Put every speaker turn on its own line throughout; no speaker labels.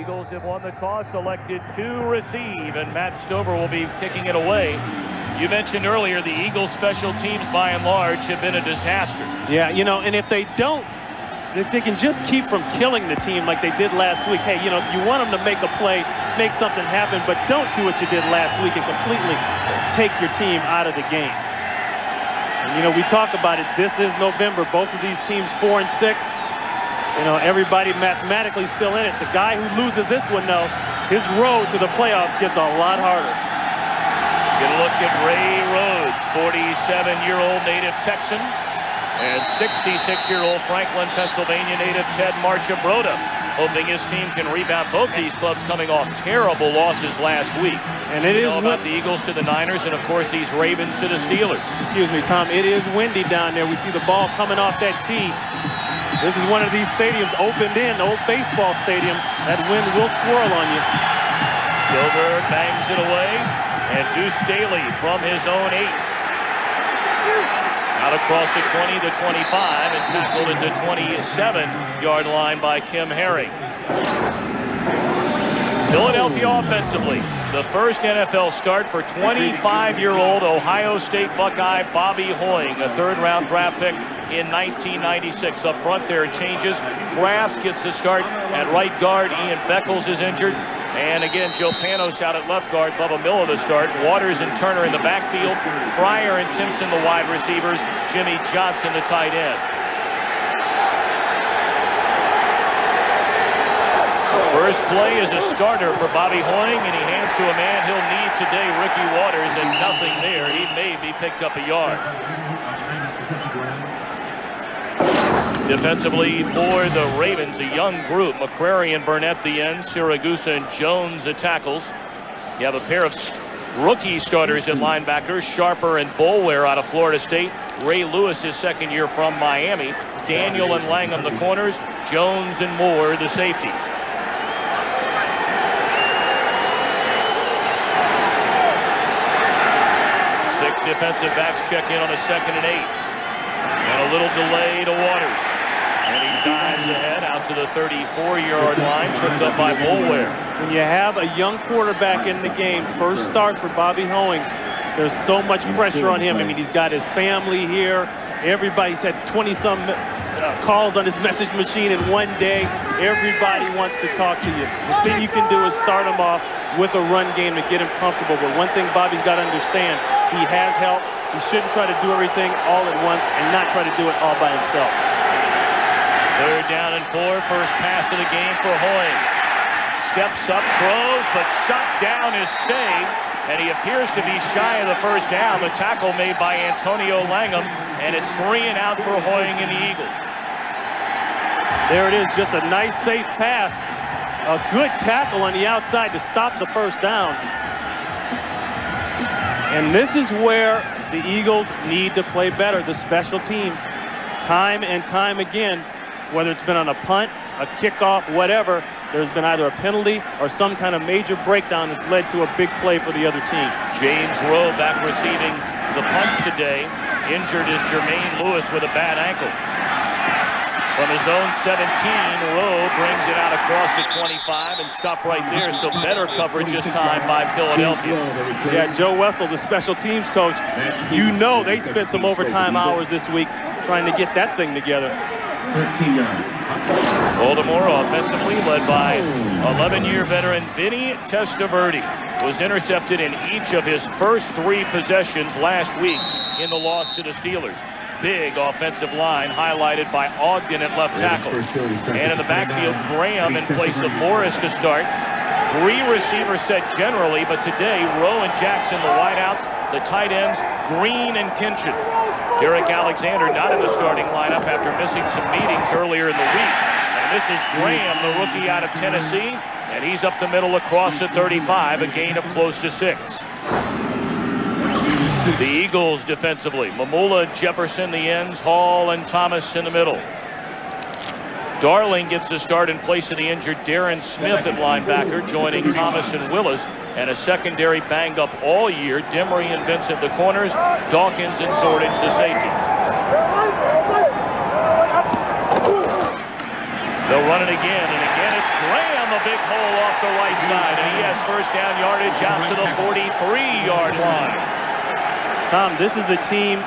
Eagles have won the toss, selected to receive, and Matt Stover will be kicking it away. You mentioned earlier the Eagles special teams by and large have been a disaster.
Yeah, you know, and if they don't, if they can just keep from killing the team like they did last week, hey, you know, you want them to make a play, make something happen, but don't do what you did last week and completely take your team out of the game. And, you know, we talk about it. This is November. Both of these teams 4 and 6. You know, everybody mathematically still in it. The guy who loses this one, though, his road to the playoffs gets a lot harder.
Get a look at Ray Rhodes, 47-year-old native Texan, and 66-year-old Franklin, Pennsylvania native Ted Marchibroda, hoping his team can rebound. Both these clubs coming off terrible losses last week.
And it is
about the Eagles to the Niners, and of course these Ravens to the Steelers.
Excuse me, Tom. It is windy down there. We see the ball coming off that tee. This is one of these stadiums opened in, old baseball stadium. That wind will swirl on you.
Stover bangs it away, and Deuce Staley from his own 8. Out across the 20 to 25 and tackled at the 27-yard line by Kim Herring. Philadelphia offensively, the first NFL start for 25-year-old Ohio State Buckeye Bobby Hoying, a third-round draft pick in 1996. Up front there changes. Crafts gets the start at right guard. Ian Beckles is injured. And again, Joe Panos out at left guard. Bubba Miller to start. Waters and Turner in the backfield. Fryer and Timpson the wide receivers. Jimmy Johnson the tight end. First play is a starter for Bobby Hoying, and he hands to a man he'll need today, Ricky Waters, and nothing there. He may be picked up a yard. Defensively for the Ravens, a young group. McCrary and Burnett the ends, Siragusa and Jones the tackles. You have a pair of rookie starters at linebackers, Sharper and Boulware out of Florida State. Ray Lewis, his second year from Miami. Daniel and Langham the corners. Jones and Moore the safety. Six defensive backs check in on a 2nd and 8. And a little delay to Waters. And he dives ahead out to the 34-yard line, tripped up by Boulware.
When you have a young quarterback in the game, first start for Bobby Hoying, there's so much pressure on him. I mean, he's got his family here. Everybody's had 20-some calls on his message machine in one day. Everybody wants to talk to you. The thing you can do is start him off with a run game to get him comfortable. But one thing Bobby's got to understand, he has help. He shouldn't try to do everything all at once and not try to do it all by himself.
3rd down and 4, first pass of the game for Hoying. Steps up, throws, but shot down is saved, and he appears to be shy of the first down. The tackle made by Antonio Langham, and it's 3 and out for Hoying and the Eagles.
There it is, just a nice, safe pass. A good tackle on the outside to stop the first down. And this is where the Eagles need to play better, the special teams. Time and time again, whether it's been on a punt, a kickoff, whatever, there's been either a penalty or some kind of major breakdown that's led to a big play for the other team.
James Rowe back receiving the punts today. Injured is Jermaine Lewis with a bad ankle. From his own 17, Rowe brings it out across the 25 and stopped right there, so better coverage this time by Philadelphia.
Yeah, Joe Wessel, the special teams coach, you know they spent some overtime hours this week trying to get that thing together.
13 yards.
Baltimore offensively led by 11-year veteran Vinny Testaverde, was intercepted in each of his first 3 possessions last week in the loss to the Steelers. Big offensive line highlighted by Ogden at left tackle. And in the backfield, Graham in place of Morris to start. 3 receiver set generally, but today Rowe and Jackson the wideouts, the tight ends Green and Kinchin. Derek Alexander not in the starting lineup after missing some meetings earlier in the week. And this is Graham, the rookie out of Tennessee, and he's up the middle across the 35, a gain of close to 6. The Eagles defensively, Mamula, Jefferson the ends, Hall and Thomas in the middle. Darling gets the start in place of the injured Darren Smith at linebacker, joining Thomas and Willis, and a secondary banged up all year. Demery and Vincent the corners, Dawkins and Zordich the safety. They'll run it again, and again it's Graham a big hole off the right side, and he has first down yardage out to the 43-yard line.
Tom, this is a team,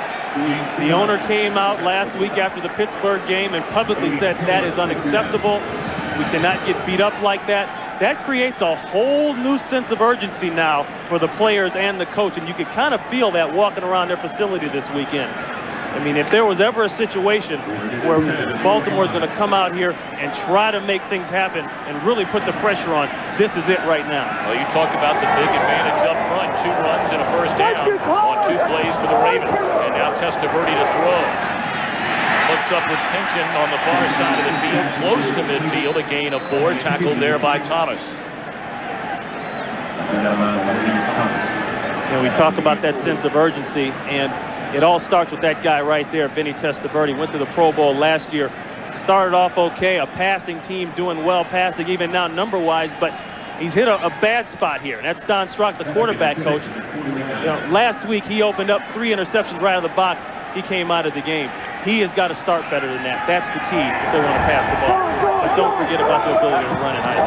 the owner came out last week after the Pittsburgh game and publicly said that is unacceptable. We cannot get beat up like that. That creates a whole new sense of urgency now for the players and the coach, and you can kind of feel that walking around their facility this weekend. I mean, if there was ever a situation where Baltimore is going to come out here and try to make things happen and really put the pressure on, this is it right now.
Well, you talk about the big advantage up front. 2 runs and a first down on 2 plays for the Ravens. And now Testaverde to throw. Looks up with tension on the far side of the field, close to midfield. A gain of 4, tackled there by Thomas.
You know, we talk about that sense of urgency, and it all starts with that guy right there, Vinny Testaverde. Went to the Pro Bowl last year. Started off okay, a passing team doing well, passing even now number-wise, but he's hit a bad spot here. And that's Don Strock, the quarterback coach. You know, last week he opened up 3 interceptions right out of the box. He came out of the game. He has got to start better than that. That's the key if they want to pass the ball. But don't forget about their ability to run it either.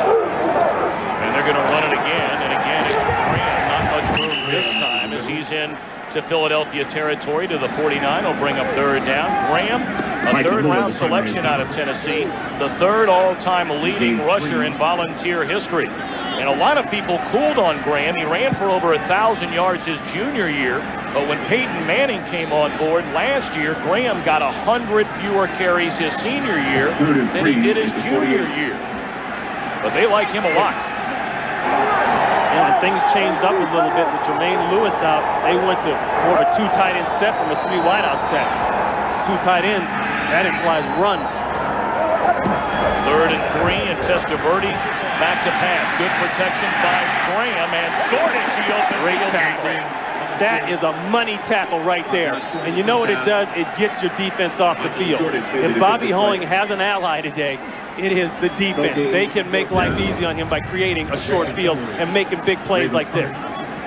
And they're going to run it again, and again it's Graham. Not much room this time as he's in to Philadelphia territory to the 49. Will bring up 3rd down. Graham, a 3rd-round selection out of Tennessee, the 3rd all-time leading rusher in Volunteer history. And a lot of people cooled on Graham. He ran for over 1,000 yards his junior year, but when Peyton Manning came on board last year, Graham got 100 fewer carries his senior year than he did his junior year. But they like him a lot.
And things changed up a little bit with Jermaine Lewis out. They went to more of a 2 tight end set from a 3 wide out set. 2 tight ends, that implies run.
3rd and 3, and Testaverde back to pass. Good protection by Graham, and Zordich, he opened.
Great tackle. That is a money tackle right there. And you know what it does? It gets your defense off the field. If Bobby Hoeing has an ally today, it is the defense. They can make life easy on him by creating a short field and making big plays like this.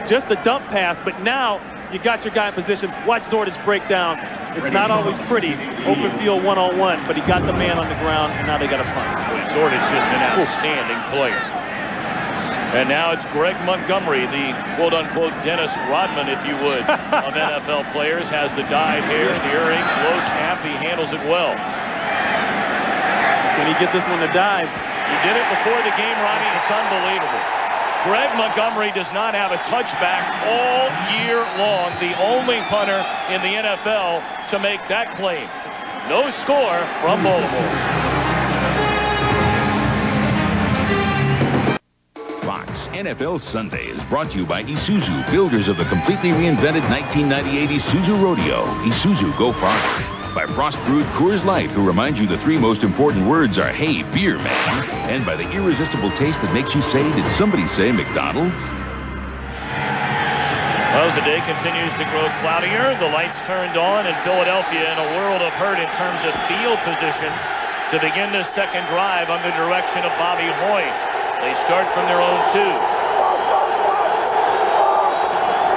Just a dump pass, but now you got your guy in position. Watch Zordich break down. It's not always pretty, open field one-on-one, but he got the man on the ground, and now they got a punt.
Zordich just an outstanding player. And now it's Greg Montgomery, the quote-unquote Dennis Rodman, if you would, of NFL players. Has the dyed hair, the earrings, low snap. He handles it well.
Can he get this one to dive?
He did it before the game, Ronnie. It's unbelievable. Greg Montgomery does not have a touchback all year long. The only punter in the NFL to make that claim. No score from Baltimore.
Fox NFL Sunday is brought to you by Isuzu, builders of the completely reinvented 1998 Isuzu Rodeo. Isuzu, go farther. By Frost Brewed Coors Light, who reminds you the 3 most important words are, hey, beer, man. And by the irresistible taste that makes you say, did somebody say McDonald's?
Well, as the day continues to grow cloudier, the lights turned on in Philadelphia in a world of hurt in terms of field position to begin this 2nd drive under the direction of Bobby Hoeing. They start from their own 2.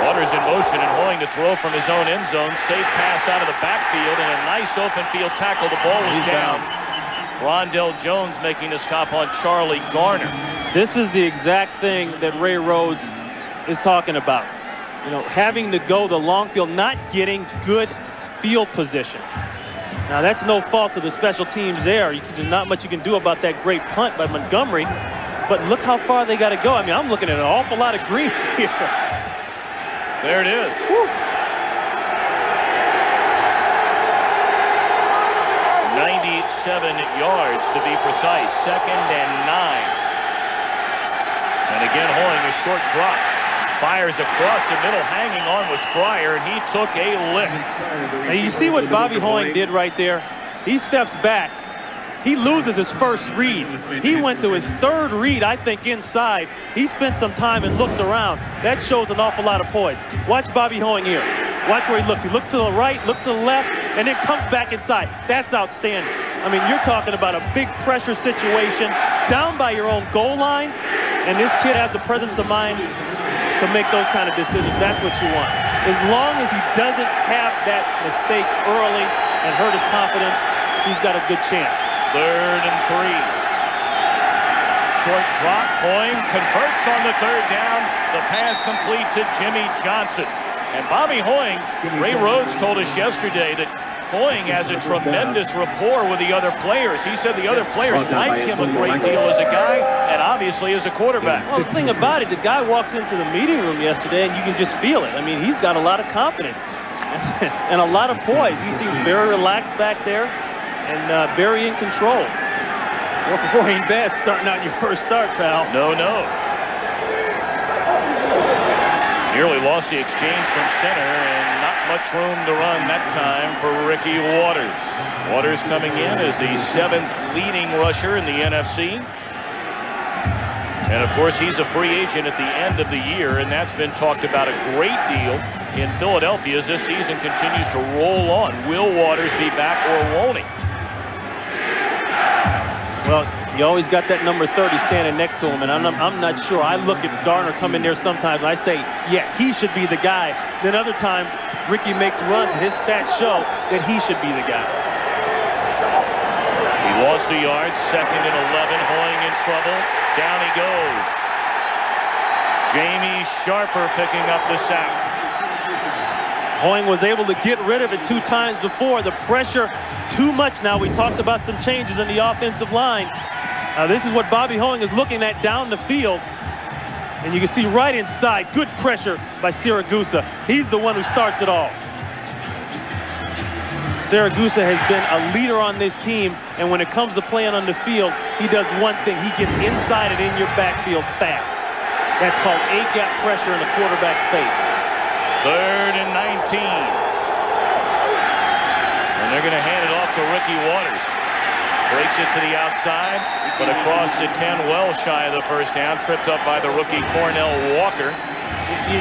Waters in motion and Hoeing to throw from his own end zone. Safe pass out of the backfield and a nice open field tackle. The ball was down. Rondell Jones making a stop on Charlie Garner.
This is the exact thing that Ray Rhodes is talking about. You know, having to go the long field, not getting good field position. Now, that's no fault to the special teams there. There's not much you can do about that great punt by Montgomery. But look how far they got to go. I mean, I'm looking at an awful lot of green here.
There it is.
Woo.
97 yards to be precise. 2nd and 9. And again, Hoeing, a short drop. Fires across the middle, hanging on was Fryer, and he took a lick.
Now you see what Bobby Hoeing did right there? He steps back. He loses his first read. He went to his 3rd read, I think, inside. He spent some time and looked around. That shows an awful lot of poise. Watch Bobby Hoeing here. Watch where he looks. He looks to the right, looks to the left, and then comes back inside. That's outstanding. I mean, you're talking about a big pressure situation down by your own goal line, and this kid has the presence of mind to make those kind of decisions. That's what you want. As long as he doesn't have that mistake early and hurt his confidence, he's got a good chance.
3rd and 3. short drop. Hoying converts on the third down. The pass complete to Jimmy Johnson. And Bobby Hoying, Ray Rhodes told us yesterday that Hoying has a tremendous rapport with the other players. He said the other players like him a great deal as a guy and obviously as a quarterback.
Well, the thing about it, the guy walks into the meeting room yesterday and you can just feel it. I mean, he's got a lot of confidence and a lot of poise. He seems very relaxed back there and very in control. Well, 4 ain't bad starting out your first start, pal.
No. Nearly lost the exchange from center, and not much room to run that time for Ricky Waters. Waters coming in as the 7th leading rusher in the NFC. And, of course, he's a free agent at the end of the year, and that's been talked about a great deal in Philadelphia as this season continues to roll on. Will Waters be back or won't he?
Well, you always got that number 30 standing next to him, and I'm not sure. I look at Garner come in there sometimes, and I say, yeah, he should be the guy. Then other times, Ricky makes runs, and his stats show that he should be the guy.
He lost a yard, 2nd and 11, Hoying in trouble. Down he goes. Jamie Sharper picking up the sack.
Hoying was able to get rid of it 2 times before. The pressure too much now. We talked about some changes in the offensive line. This is what Bobby Hoying is looking at down the field. And you can see right inside, good pressure by Siragusa. He's the one who starts it all. Siragusa has been a leader on this team, and when it comes to playing on the field, he does one thing. He gets inside and in your backfield fast. That's called A-gap pressure in the quarterback's face.
3rd and 19. And they're going to hand it off to Ricky Waters. Breaks it to the outside, but across the 10, well shy of the first down. Tripped up by the rookie Cornell Walker.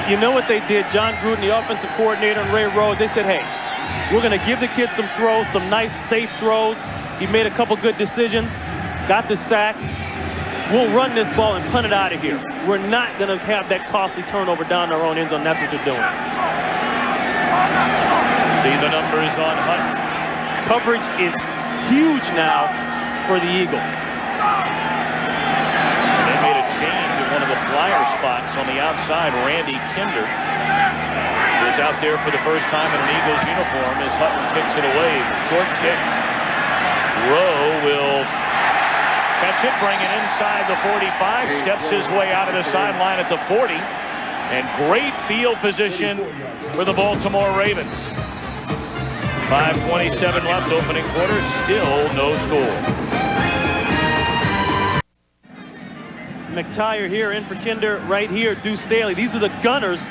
You know what they did? John Gruden, the offensive coordinator, and Ray Rhodes, they said, hey, we're going to give the kid some throws, some nice, safe throws. He made a couple good decisions, got the sack. We'll run this ball and punt it out of here. We're not going to have that costly turnover down our own end zone. That's what they're doing.
See the numbers on Hunt.
Coverage is huge now for the Eagles.
And they made a change at one of the flyer spots on the outside. Randy Kinder is out there for the first time in an Eagles uniform as Hutton kicks it away. Short kick. Rowe will catch it, bring it inside the 45, steps his way out of the sideline at the 40, and great field position for the Baltimore Ravens. 5:27 left, opening quarter, still no score.
McTire here in for Kinder, right here, Deuce Staley. These are the gunners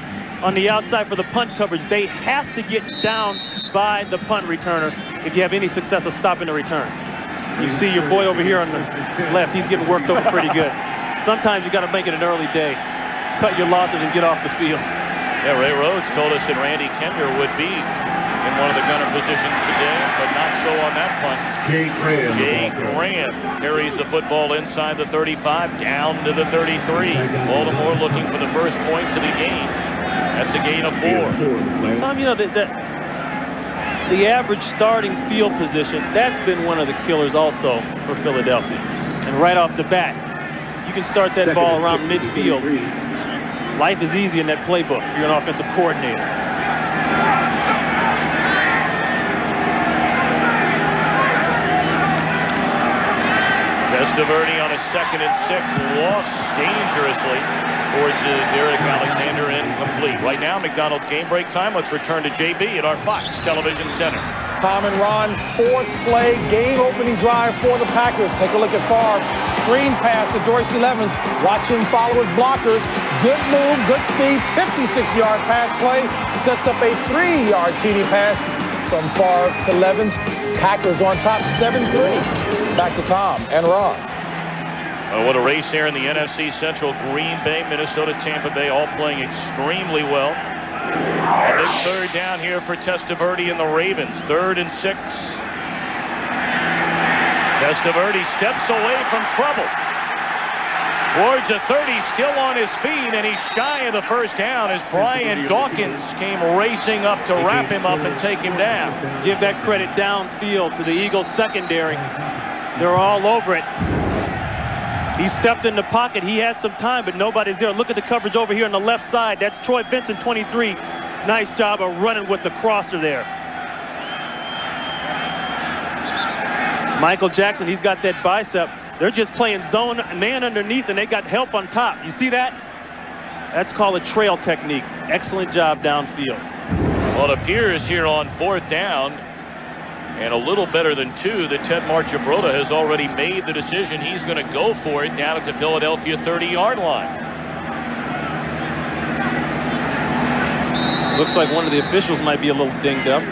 on the outside for the punt coverage. They have to get down by the punt returner if you have any success of stopping the return. You see your boy over here on the left. He's getting worked over pretty good. Sometimes you got to make it an early day. Cut your losses and get off the field.
Yeah, Ray Rhodes told us that Randy Kinder would be in one of the gunner positions today, but not so on that punt. Jay Graham carries the football inside the 35, down to the 33. Baltimore looking for the first points of the game. That's a gain of 4.
Tom, you know, the average starting field position, that's been one of the killers also for Philadelphia. And right off the bat, you can start that ball around midfield. Life is easy in that playbook. You're an offensive coordinator.
Testaverde on a 2nd and 6, lost dangerously towards Derek Alexander, incomplete. Right now, McDonald's game break time. Let's return to JB at our Fox Television Center.
Thom and Ron, 4th play, game-opening drive for the Packers. Take a look at Favre. Screen pass to Dorsey Levens. Watch him follow his blockers. Good move, good speed, 56-yard pass play. Sets up a 3-yard TD pass from Favre to Levens. Packers on top, 7-3. Back to Thom and Ron.
Oh, what a race here in the NFC Central. Green Bay, Minnesota, Tampa Bay all playing extremely well. A big 3rd down here for Testaverde and the Ravens. 3rd and 6. Testaverde steps away from trouble. Towards the 30, still on his feet, and he's shy of the first down as Brian Dawkins came racing up to wrap him up and take him down.
Give that credit downfield to the Eagles secondary. They're all over it. He stepped in the pocket. He had some time, but nobody's there. Look at the coverage over here on the left side. That's Troy Benson, 23. Nice job of running with the crosser there. Michael Jackson, he's got that bicep. They're just playing zone man underneath, and they got help on top. You see that? That's called a trail technique. Excellent job downfield.
Well, it appears here on 4th down, and a little better than 2, that Ted Marchibroda has already made the decision. He's going to go for it down at the Philadelphia 30-yard line.
Looks like one of the officials might be a little dinged up.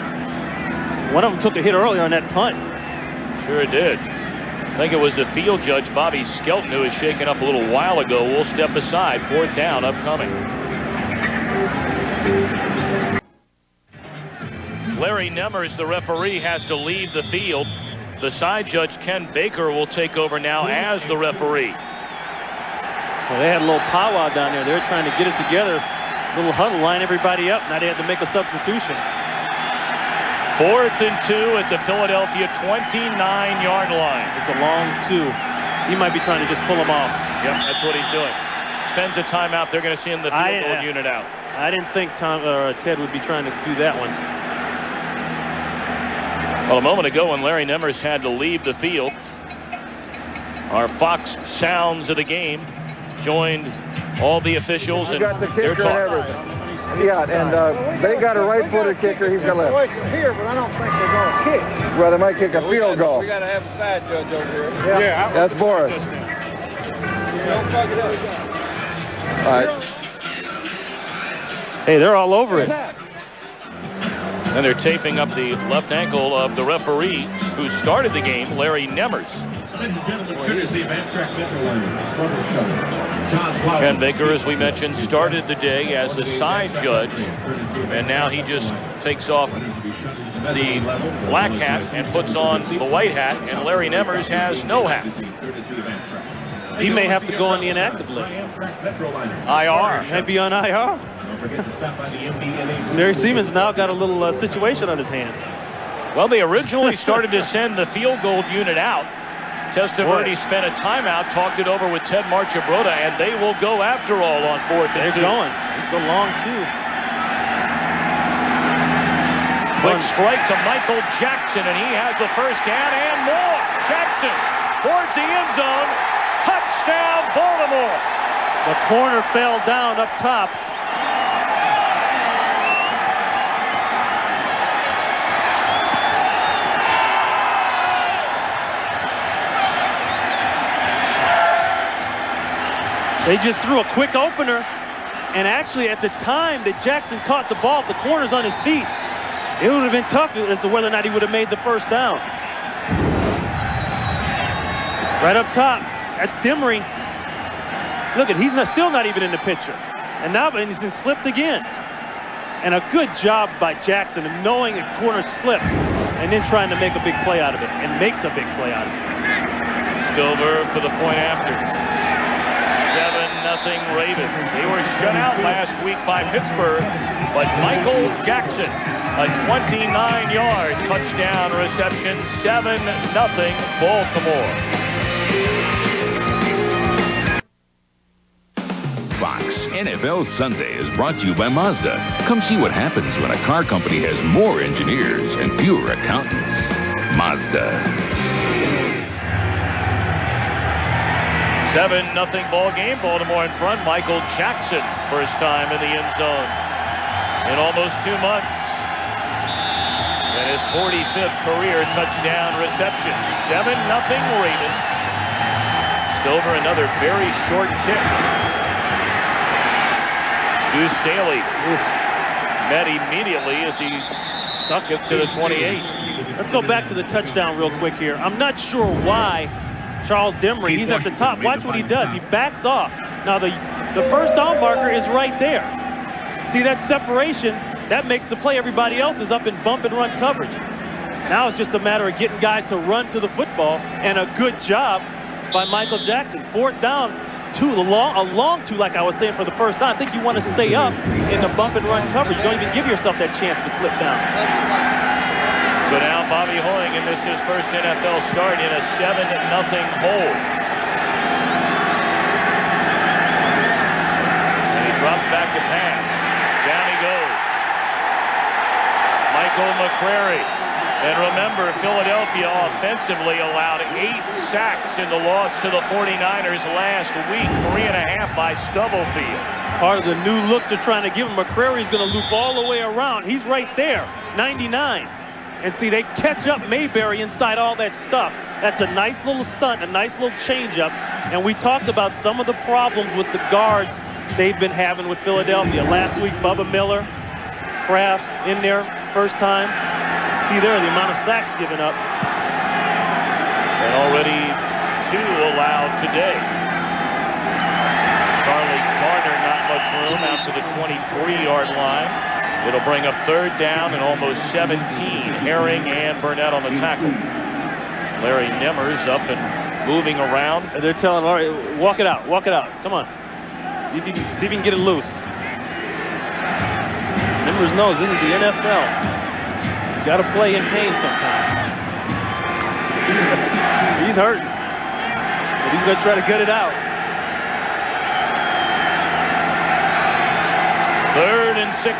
One of them took a hit earlier on that punt.
Sure did. I think it was the field judge, Bobby Skelton, who was shaken up a little while ago. We'll step aside. 4th down upcoming. Larry Nemmers, the referee, has to leave the field. The side judge, Ken Baker, will take over now as the referee.
Well, they had a little powwow down there. They were trying to get it together. Little huddle, line everybody up. Now they had to make a substitution.
4th and 2 at the Philadelphia 29-yard line.
It's a long 2. He might be trying to just pull them off.
Yep, that's what he's doing. Spends a timeout. They're going to send the field goal unit out.
I didn't think Ted would be trying to do that one.
Well, a moment ago when Larry Nemmers had to leave the field, our Fox sounds of the game joined all the officials and
got the
their
kicker
talk.
and everything. Yeah, and they got a right-footed kicker. He's going to left.
Here, but I don't think they're going to kick.
Well, they might kick a field goal.
We got to have a side judge over here.
Yeah, that's Boris.
Don't fuck it up.
All right.
Hey, they're all over it.
And they're taping up the left ankle of the referee who started the game, Larry Nemmers. Ken Baker, as we mentioned, started the day as the side judge, and now he just takes off the black hat and puts on the white hat, and Larry Nemmers has no hat.
He may have to go on the inactive list.
IR.
Might be on IR. Jerry Siemens now got a little situation on his hand.
Well, they originally started to send the field goal unit out. Testaverde spent a timeout, talked it over with Ted Marchibroda, and they will go after all on 4th and 2.
They're going. It's a long 2.
Quick strike to Michael Jackson, and he has the first down and more. Jackson towards the end zone. Touchdown, Baltimore.
The corner fell down up top. They just threw a quick opener, and actually at the time that Jackson caught the ball, the corner's on his feet. It would have been tough as to whether or not he would have made the first down. Right up top, that's Demery. Look at, he's still not even in the picture. And now he's been slipped again. And a good job by Jackson of knowing the corner slip and then trying to make a big play out of it, and makes a big play out of it.
Stover for the point after. 7-0 Ravens. They were shut out last week by Pittsburgh, but Michael Jackson, a 29-yard touchdown reception, 7-0 Baltimore.
Fox NFL Sunday is brought to you by Mazda. Come see what happens when a car company has more engineers and fewer accountants. Mazda.
7-0 ball game. Baltimore in front. Michael Jackson, first time in the end zone in almost 2 months. And his 45th career touchdown reception. 7-0 Ravens. Stover, another very short kick. Deuce Staley met immediately as he stuck it to the 28.
Let's go back to the touchdown real quick here. I'm not sure why Charles Demery, he's at the top. Watch what he does. He backs off. Now the first down marker is right there. See that separation? That makes the play. Everybody else is up in bump and run coverage. Now it's just a matter of getting guys to run to the football, and a good job by Michael Jackson. 4th down, a long two, like I was saying for the first time. I think you want to stay up in the bump and run coverage. You don't even give yourself that chance to slip down.
So now Bobby Hoying, and this is his first NFL start in a 7-0 hole. Prairie. And remember, Philadelphia offensively allowed 8 sacks in the loss to the 49ers last week, 3.5 by Stubblefield.
Part of the new looks they're trying to give him. McCrary's going to loop all the way around. He's right there, 99. And see, they catch up Mayberry inside all that stuff. That's a nice little stunt, a nice little change-up. And we talked about some of the problems with the guards they've been having with Philadelphia. Last week, Bubba Miller, Crafts in there, first time. See there the amount of sacks given up.
And already 2 allowed today. Charlie Garner, not much room out to the 23-yard line. It'll bring up 3rd down and almost 17. Herring and Burnett on the tackle. Larry Nemmers up and moving around.
And they're telling, all right, walk it out, come on. See if you can get it loose. Nemmers knows this is the NFL. You got to play in pain sometimes. He's hurting, but he's going to try to get it out.
3rd and 16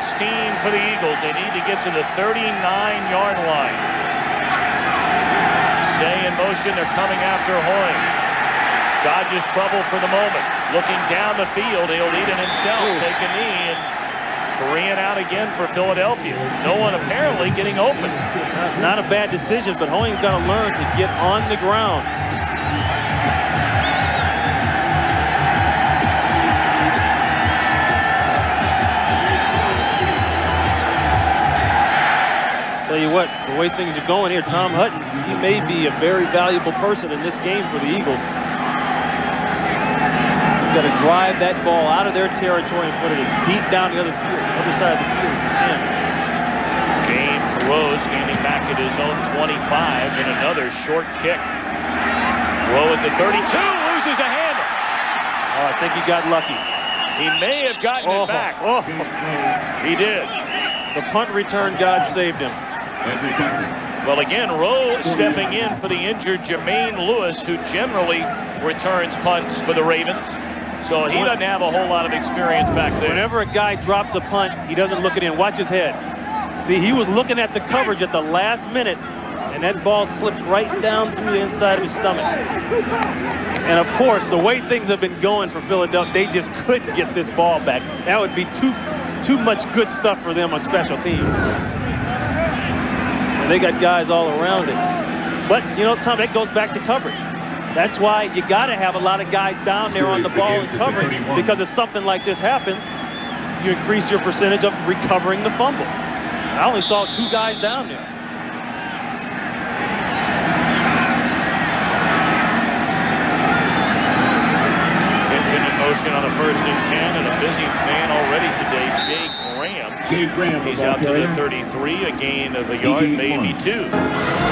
for the Eagles. They need to get to the 39-yard line. Say in motion, they're coming after Hoying. Dodges trouble for the moment. Looking down the field, he'll lead it himself. Take a knee and 3 and out again for Philadelphia. No one apparently getting open.
Not a bad decision, but Hoying's got to learn to get on the ground. Tell you what, the way things are going here, Tom Hutton, he may be a very valuable person in this game for the Eagles. He's got to drive that ball out of their territory and put it as deep down the other side of the field as he can.
James Rowe standing back at his own 25 and another short kick. Rowe at the 32, loses a handle.
Oh, I think he got lucky.
He may have gotten it back. He did.
The punt return, God saved him.
Well, again, Rowe stepping in for the injured Jermaine Lewis, who generally returns punts for the Ravens. So he doesn't have a whole lot of experience back there.
Whenever a guy drops a punt, he doesn't look it in. Watch his head. See, he was looking at the coverage at the last minute, and that ball slips right down through the inside of his stomach. And of course, the way things have been going for Philadelphia, they just couldn't get this ball back. That would be too much good stuff for them on special teams. And they got guys all around it. But, you know, Tom, that goes back to coverage. That's why you got to have a lot of guys down there on the ball and coverage, because if something like this happens, you increase your percentage of recovering the fumble. I only saw 2 guys down there.
Pitching in motion on a 1st and 10, and a busy man already today, Jay Graham. He's out to the 33, a gain of a yard, maybe 2.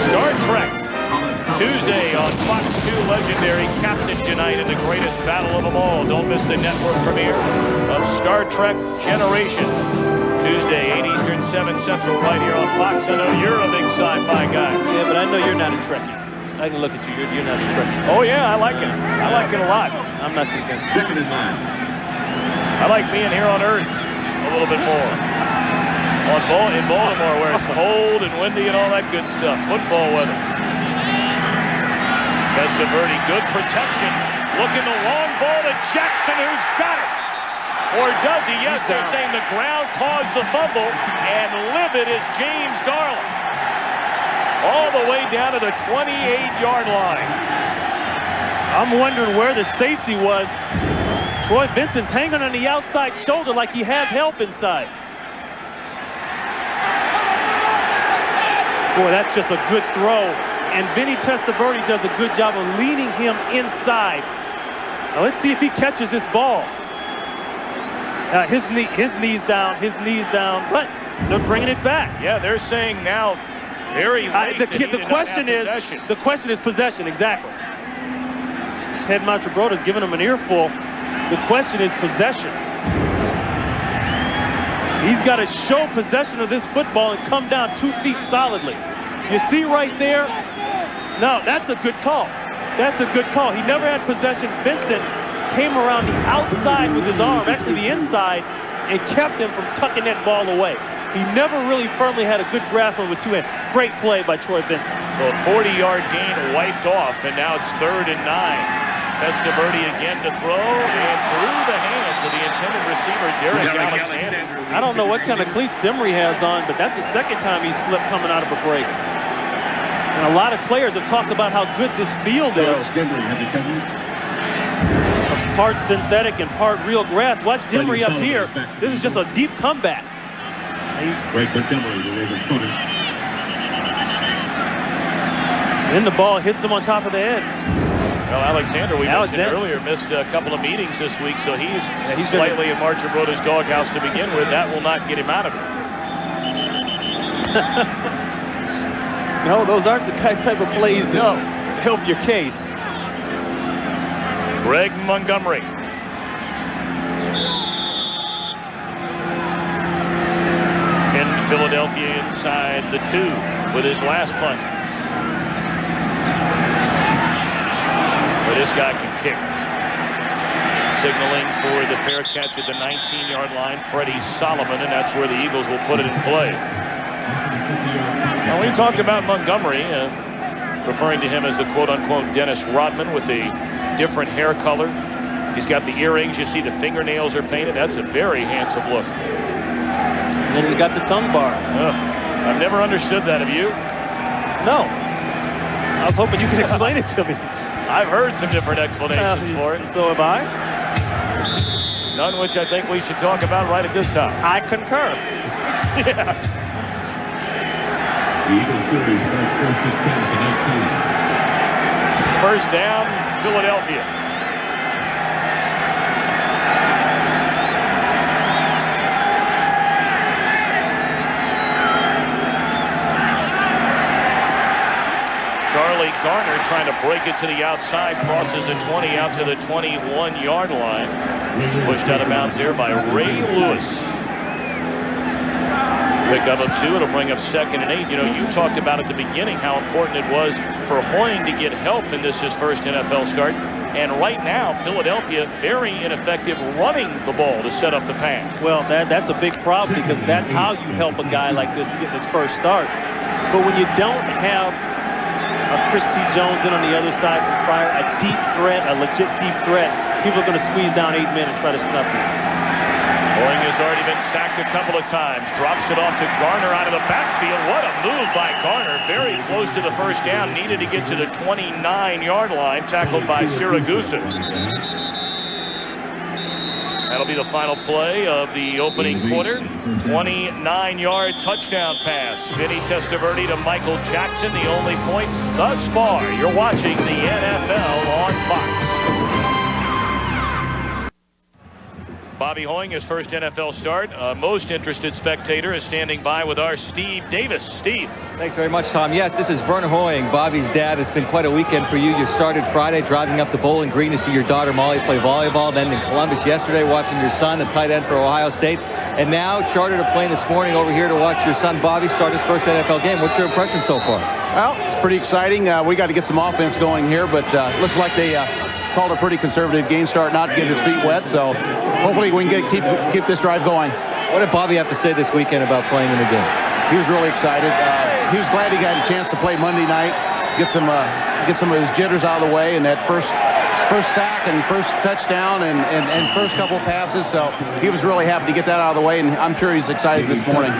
Star Trek. Tuesday on Fox 2, legendary Captain tonight in the greatest battle of them all. Don't miss the network premiere of Star Trek Generation. Tuesday, 8 Eastern, 7 Central, right here on Fox. I know you're a big sci-fi guy.
Yeah, but I know you're not a Trekkie. I can look at you. You're not a Trekkie.
Oh, yeah, I like it. I like it a lot.
I'm not convinced.
2nd and 9.
I like being here on Earth a little bit more. In Baltimore, where it's cold and windy and all that good stuff. Football weather. Testaverde, good protection. Looking the long ball to Jackson, who's got it. Or does he? Yes, they're saying the ground caused the fumble, and livid is James Darling. All the way down to the 28-yard line.
I'm wondering where the safety was. Troy Vincent's hanging on the outside shoulder like he has help inside. Boy, that's just a good throw. And Vinny Testaverde does a good job of leading him inside. Now let's see if he catches this ball. His knees down, but they're bringing it back.
Yeah, they're saying now very late
the question is possession, exactly. Ted Montrobroda's giving him an earful. The question is possession. He's got to show possession of this football and come down 2 feet solidly. You see right there? No, that's a good call. That's a good call. He never had possession. Vincent came around the outside with his arm, actually the inside, and kept him from tucking that ball away. he never really firmly had a good grasp on with two hands. Great play by Troy Vincent.
So a 40-yard gain wiped off, and now it's 3rd and 9. Testaverde again to throw, and through the hands of the intended receiver, Derek Alexander.
I don't know what kind of cleats Demery has on, but that's the second time he slipped coming out of a break. And a lot of players have talked about how good this field is. It's part synthetic and part real grass. Watch Demery up here. This is just a deep comeback. Then the ball hits him on top of the head.
Well, Alexander, we mentioned earlier, missed a couple of meetings this week, so he's slightly in Marchibroda's doghouse to begin with. That will not get him out of it.
No, those aren't the type of plays that help your case.
Greg Montgomery. In Philadelphia inside the 2 with his last punt. But this guy can kick. Signaling for the fair catch at the 19-yard line, Freddie Solomon, and that's where the Eagles will put it in play. Now, we talked about Montgomery, referring to him as the quote-unquote Dennis Rodman with the different hair color. He's got the earrings. You see the fingernails are painted. That's a very handsome look.
And then we got the tongue bar.
I've never understood that. Have you?
No. I was hoping you could explain it to me.
I've heard some different explanations for it.
So have I.
None which I think we should talk about right at this time.
I concur.
Yeah. First down, Philadelphia. Charlie Garner trying to break it to the outside, crosses the 20 out to the 21-yard line. Pushed out of bounds there by Ray Lewis. Pick up of 2, it'll bring up 2nd and 8. You know, you talked about at the beginning how important it was for Hoying to get help in his first NFL start. And right now, Philadelphia very ineffective running the ball to set up the pass.
Well, that's a big problem because that's how you help a guy like this get his first start. But when you don't have a Chris T. Jones in on the other side from prior, a deep threat, a legit deep threat, people are going to squeeze down 8 men and try to snuff you.
Hoying has already been sacked a couple of times. Drops it off to Garner out of the backfield. What a move by Garner. Very close to the first down. Needed to get to the 29-yard line. Tackled by Siragusa. That'll be the final play of the opening quarter. 29-yard touchdown pass. Vinny Testaverde to Michael Jackson. The only points thus far. You're watching the NFL on Fox. Bobby Hoying, his first NFL start. Most interested spectator is standing by with our Steve Davis. Steve.
Thanks very much, Tom. Yes, this is Vernon Hoying, Bobby's dad. It's been quite a weekend for you. You started Friday driving up to Bowling Green to see your daughter Molly play volleyball. Then in Columbus yesterday watching your son, a tight end for Ohio State. And now chartered a plane this morning over here to watch your son Bobby start his first NFL game. What's your impression so far?
Well, it's pretty exciting. We got to get some offense going here, but looks like they called a pretty conservative game start, not to get his feet wet. So hopefully we can keep this drive going.
What did Bobby have to say this weekend about playing in the game?
He was really excited. He was glad he got a chance to play Monday night, get some of his jitters out of the way, and that first sack and first touchdown and first couple passes. So he was really happy to get that out of the way, and I'm sure he's excited this morning.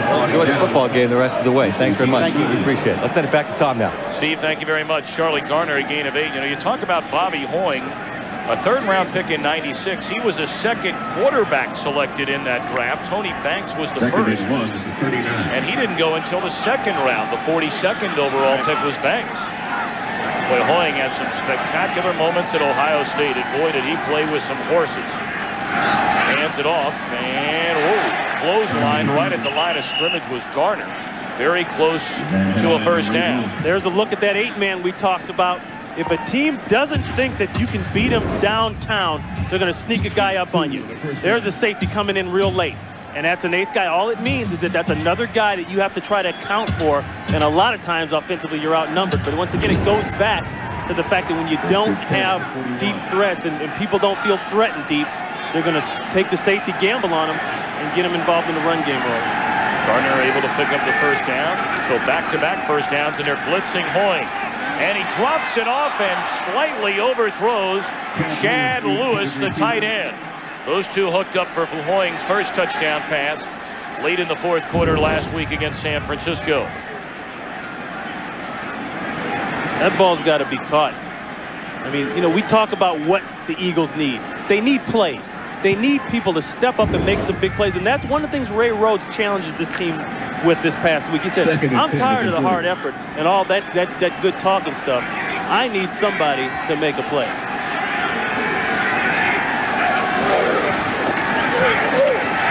Well, enjoy the football game the rest of the way. Thanks very much.
Thank you.
We appreciate it. Let's send it back to Tom now.
Steve, thank you very much. Charlie Garner, a gain of 8. You know, you talk about Bobby Hoying, a third-round pick in '96. He was the second quarterback selected in that draft. Tony Banks was the first. And he didn't go until the second round. The 42nd overall pick was Banks. Boy, Hoying had some spectacular moments at Ohio State, and boy, did he play with some horses. Hands it off, and clothesline right at the line of scrimmage was Garner. Very close to a first down.
There's a look at that 8-man we talked about. If a team doesn't think that you can beat them downtown, they're going to sneak a guy up on you. There's a safety coming in real late, and that's an 8th guy. All it means is that that's another guy that you have to try to account for, and a lot of times offensively you're outnumbered. But once again, it goes back to the fact that when you don't have deep threats and people don't feel threatened deep, they're going to take the safety gamble on them and get them involved in the run game early.
Gardner able to pick up the first down. So back-to-back first downs, and they're blitzing Hoying. And he drops it off and slightly overthrows Chad Lewis, the tight end. Those two hooked up for Hoying's first touchdown pass late in the fourth quarter last week against San Francisco.
That ball's got to be caught. I mean, you know, we talk about what the Eagles need. They need plays. They need people to step up and make some big plays. And that's one of the things Ray Rhodes challenges this team with this past week. He said, I'm tired of the hard effort and all that good talking stuff. I need somebody to make a play.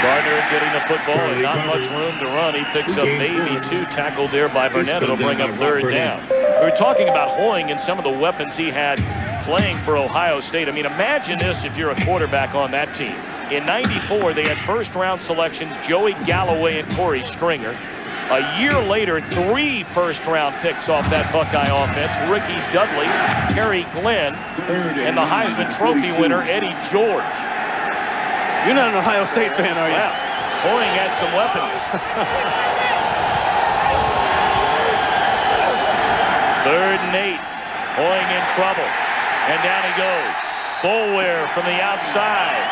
Gardner getting the football and not much room to run. He picks up maybe 2, tackled there by Burnett. It'll bring up third down. We were talking about Hoying and some of the weapons he had playing for Ohio State. I mean, imagine this if you're a quarterback on that team. In '94, they had first-round selections, Joey Galloway and Corey Stringer. A year later, 3 first-round picks off that Buckeye offense, Ricky Dudley, Terry Glenn, and the Heisman Trophy winner, Eddie George.
You're not an Ohio State fan, are you?
Well, Hoying had some weapons. 3rd and 8. Hoying in trouble. And down he goes. Fulware from the outside.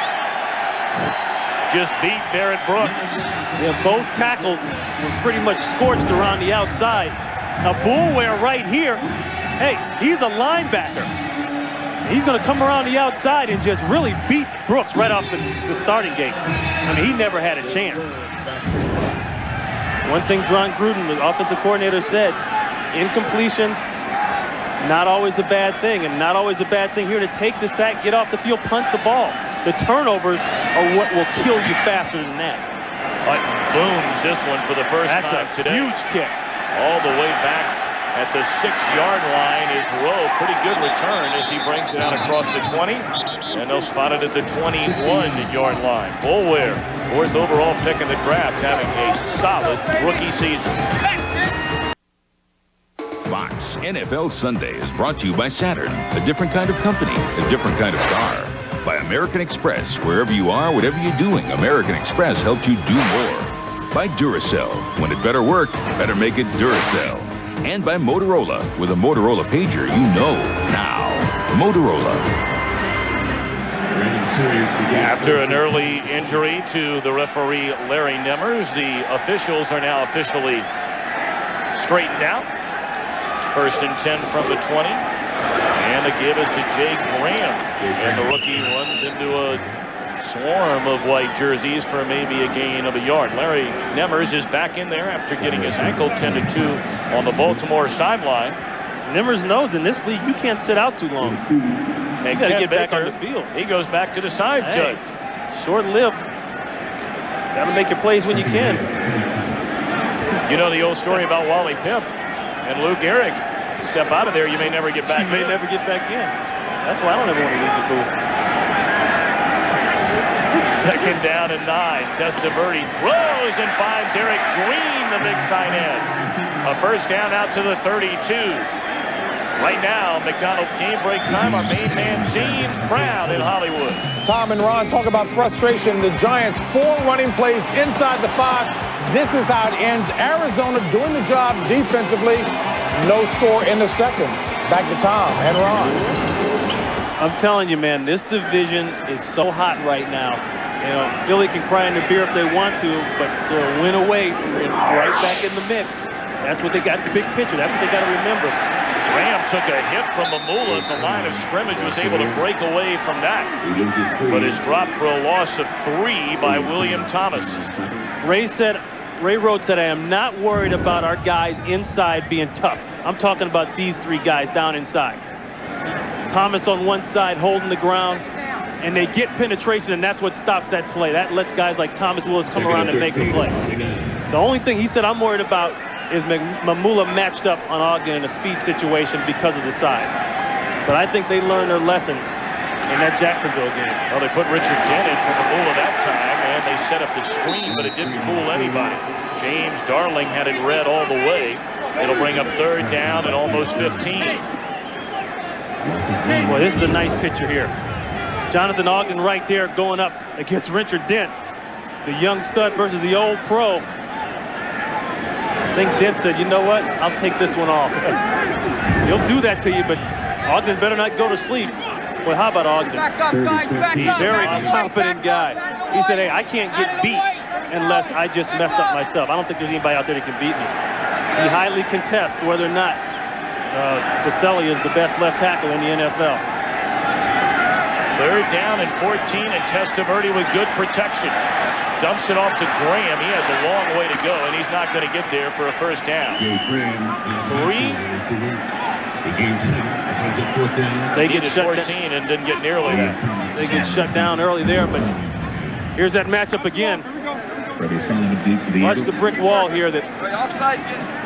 Just beat Barrett Brooks.
Yeah, both tackles were pretty much scorched around the outside. Now Fulware right here, hey, he's a linebacker. He's going to come around the outside and just really beat Brooks right off the starting gate. I mean, he never had a chance. One thing John Gruden, the offensive coordinator, said, incompletions, not always a bad thing, and not always a bad thing here to take the sack, get off the field, punt the ball. The turnovers are what will kill you faster than that.
Booms this one for the first time today.
That's a huge kick.
All the way back at the 6-yard line is Rowe. Pretty good return as he brings it out across the 20. And they'll spot it at the 21-yard line. Fulware, 4th overall pick in the draft, having a solid rookie season.
Fox NFL Sunday is brought to you by Saturn, a different kind of company, a different kind of car. By American Express, wherever you are, whatever you're doing, American Express helps you do more. By Duracell, when it better work, better make it Duracell. And by Motorola, with a Motorola pager you know now. Motorola.
After an early injury to the referee Larry Nemmers, the officials are now officially straightened out. 1st and 10 from the 20. And the give is to Jay Graham. And the rookie runs into a swarm of white jerseys for maybe a gain of a yard. Larry Nemmers is back in there after getting his ankle tended to on the Baltimore sideline.
Nemmers knows in this league you can't sit out too long.
And
you got to get
Baker,
back on the field.
He goes back to the side, Judge.
Short-lived. Got to make your plays when you can.
You know the old story about Wally Pimp and Lou Gehrig. Step out of there, you may never get back in.
You may never get back in. That's why I don't ever want to leave the booth.
2nd down and 9. Testaverde throws and finds Eric Green, the big tight end. A first down out to the 32. Right now, McDonald's game break time. Our main man, James Brown in Hollywood.
Thom and Ron talk about frustration. The Giants, 4 running plays inside the 5. This is how it ends. Arizona doing the job defensively. No score in the 2nd. Back to Thom and Ron.
I'm telling you, man, this division is so hot right now. You know, Philly can cry in their beer if they want to, but they're a win away from right back in the mix. That's what they got. The big picture. That's what they got to remember.
Graham took a hit from Mamula at the line of scrimmage, was able to break away from that, but is dropped for a loss of 3 by William Thomas.
Ray Rhodes said, I am not worried about our guys inside being tough. I'm talking about these 3 guys down inside. Thomas on one side holding the ground, and they get penetration, and that's what stops that play. That lets guys like Thomas Willis come around and make a play. The only thing he said I'm worried about is Mamula matched up on Ogden in a speed situation because of the size. But I think they learned their lesson in that Jacksonville game.
Well, they put Richard Dent in for Mamula that time, and they set up the screen, but it didn't fool anybody. James Darling had it read all the way. It'll bring up 3rd down and almost 15.
Boy, this is a nice picture here. Jonathan Ogden right there going up against Richard Dent. The young stud versus the old pro. I think Dent said, you know what? I'll take this one off. He'll do that to you, but Ogden better not go to sleep. Well, how about Ogden?
Back up, guys, back
He's
up.
a very confident guy. He said, hey, I can't get beat unless I just mess up myself. I don't think there's anybody out there that can beat me. He highly contests whether or not Baselli is the best left tackle in the NFL.
3rd down and 14, and Testaverde with good protection. Dumps it off to Graham. He has a long way to go, and he's not going to get there for a 1st down. 3.
They get shut
14 and didn't get nearly that.
They get shut down early there, but here's that matchup again. Watch the brick wall here that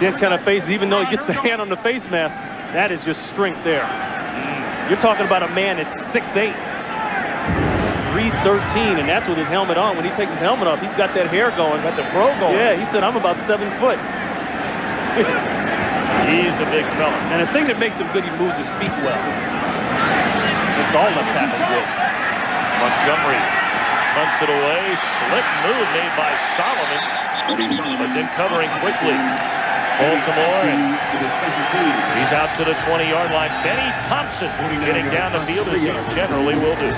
Dent kind of faces, even though he gets the hand on the face mask. That is just strength there. You're talking about a man that's 6'8", 313, and that's with his helmet on. When he takes his helmet off, he's got that hair going.
Got the fro going.
Yeah, he said, I'm about 7 foot.
He's a big fella.
And the thing that makes him good, he moves his feet well. It's all left tackles good.
Montgomery punts it away. Slick move made by Solomon, but then covering quickly. Baltimore, and he's out to the 20-yard line. Benny Thompson getting down the field as he generally will do.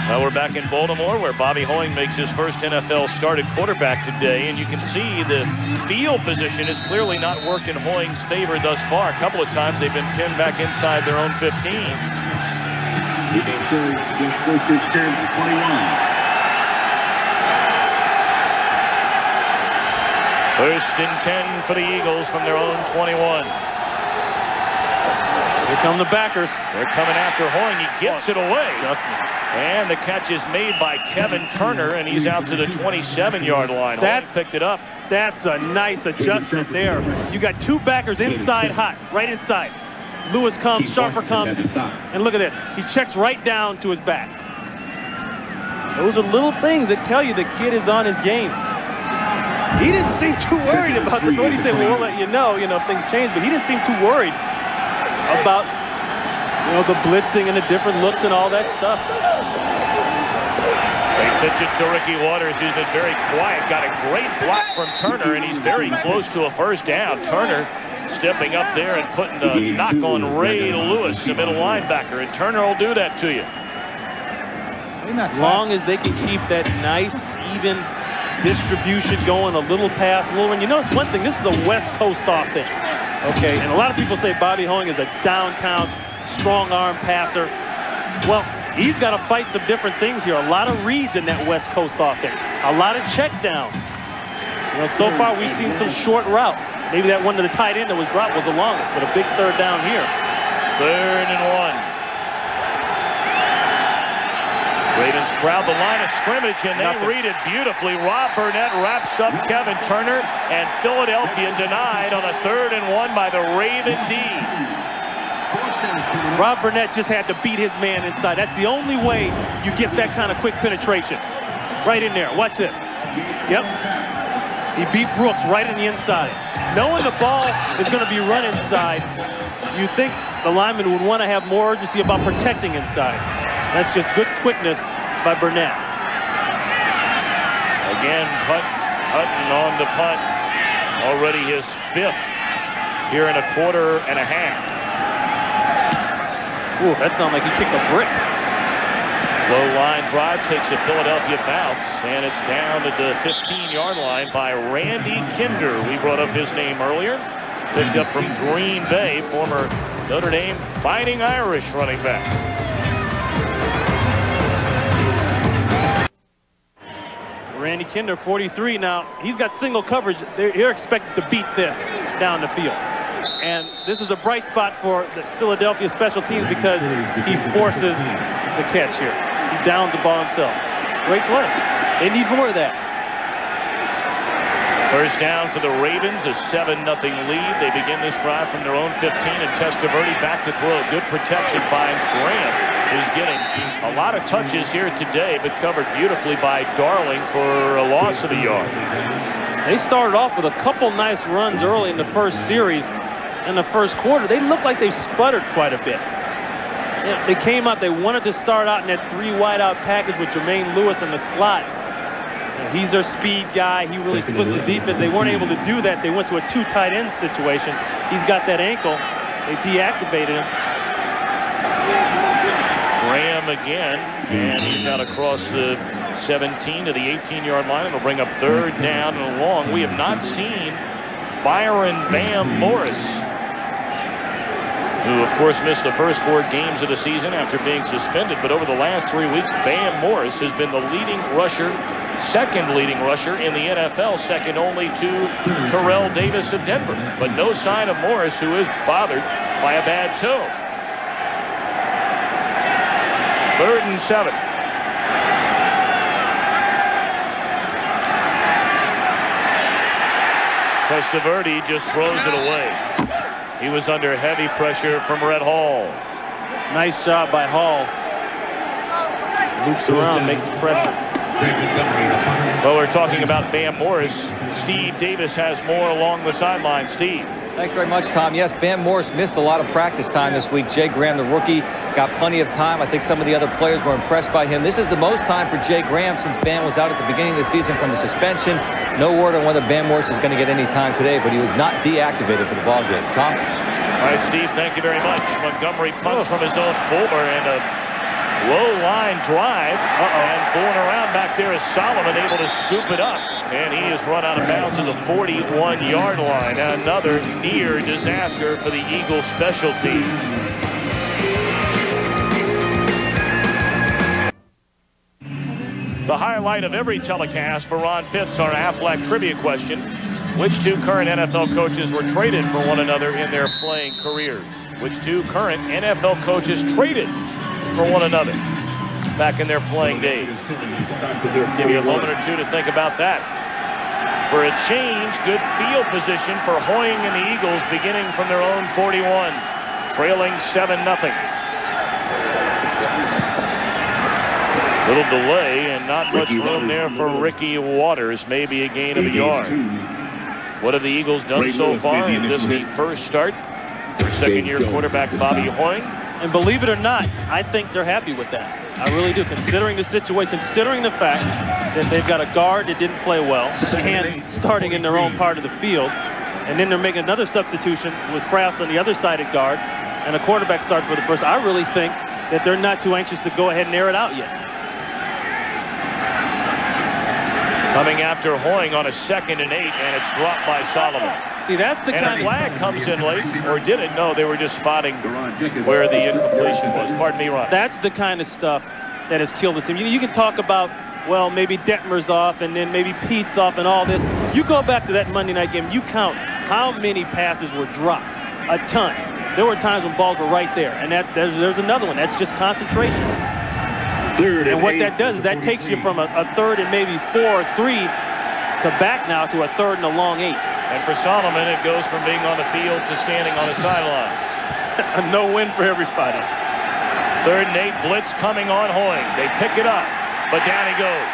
Now we're back in Baltimore, where Bobby Hoying makes his first NFL started quarterback today, and you can see the field position has clearly not worked in Hoying's favor thus far. A couple of times they've been pinned back inside their own 15. 1st and 10 for the Eagles from their own 21.
Here come the backers.
They're coming after Hoying. He gets it away. And the catch is made by Kevin Turner, and he's out to the 27-yard line. Hoying picked it up.
That's a nice adjustment there. You got 2 backers inside hot, right inside. Lewis comes, Sharper comes, and look at this. He checks right down to his back. Those are little things that tell you the kid is on his game. He didn't seem too worried about the point. He said, well, we'll let you know, if things change, but he didn't seem too worried about, the blitzing and the different looks and all that stuff.
They pitch it to Ricky Waters, who's been very quiet. Got a great block from Turner, and he's very close to a 1st down. Turner stepping up there and putting a knock on Ray Lewis, the middle linebacker, and Turner will do that to you.
As long as they can keep that nice, even distribution going, a little pass, a little, and it's one thing, this is a West Coast offense, okay? And a lot of people say Bobby Hoying is a downtown, strong-arm passer. Well, he's got to fight some different things here. A lot of reads in that West Coast offense, a lot of check downs. So far we've seen some short routes. Maybe that one to the tight end that was dropped was the longest, but a big 3rd down here.
3rd and 1. Ravens crowd the line of scrimmage, and they read it beautifully. Rob Burnett wraps up Kevin Turner, and Philadelphia denied on a 3rd and 1 by the Raven D.
Rob Burnett just had to beat his man inside. That's the only way you get that kind of quick penetration. Right in there. Watch this. Yep. He beat Brooks right in the inside. Knowing the ball is going to be run inside, you think the lineman would want to have more urgency about protecting inside. That's just good quickness by Burnett.
Again, Hutton on the punt. Already his 5th here in a quarter and a half.
Ooh, that sounded like he kicked a brick.
Low line drive takes a Philadelphia bounce, and it's down to the 15-yard line by Randy Kinder. We brought up his name earlier. Picked up from Green Bay, former Notre Dame Fighting Irish running back.
Randy Kinder, 43. Now, he's got single coverage. They're expected to beat this down the field. And this is a bright spot for the Philadelphia special teams because he forces the catch here. He downs the ball himself. Great play. They need more of that.
1st down for the Ravens, a 7-0 lead. They begin this drive from their own 15, and Testaverde back to throw. Good protection finds Graham, who's getting a lot of touches here today, but covered beautifully by Darling for a loss of a yard.
They started off with a couple nice runs early in the first series. In the first quarter, they looked like they sputtered quite a bit. They came out, they wanted to start out in that 3 wideout package with Jermaine Lewis in the slot. And He's their speed guy. He really splits the defense. They weren't able to do that. They went to a 2 tight end situation. He's got that ankle. They deactivated him.
Graham again, and he's out across the 17 to the 18-yard line. It'll bring up 3rd down and long. We have not seen Byron Bam Morris, who of course missed the first 4 games of the season after being suspended, but over the last 3 weeks, Bam Morris has been the leading rusher, second leading rusher in the NFL, second only to Terrell Davis of Denver. But no sign of Morris, who is bothered by a bad toe. 3rd and 7. Testaverde just throws it away. He was under heavy pressure from Red Hall.
Nice job by Hall. Loops around, makes pressure.
Well, we're talking about Bam Morris. Steve Davis has more along the sideline. Steve.
Thanks very much, Tom. Yes, Bam Morris missed a lot of practice time this week. Jay Graham, the rookie, got plenty of time. I think some of the other players were impressed by him. This is the most time for Jay Graham since Bam was out at the beginning of the season from the suspension. No word on whether Bam Morris is going to get any time today, but he was not deactivated for the ball game. Tom?
All right, Steve, thank you very much. Montgomery punts from his own 4 and a low line drive. And fooling around back there is Solomon, able to scoop it up. And he is run out of bounds at the 41-yard line. Another near disaster for the Eagles special team. The highlight of every telecast for Ron Pitts, our Aflac trivia question. Which 2 current NFL coaches were traded for one another in their playing careers? Which 2 current NFL coaches traded for one another back in their playing days? Give you a moment or 2 to think about that. For a change, good field position for Hoying and the Eagles beginning from their own 41, trailing 7-0. Little delay and not much room there for Ricky Waters, maybe a gain of a yard. What have the Eagles done so far in this the first start for second-year quarterback Bobby Hoying?
And believe it or not, I think they're happy with that. I really do, considering the situation, considering the fact that they've got a guard that didn't play well and starting in their own part of the field, and then they're making another substitution with Krafts on the other side at guard, and a quarterback start for the first. I really think that they're not too anxious to go ahead and air it out yet.
Coming after Hoying on a 2nd and 8, and it's dropped by Solomon.
See, that's the kind
of flag comes in late, or did it? No, they were just spotting where the incompletion was. Pardon me, Ron.
That's the kind of stuff that has killed this team. You can talk about, well, maybe Detmer's off, and then maybe Pete's off, and all this. You go back to that Monday night game, you count how many passes were dropped. A ton. There were times when balls were right there, and there's another one. That's just concentration. And what that does is that takes you from a 3rd and maybe 4 or 3 to back now to a 3rd and a long 8.
And for Solomon, it goes from being on the field to standing on the sideline.
A no win for everybody.
3rd and 8, blitz coming on Hoying. They pick it up, but down he goes.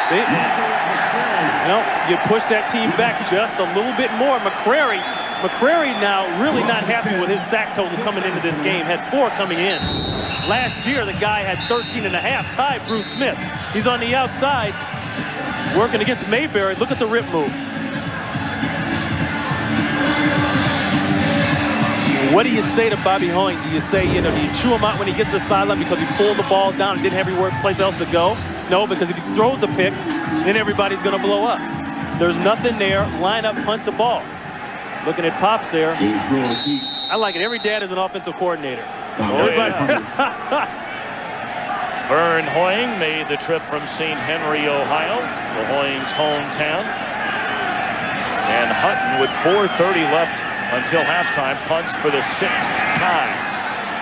See? You know, you push that team back just a little bit more. McCrary now really not happy with his sack total coming into this game. Had 4 coming in. Last year, the guy had 13.5, tied Bruce Smith. He's on the outside, working against Mayberry. Look at the rip move. What do you say to Bobby Hoying? Do you say, do you chew him out when he gets to the sideline because he pulled the ball down and didn't have anywhere place else to go? No, because if he throws the pick, then everybody's going to blow up. There's nothing there. Line up, punt the ball. Looking at Pops there. I like it. Every dad is an offensive coordinator.
Vern Hoying made the trip from St. Henry, Ohio, the Hoying's hometown. And Hutton, with 4:30 left until halftime, punts for the 6th time.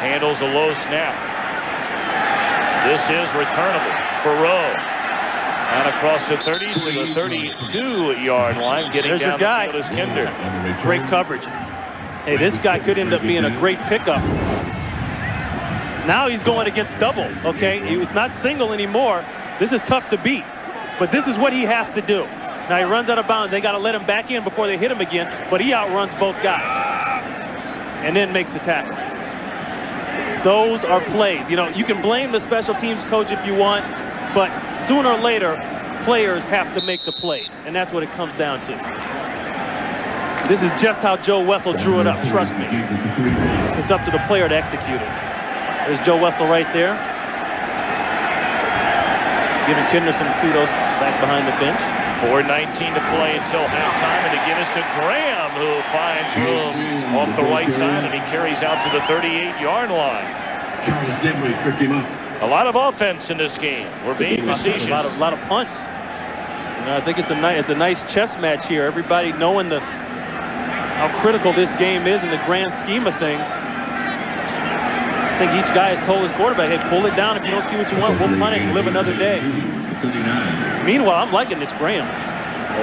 Handles a low snap. This is returnable for Rowe. And across the 30 to the 32-yard line, getting
There's
down
your guy.
the field is Kinder.
Great coverage. Hey, this guy could end up being a great pickup. Now he's going against double, okay? It's not single anymore. This is tough to beat, but this is what he has to do. Now he runs out of bounds. They got to let him back in before they hit him again, but he outruns both guys and then makes the tackle. Those are plays. You can blame the special teams coach if you want, but sooner or later, players have to make the plays, and that's what it comes down to. This is just how Joe Wessel drew it up, trust me. It's up to the player to execute it. There's Joe Wessel right there. Giving Kidner some kudos back behind the bench.
4:19 to play until halftime, and to give us to Graham, who finds room off the right side, and he carries out to the 38-yard line.
Charles Denbury picked him up.
A lot of offense in this game. We're being facetious.
A lot of punts. You know, I think it's a nice chess match here. Everybody knowing how critical this game is in the grand scheme of things. I think each guy has told his quarterback, hey, pull it down. If you don't see what you want, we'll punt it and live another day. Meanwhile, I'm liking this Graham.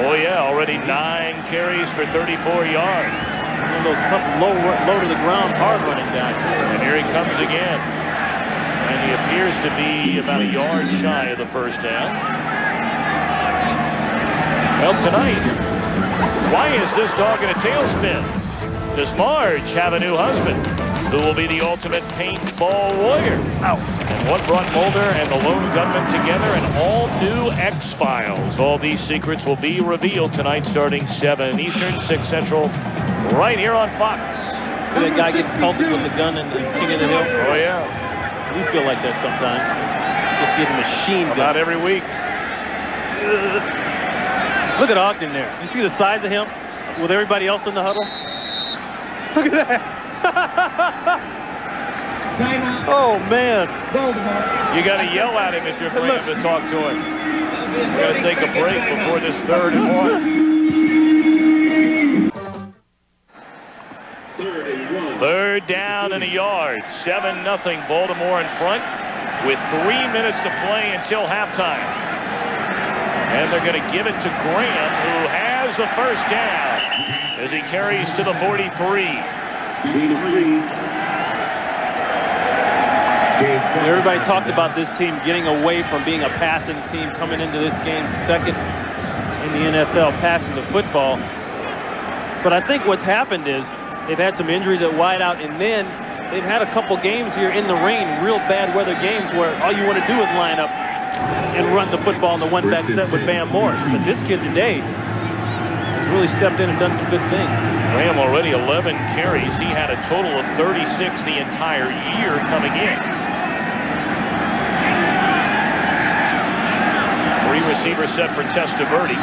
Oh, yeah, already 9 carries for 34 yards.
One of those tough, low to the ground, hard running guys.
And here he comes again. And he appears to be about a yard shy of the first down. Well, tonight, why is this dog in a tailspin? Does Marge have a new husband who will be the ultimate paintball warrior? Ow. And what brought Mulder and the lone gunman together? An all-new X-Files. All these secrets will be revealed tonight starting 7 Eastern, 6 Central, right here on Fox.
See that guy get pelted with the gun in King of the Hill?
Oh, yeah.
We feel like that sometimes. Just getting machine gun.
About every week.
Look at Ogden there. You see the size of him with everybody else in the huddle? Look at that. Oh, man.
You got to yell at him if you're Graham to talk to him. We got to take a break before this 3rd and 1. 3rd down and a yard. 7-0 Baltimore in front with 3 minutes to play until halftime. And they're going to give it to Graham, who has the first down as he carries to the 43.
Everybody talked about this team getting away from being a passing team, coming into this game second in the NFL passing the football. But I think what's happened is they've had some injuries at wideout, and then they've had a couple games here in the rain, real bad weather games, where all you want to do is line up and run the football in the one-back set with Bam Morris. But this kid today has really stepped in and done some good things.
Graham already 11 carries. He had a total of 36 the entire year coming in. 3 receivers set for Testaverde.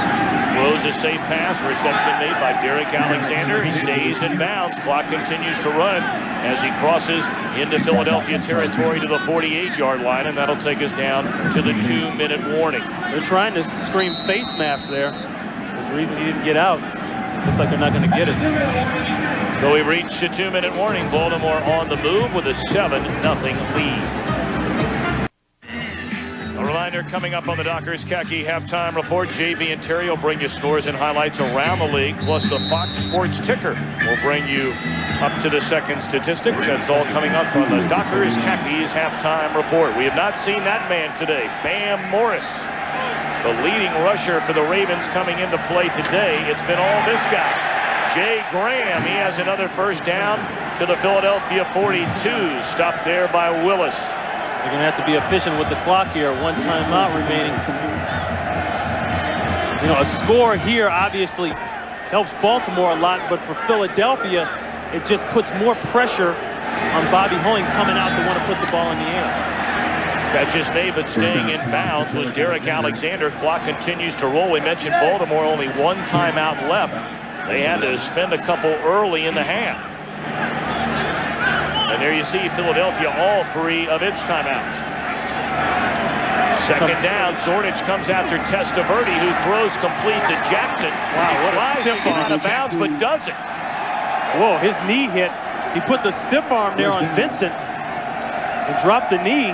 Throws a safe pass. Reception made by Derek Alexander. He stays in bounds. Clock continues to run as he crosses into Philadelphia territory to the 48-yard line, and that'll take us down to the 2-minute warning.
They're trying to scream face mask there. There's a reason he didn't get out. Looks like they're not going to get it.
So we reached a 2-minute warning. Baltimore on the move with a 7-0 lead. A reminder coming up on the Dockers Khaki Halftime Report. JV and Terry will bring you scores and highlights around the league, plus the Fox Sports Ticker will bring you up to the second statistics. That's all coming up on the Dockers Khakis Halftime Report. We have not seen that man today, Bam Morris, the leading rusher for the Ravens coming into play today. It's been all this guy, Jay Graham. He has another first down to the Philadelphia 42, stopped there by Willis.
They're going to have to be efficient with the clock here. 1 timeout remaining. You know, a score here obviously helps Baltimore a lot, but for Philadelphia, it just puts more pressure on Bobby Hoeing coming out to want to put the ball in the air.
Catches made, but staying in bounds was Derek Alexander. Clock continues to roll. We mentioned Baltimore only 1 timeout left. They had to spend a couple early in the half. And there you see Philadelphia, all 3 of its timeouts. Second down, Zornich comes after Testaverde, who throws complete to Jackson.
Wow, what a stiff arm.
Out of bounds, but doesn't.
Whoa, his knee hit. He put the stiff arm there on Vincent and dropped the knee.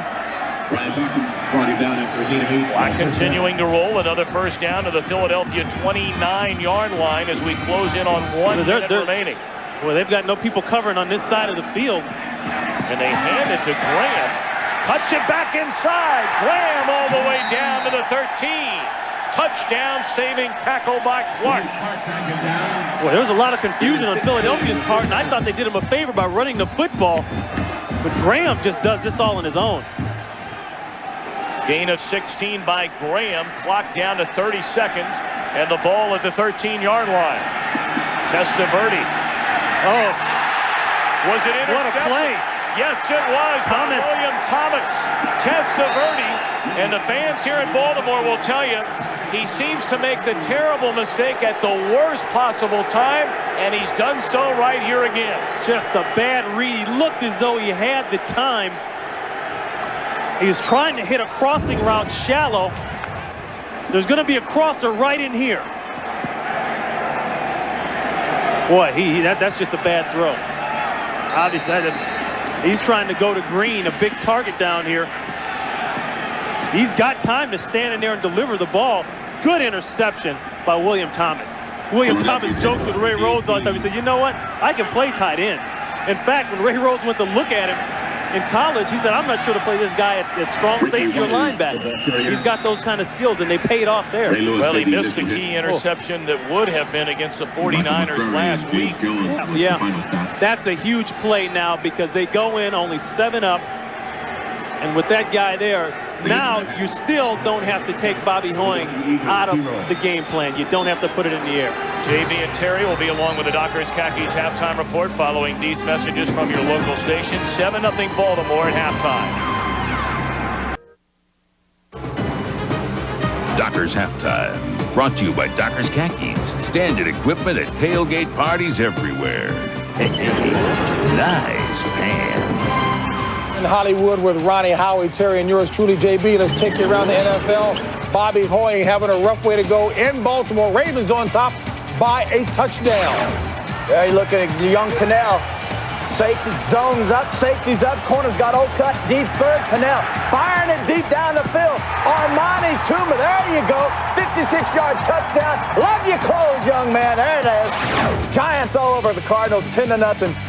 Clock continuing to roll. Another first down to the Philadelphia 29-yard line as we close in on 1 minute remaining.
Well, they've got no people covering on this side of the field.
And they hand it to Graham. Cuts it back inside. Graham all the way down to the 13. Touchdown saving tackle by Clark.
Well, there was a lot of confusion on Philadelphia's part, and I thought they did him a favor by running the football. But Graham just does this all on his own.
Gain of 16 by Graham. Clock down to 30 seconds. And the ball at the 13-yard line. Testaverde.
Oh.
Was it intercepted?
What a play.
Yes, it was.
Thomas.
William Thomas. Testaverde. And the fans here in Baltimore will tell you, he seems to make the terrible mistake at the worst possible time, and he's done so right here again.
Just a bad read. He looked as though he had the time. He was trying to hit a crossing route shallow. There's going to be a crosser right in here. Boy, that's just a bad throw. Obviously, he's trying to go to Green, a big target down here. He's got time to stand in there and deliver the ball. Good interception by William Thomas. William Thomas jokes with Ray Rhodes all the time. He said, you know what? I can play tight end. In fact, when Ray Rhodes went to look at him in college, he said, I'm not sure to play this guy at strong safety or linebacker. He's got those kind of skills, and they paid off there.
Well, he missed a key interception that would have been against the 49ers last week.
Yeah, that's a huge play now because they go in only 7 up. And with that guy there, now you still don't have to take Bobby Hoying out of the game plan. You don't have to put it in the air.
JB and Terry will be along with the Dockers Khakis halftime report following these messages from your local station. 7-0 Baltimore at halftime.
Dockers halftime. Brought to you by Dockers Khakis. Standard equipment at tailgate parties everywhere. Nice pants.
In Hollywood with Ronnie, Howie, Terry, and yours truly, JB. Let's take you around the NFL. Bobby Hoying having a rough way to go in Baltimore. Ravens on top by a touchdown.
There you look at young Cannell. Safety zones up, safety's up, corner's got old cut, deep third, Cannell firing it deep down the field. Armani Tuma, there you go, 56-yard touchdown. Love your clothes, young man, there it is. Giants all over the Cardinals, 10-0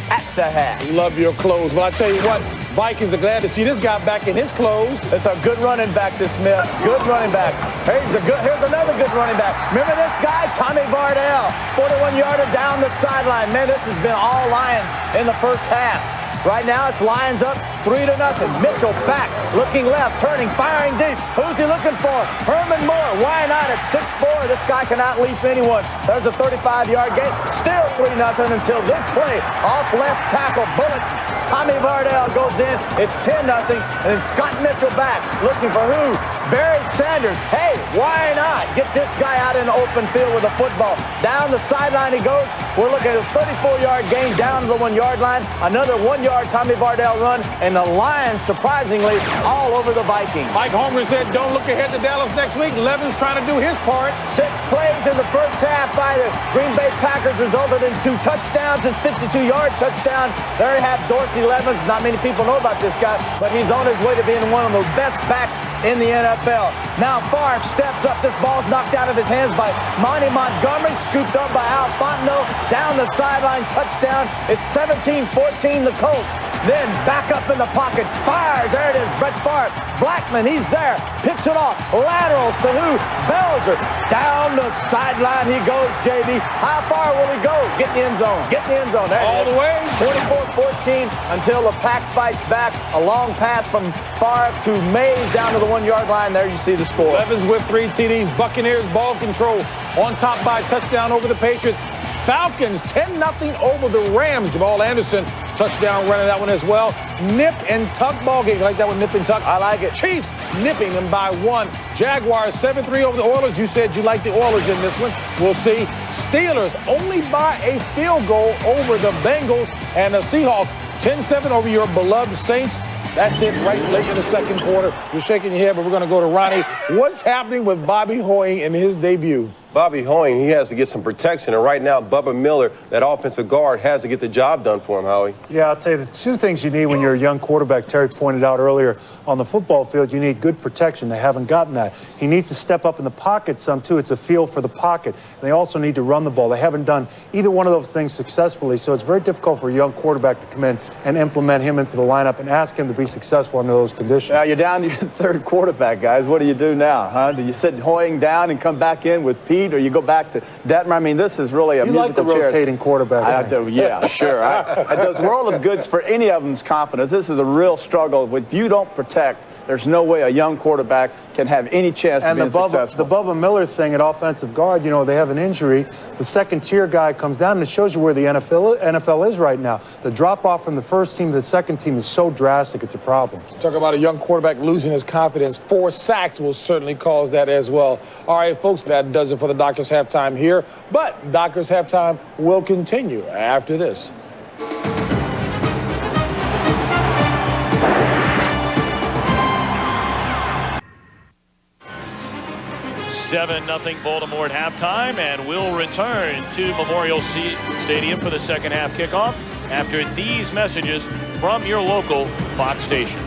at the half.
Love your clothes, but I tell you what, Vikings are glad to see this guy back in his clothes.
It's a good running back, this Smith. Good running back. Here's another good running back. Remember this guy, Tommy Vardell, 41-yarder down the sideline. Man, this has been all Lions in the first half. Right now, it's Lions up 3-0. Mitchell back, looking left, turning, firing deep. Who's he looking for? Herman Moore. Why not at 6'4"? This guy cannot leap anyone. There's a 35-yard gain. Still 3-0 until this play. Off left tackle, bullet. Tommy Vardell goes in. It's 10-0. And then Scott Mitchell back, looking for who? Barry Sanders. Hey, why not get this guy out in the open field with a football? Down the sideline he goes. We're looking at a 34-yard gain down to the 1-yard line. Another 1-yard Tommy Vardell run. And the Lions, surprisingly, all over the Vikings.
Mike Holmgren said, don't look ahead to Dallas next week. Levin's trying to do his part.
6 plays in the first half by the Green Bay Packers resulted in 2 touchdowns. His 52-yard touchdown. There you have Dorsey Levens. Not many people know about this guy, but he's on his way to being one of the best backs in the NFL. Now Favre steps up. This ball's knocked out of his hands by Monty Montgomery, scooped up by Al Fontenot, down the sideline, touchdown. It's 17-14 the Colts. Then back up in the pocket, fires. There it is, Brett Favre. Blackman, he's there, picks it off. Laterals to who? Belzer. Down the sideline he goes, JB. How far will he go? Get in the end zone. Get in the end zone. There
All the way.
24-14 until the Pack fights back. A long pass from Favre to Mays down to the 1-yard line. There you see the score.
Evans with 3 TDs. Buccaneers ball control on top by a touchdown over the Patriots. Falcons 10-0 over the Rams. Jamal Anderson touchdown running that one as well. Nip and tuck ball game. You like that one, nip and tuck?
I like it.
Chiefs nipping them by 1. Jaguars 7-3 over the Oilers. You said you liked the Oilers in this one. We'll see. Steelers only by a field goal over the Bengals, and the Seahawks 10-7 over your beloved Saints. That's it right late in the second quarter. You're shaking your head, but we're going to go to Ronnie. What's happening with Bobby Hoying in his debut?
Bobby Hoying, he has to get some protection, and right now Bubba Miller, that offensive guard, has to get the job done for him, Howie.
Yeah, I'll tell you the 2 things you need when you're a young quarterback. Terry pointed out earlier, on the football field, you need good protection. They haven't gotten that. He needs to step up in the pocket some, too. It's a feel for the pocket. And they also need to run the ball. They haven't done either one of those things successfully, so it's very difficult for a young quarterback to come in and implement him into the lineup and ask him to be successful under those conditions.
Now, you're down to your 3rd quarterback, guys. What do you do now, huh? Do you sit Hoying down and come back in with Pete, or you go back to Detmer? I mean, this is really a musical
like the rotating quarterback.
I do, yeah, sure. It does world of goods for any of them's confidence. This is a real struggle. If you don't protect there's no way a young quarterback can have any chance of being successful.
The Bubba Miller thing at offensive guard, you know, they have an injury. The second-tier guy comes down, and it shows you where the NFL is right now. The drop-off from the first team to the second team is so drastic, it's a problem.
Talk about a young quarterback losing his confidence. 4 sacks will certainly cause that as well. All right, folks, that does it for the Doctors Halftime here. But Doctors Halftime will continue after this.
7-0 Baltimore at halftime, and we'll return to Memorial Stadium for the second half kickoff after these messages from your local Fox station.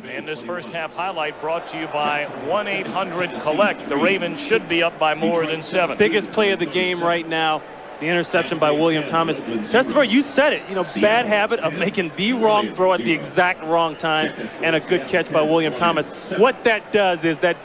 And this first half highlight brought to you by 1-800-COLLECT. The Ravens should be up by more than 7.
Biggest play of the game right now. The interception by William Thomas. Testaverde, you said it. You know, bad habit of making the wrong throw at the exact wrong time, and a good catch by William Thomas. What that does is that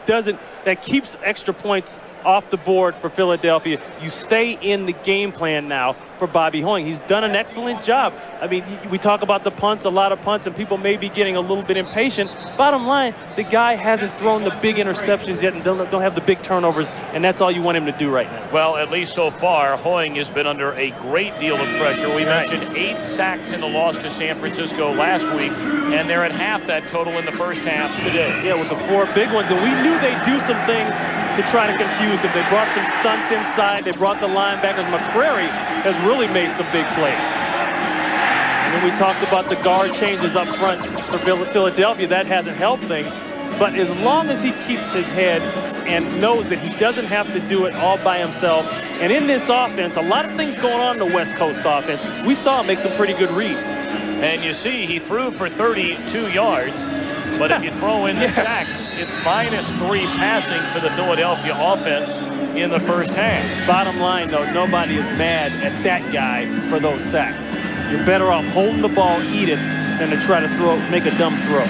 keeps extra points off the board for Philadelphia. You stay in the game plan now for Bobby Hoying. He's done an excellent job. I mean, we talk about the punts, a lot of punts, and people may be getting a little bit impatient. Bottom line, the guy hasn't thrown the big interceptions yet and don't have the big turnovers, and that's all you want him to do right now.
Well, at least so far, Hoying has been under a great deal of pressure. We mentioned 8 sacks in the loss to San Francisco last week, and they're at half that total in the first half today.
Yeah, with the 4 big ones, and we knew they'd do some things to try to confuse him. They brought some stunts inside. They brought the linebackers. McCrary has really made some big plays. And then we talked about the guard changes up front for Philadelphia. That hasn't helped things. But as long as he keeps his head and knows that he doesn't have to do it all by himself, and in this offense, a lot of things going on in the West Coast offense. We saw him make some pretty good reads.
And you see, he threw for 32 yards. But if you throw in the sacks, it's -3 passing for the Philadelphia offense in the first half.
Bottom line, though, nobody is mad at that guy for those sacks. You're better off holding the ball, eat it, than to try to make a dumb throw.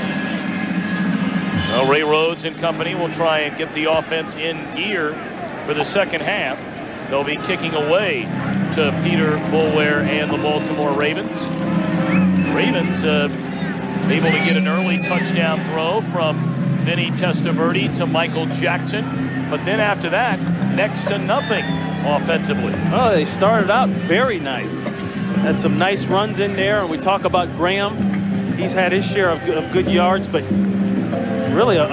Well, Ray Rhodes and company will try and get the offense in gear for the second half. They'll be kicking away to Peter Boulware and the Baltimore Ravens. Ravens able to get an early touchdown throw from Vinny Testaverde to Michael Jackson. But then after that, next to nothing offensively.
Oh, they started out very nice. Had some nice runs in there. And we talk about Graham. He's had his share of good yards, but really a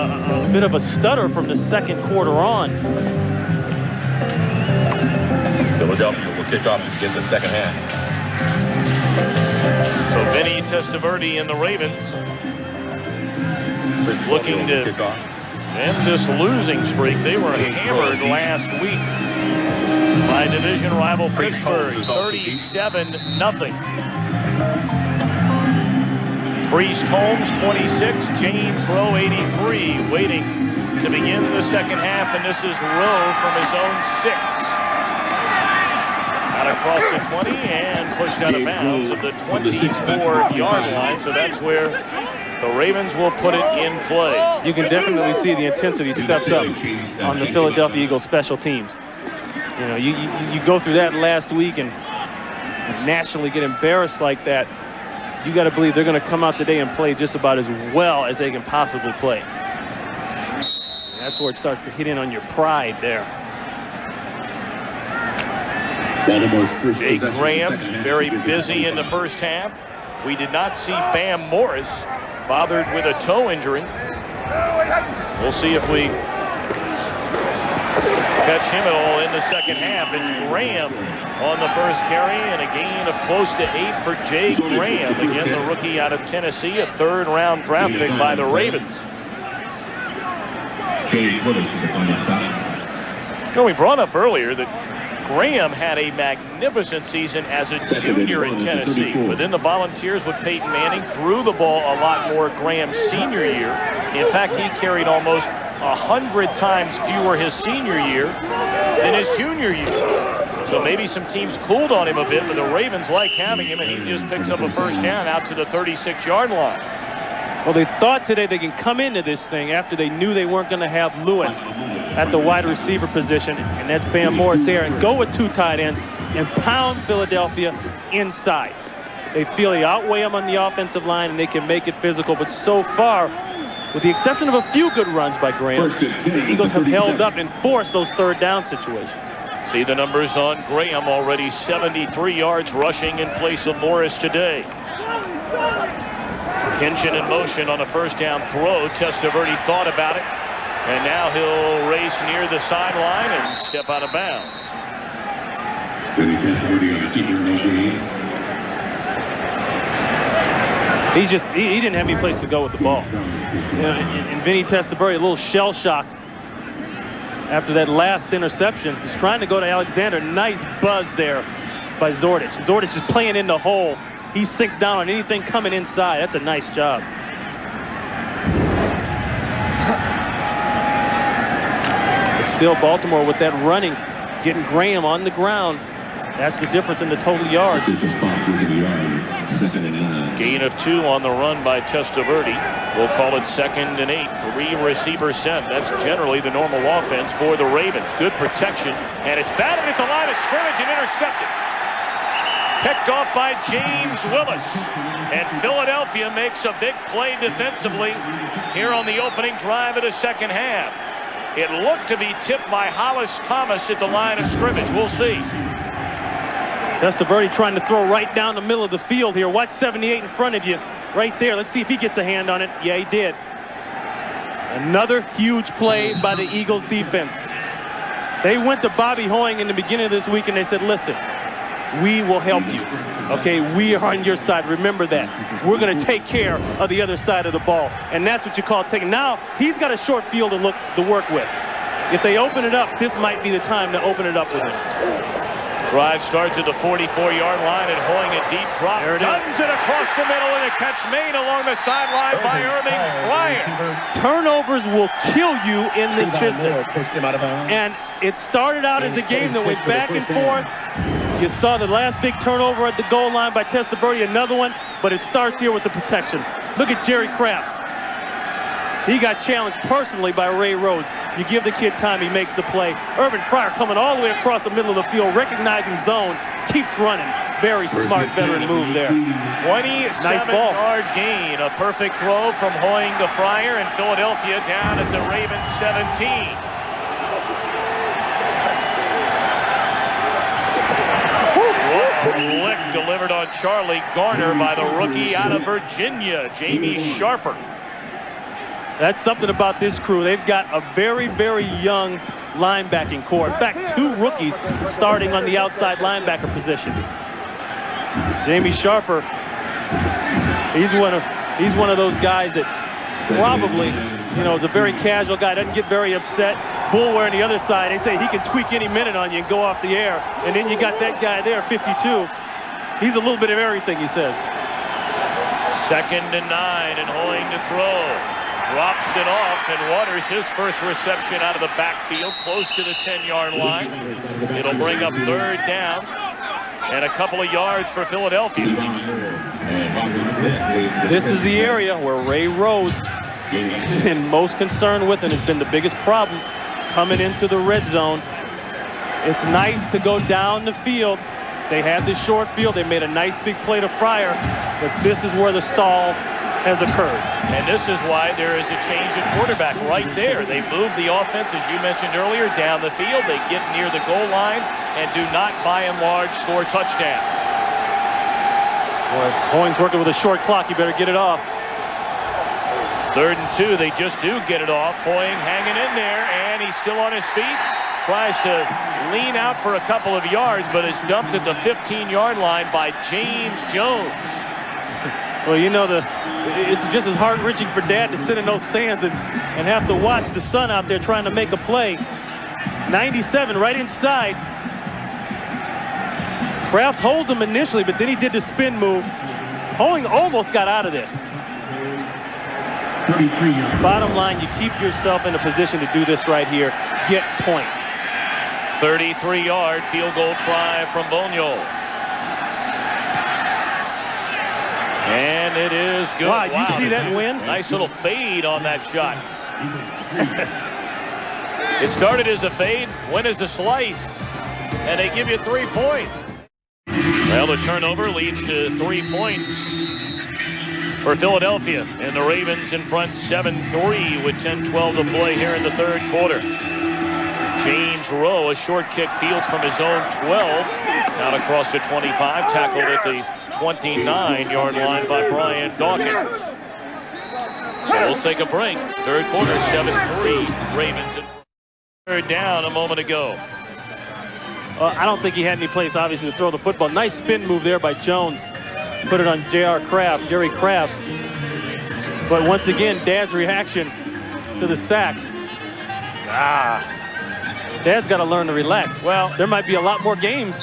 bit of a stutter from the second quarter on.
Philadelphia will kick off to begin the second half.
So Vinny Testaverde and the Ravens looking to end this losing streak. They were hammered last week by division rival Pittsburgh, 37-0. Priest Holmes, 26, James Rowe, 83, waiting to begin the second half, and this is Rowe from his own 6. Out across the 20 and pushed out of bounds at the 24-yard line, so that's where the Ravens will put it in play.
You can definitely see the intensity stepped up on the Philadelphia Eagles special teams. You know, you go through that last week and nationally get embarrassed like that. You got to believe they're going to come out today and play just about as well as they can possibly play. And that's where it starts to hit in on your pride there.
Jay Graham, very busy in the first half. We did not see Bam Morris bothered with a toe injury. We'll see if we catch him at all in the second half. It's Graham on the first carry and a gain of close to 8 for Jay Graham. Again, the rookie out of Tennessee, a third-round draft pick by the Ravens. You know, we brought up earlier that Graham had a magnificent season as a junior in Tennessee, but then the Volunteers with Peyton Manning threw the ball a lot more Graham's senior year. In fact, he carried almost 100 times fewer his senior year than his junior year. So maybe some teams cooled on him a bit, but the Ravens like having him, and he just picks up a first down out to the 36-yard line.
Well, they thought today they can come into this thing after they knew they weren't going to have Lewis at the wide receiver position, and that's Bam Morris there, and go with 2 tight ends and pound Philadelphia inside. They feel they outweigh them on the offensive line, and they can make it physical. But so far, with the exception of a few good runs by Graham, the Eagles have held up and forced those third down situations.
See the numbers on Graham, already 73 yards rushing in place of Morris today. Kinchin in motion on a first down throw. Testaverde thought about it, and now he'll race near the sideline and step out of bounds.
He didn't have any place to go with the ball. And Vinny Testaverde a little shell-shocked after that last interception. He's trying to go to Alexander. Nice buzz there by Zordich. Zordich is playing in the hole. He sinks down on anything coming inside. That's a nice job. But still, Baltimore with that running, getting Graham on the ground. That's the difference in the total yards.
Gain of 2 on the run by Testaverde. We'll call it 2nd and 8. 3 receivers sent. That's generally the normal offense for the Ravens. Good protection, and it's batted at the line of scrimmage and intercepted. Picked off by James Willis. And Philadelphia makes a big play defensively here on the opening drive of the second half. It looked to be tipped by Hollis Thomas at the line of scrimmage. We'll see.
Testaverde trying to throw right down the middle of the field here. Watch 78 in front of you. Right there. Let's see if he gets a hand on it. Yeah, he did. Another huge play by the Eagles defense. They went to Bobby Hoying in the beginning of this week and they said, listen, we will help you. Okay, we are on your side. Remember that. We're going to take care of the other side of the ball. And that's what you call taking. Now, he's got a short field to work with. If they open it up, this might be the time to open it up with him.
Drive starts at the 44-yard line, and Hoying a deep drop. Guns it across the middle, and a catch made along the sideline by Irving Fryer.
Turnovers will kill you in this business. And it started out as a game that went back and forth. You saw the last big turnover at the goal line by Testaverde, another one, but it starts here with the protection. Look at Jerry Krafts. He got challenged personally by Ray Rhodes. You give the kid time, he makes the play. Irvin Fryer coming all the way across the middle of the field, recognizing zone, keeps running. Very smart veteran move there.
27-yard gain. A perfect throw from Hoying to Fryer, and Philadelphia down at the Ravens 17. What a lick delivered on Charlie Garner by the rookie out of Virginia, Jamie Sharper.
That's something about this crew. They've got a very, very young linebacking core. In fact, 2 rookies starting on the outside linebacker position. Jamie Sharper, he's one of those guys that probably, is a very casual guy, doesn't get very upset. Boulware on the other side, they say he can tweak any minute on you and go off the air. And then you got that guy there, 52. He's a little bit of everything, he says.
2nd and 9, and Hoying to throw. Drops it off, and Waters, his first reception out of the backfield, close to the 10-yard line. It'll bring up 3rd down and a couple of yards for Philadelphia.
This is the area where Ray Rhodes has been most concerned with and has been the biggest problem coming into the red zone. It's nice to go down the field. They had this short field. They made a nice big play to Fryer, but this is where the stall has occurred.
And this is why there is a change in quarterback right there. They move the offense, as you mentioned earlier, down the field. They get near the goal line and do not, by and large, score touchdowns.
Boy, Hoying's working with a short clock. You better get it off.
3rd and 2. They just do get it off. Hoying hanging in there, and he's still on his feet. Tries to lean out for a couple of yards, but is dumped at the 15-yard line by James Jones.
Well, it's just as heart-wrenching for Dad to sit in those stands and have to watch the son out there trying to make a play. 97 right inside. Krafts holds him initially, but then he did the spin move. Hoying almost got out of this. Bottom line, you keep yourself in a position to do this right here. Get points.
33-yard field goal try from Bonio. And it is good.
Wow, you see that win?
Nice little fade on that shot. It started as a fade, went as a slice, and they give you 3 points. Well, the turnover leads to 3 points for Philadelphia, and the Ravens in front 7-3 with 10-12 to play here in the third quarter. James Rowe, a short kick, fields from his own 12, out across the 25, tackled at the 29-yard line by Brian Dawkins. So we'll take a break. Third quarter, 7-3, Ravens. Third down a moment ago.
I don't think he had any place, obviously, to throw the football. Nice spin move there by Jones. Put it on Jerry Kraft. But once again, Dad's reaction to the sack. Dad's got to learn to relax. Well, there might be a lot more games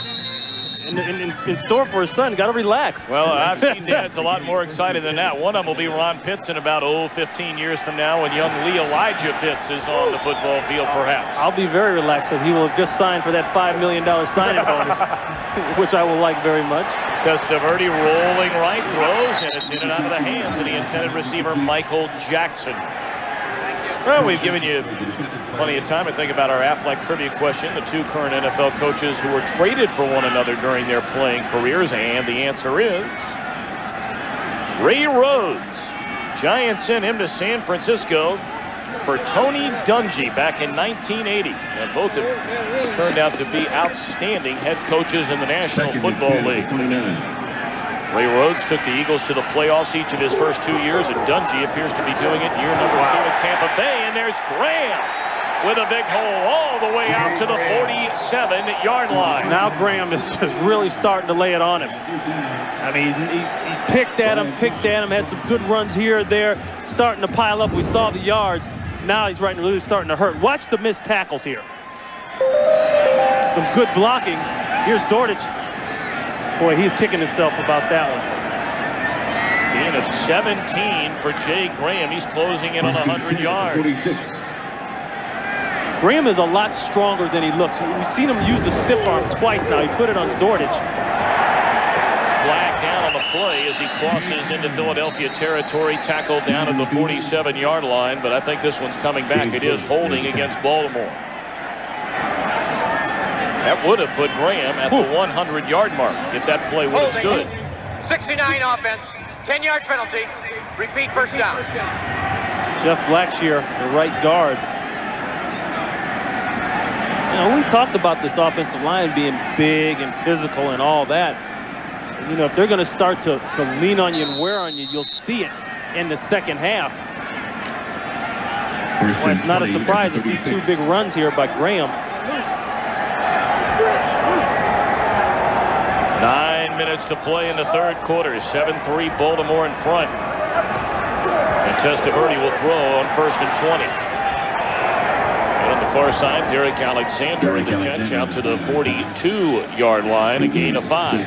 in store for his son. Got to relax.
Well, I've seen dads a lot more excited than that. One of them will be Ron Pitts in about 15 years from now when young Lee Elijah Pitts is on the football field, perhaps.
I'll be very relaxed because he will have just signed for that $5 million signing bonus, which I will like very much.
Testaverde rolling right, throws, and it's in and out of the hands of the intended receiver, Michael Jackson. Well, we've given you plenty of time to think about our Aflac trivia question. The two current NFL coaches who were traded for one another during their playing careers, and the answer is Ray Rhodes. Giants sent him to San Francisco for Tony Dungy back in 1980. And both have turned out to be outstanding head coaches in the National Football League. Ray Rhodes took the Eagles to the playoffs each of his first 2 years, and Dungy appears to be doing it year number 2 in Tampa Bay. And there's Graham with a big hole all the way out to the 47-yard line.
Now Graham is just really starting to lay it on him. I mean, he picked at him, had some good runs here or there, starting to pile up. We saw the yards. Now he's really starting to hurt. Watch the missed tackles here. Some good blocking. Here's Zordich. Boy, he's kicking himself about that one.
Gain of 17 for Jay Graham. He's closing in on 100 yards.
Graham is a lot stronger than he looks. We've seen him use the stiff arm twice now. He put it on Zordich.
Flag down on the play as he crosses into Philadelphia territory, tackled down at the 47-yard line, but I think this one's coming back. It is holding against Baltimore. That would have put Graham at the 100-yard mark if that play would have stood.
69 offense, 10-yard penalty, repeat first down.
Jeff Blackshear, the right guard. You know, we talked about this offensive line being big and physical and all that. And, you know, if they're going to start to lean on you and wear on you, you'll see it in the second half. Well, it's not a surprise to see two big runs here by Graham.
9 minutes to play in the third quarter. 7-3 Baltimore in front. And Testaverde will throw on 1st and 20. And on the far side, Derek Alexander in the catch out to the 42-yard line, a gain of 5.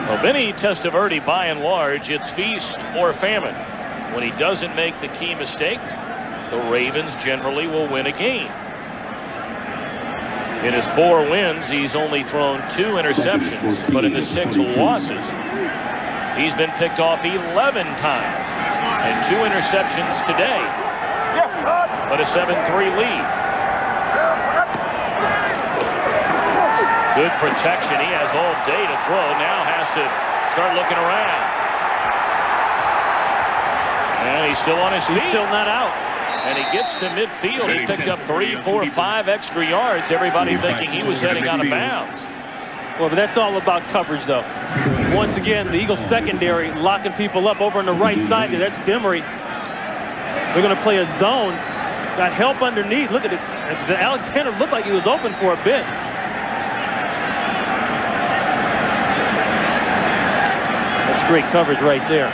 Well, Vinny Testaverde, by and large, it's feast or famine. When he doesn't make the key mistake, the Ravens generally will win a game. In his 4 wins, he's only thrown 2 interceptions, but in the 6 losses, he's been picked off 11 times. And 2 interceptions today, but a 7-3 lead. Good protection. He has all day to throw. Now has to start looking around. And he's still on his feet.
He's still not out.
And he gets to midfield. He picked up 3, 4, 5 extra yards. Everybody thinking he was heading out of bounds.
Well, but that's all about coverage, though. Once again, the Eagles secondary locking people up over on the right side there. That's Demery. They're going to play a zone. Got help underneath. Look at it. Alexander looked like he was open for a bit. That's great coverage right there.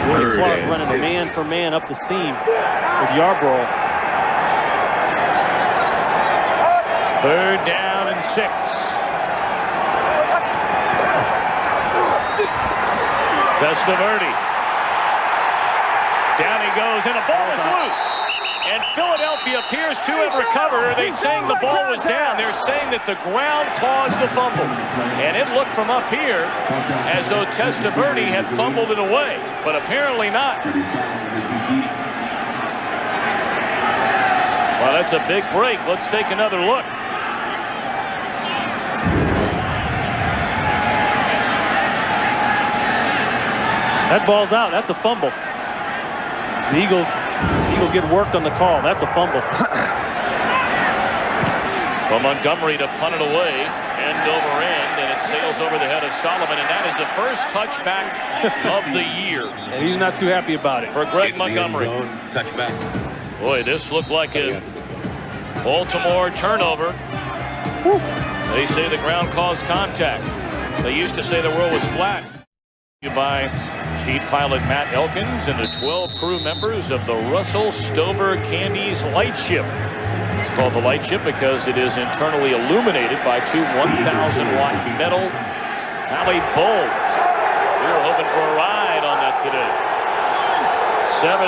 Willie Clark running man for man up the seam with Yarbrough.
3rd down and 6. Testaverde. Down he goes, and the ball is loose. And Philadelphia appears to have recovered. Are they saying the ball was down? They're saying that the ground caused the fumble. And it looked from up here as though Testaverde had fumbled it away, but apparently not. Well, that's a big break. Let's take another look.
That ball's out. That's a fumble. The Eagles get worked on the call. That's a fumble.
From Montgomery to punt it away, end over end, and it sails over the head of Solomon, and that is the first touchback of the year.
And he's not too happy about it.
For Greg Montgomery.
Touchback.
Boy, this looked like a Baltimore turnover.
Whew.
They say the ground caused contact. They used to say the world was flat. By Chief Pilot Matt Elkins and the 12 crew members of the Russell Stover Candies Light Ship. It's called the Light Ship because it is internally illuminated by two 1,000-watt metal alley bulbs. We were hoping for a ride on that today. 7-3,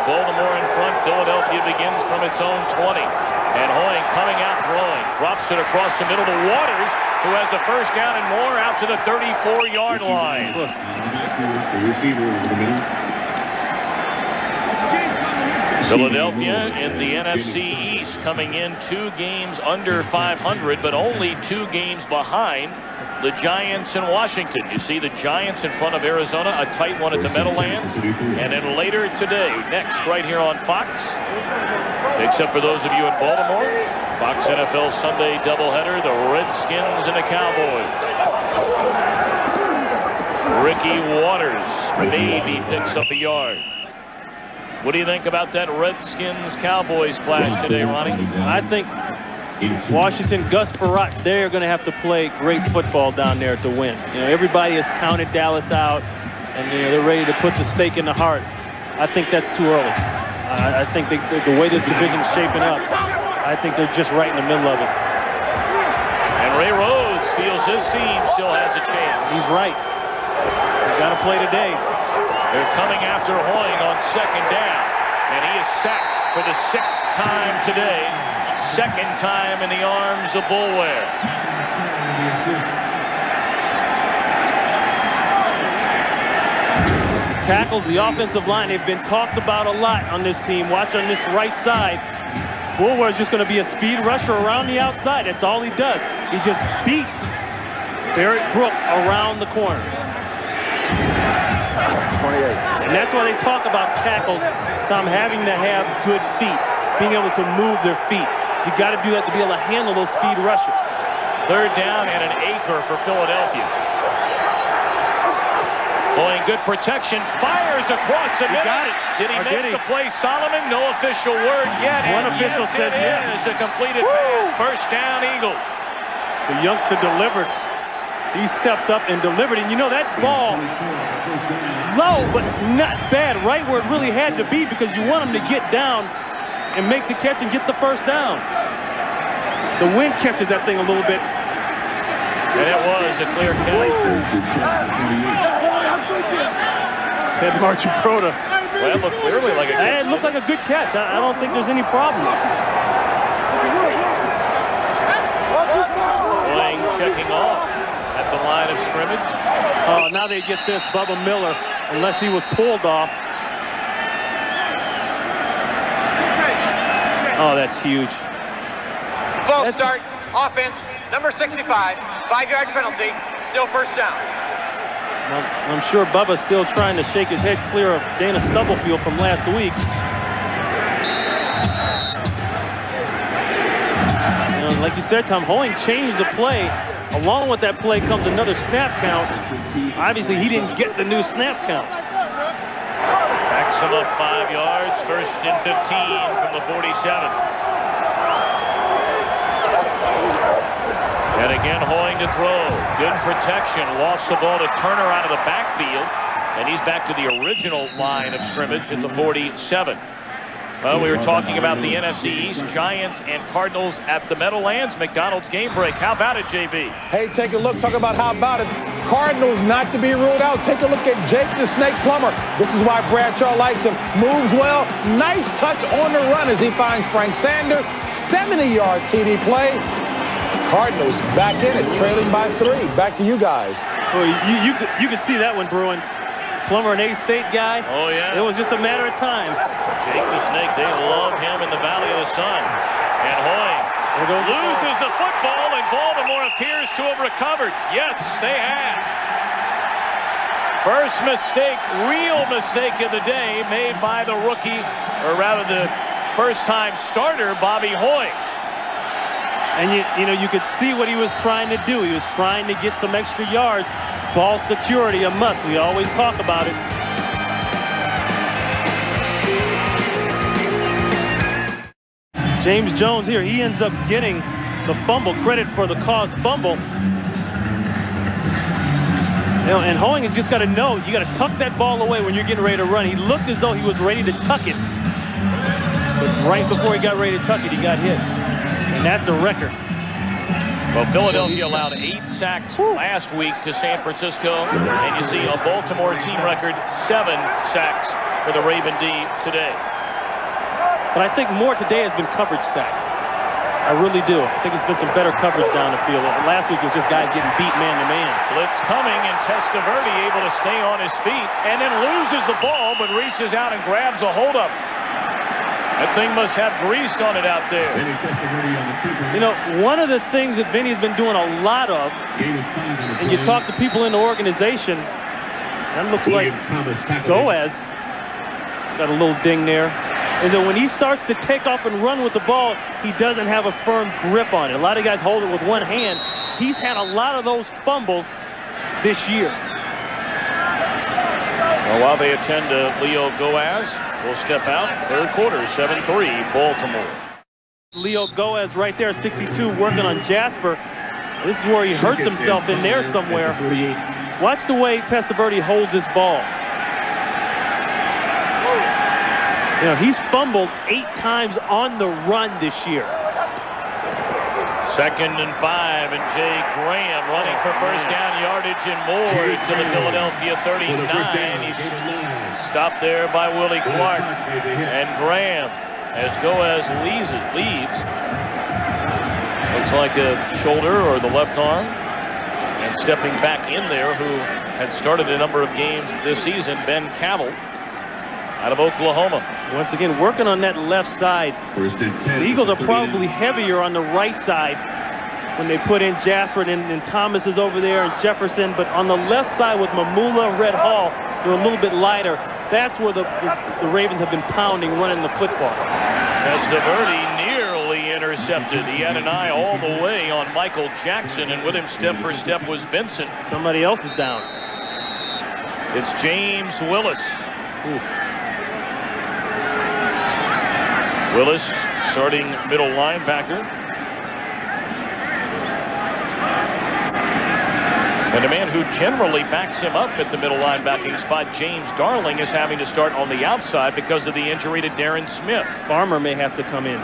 Baltimore in front. Philadelphia begins from its own 20. And Hoying coming out throwing. Drops it across the middle to Waters, who has the first down and more out to the 34-yard line. Philadelphia in the NFC East coming in 2 games under 500, but only 2 games behind the Giants in Washington. You see the Giants in front of Arizona, a tight one at the Meadowlands. And then later today, next right here on Fox, except for those of you in Baltimore, Fox NFL Sunday doubleheader, the Redskins and the Cowboys. Ricky Waters maybe picks up a yard. What do you think about that Redskins-Cowboys clash today, Ronnie?
I think Washington, Gus Barat, they're going to have to play great football down there to win. You know, everybody has counted Dallas out, and they're ready to put the stake in the heart. I think that's too early. I think the way this division is shaping up, I think they're just right in the middle of it.
And Ray Rhodes feels his team still has a chance.
He's right. They've got to play today.
They're coming after Hoying on second down, and he is sacked for the 6th time today. Second time in the arms of Bullware.
Tackles, the offensive line, they've been talked about a lot on this team. Watch on this right side. Bullware's just going to be a speed rusher around the outside. That's all he does. He just beats Barrett Brooks around the corner.
28.
And that's why they talk about tackles, Tom, having to have good feet, being able to move their feet. You got to do that to be able to handle those speed rushers.
Third down and an acre for Philadelphia. Hoying good protection, fires across the middle.
Got it.
Did he make the play, Solomon? No official word yet.
One official says yes.
It's a completed pass. First down, Eagles.
The youngster delivered. He stepped up and delivered. And you know, that ball, low, but not bad, right where it really had to be, because you want him to get down and make the catch and get the first down. The wind catches that thing a little bit.
And it was a clear catch.
Ted Marchibroda.
Well, it looked clearly like a catch.
It looked like a good catch. I don't think there's any problem.
Hoying checking off at the line of scrimmage.
Oh, now they get this, Bubba Miller, unless he was pulled off. Oh, that's huge.
False start, offense, number 65, 5-yard penalty, still first down.
I'm sure Bubba's still trying to shake his head clear of Dana Stubblefield from last week. You know, like you said, Tom, Hoying changed the play. Along with that play comes another snap count. Obviously, he didn't get the new snap count.
Backs him up 5 yards, first and 15 from the 47. And again, Hoying to throw. Good protection. Lost the ball to Turner out of the backfield. And he's back to the original line of scrimmage at the 47. Well, we were talking about the NFC East, Giants and Cardinals at the Meadowlands. McDonald's game break. How about it, JB?
Hey, take a look. Talk about how about it. Cardinals not to be ruled out. Take a look at Jake the Snake Plummer. This is why Bradshaw likes him. Moves well. Nice touch on the run as he finds Frank Sanders. 70-yard TD play. Cardinals back in it, trailing by 3. Back to you guys.
Well, you could see that one, Bruin. Plummer, an A-State guy.
Oh, yeah.
It was just a matter of time.
Jake the Snake, they love him in the Valley of the Sun. And Hoying loses the football, and Baltimore appears to have recovered. Yes, they have. First mistake, real mistake of the day made by the rookie, or rather the first-time starter, Bobby Hoy.
And you know, you could see what he was trying to do. He was trying to get some extra yards. Ball security, a must. We always talk about it. James Jones here, he ends up getting the fumble, credit for the caused fumble. You know, and Hoying has just got to know, you got to tuck that ball away when you're getting ready to run. He looked as though he was ready to tuck it. But right before he got ready to tuck it, he got hit. And that's a record.
Well, Philadelphia allowed 8 sacks last week to San Francisco. And you see a Baltimore team record 7 sacks for the Raven D today.
But I think more today has been coverage sacks. I really do. I think it's been some better coverage down the field. Last week it was just guys getting beat man-to-man.
Blitz coming, and Testaverde able to stay on his feet and then loses the ball, but reaches out and grabs a hold-up. That thing must have grease on it out there.
You know, one of the things that Vinny's been doing a lot of, and you talk to people in the organization, that looks like Goaz got a little ding there, is that when he starts to take off and run with the ball, he doesn't have a firm grip on it. A lot of guys hold it with one hand. He's had a lot of those fumbles this year.
Well, while they attend to Leo Goaz, will step out. Third quarter, 7-3, Baltimore.
Leo Goaz right there, 62, working on Jasper. This is where he hurts himself in there somewhere. Watch the way Testaverde holds his ball. You know, he's fumbled 8 times on the run this year.
2nd and 5, and Jay Graham running for first down yardage and more to the Philadelphia 39. He's stopped there by Willie Clark. And Graham, as Goaz leaves, looks like a shoulder or the left arm. And stepping back in there, who had started a number of games this season, Ben Cavill, out of Oklahoma.
Once again, working on that left side. The Eagles are probably heavier on the right side when they put in Jasper, and Thomas is over there, and Jefferson. But on the left side with Mamula and Red Hall, they're a little bit lighter. That's where the Ravens have been pounding, running the football.
Testaverde nearly intercepted. He had an eye all the way on Michael Jackson, and with him step for step was Vincent.
Somebody else is down.
It's James Willis. Willis, starting middle linebacker. And a man who generally backs him up at the middle linebacking spot, James Darling, is having to start on the outside because of the injury to Darren Smith.
Farmer may have to come in.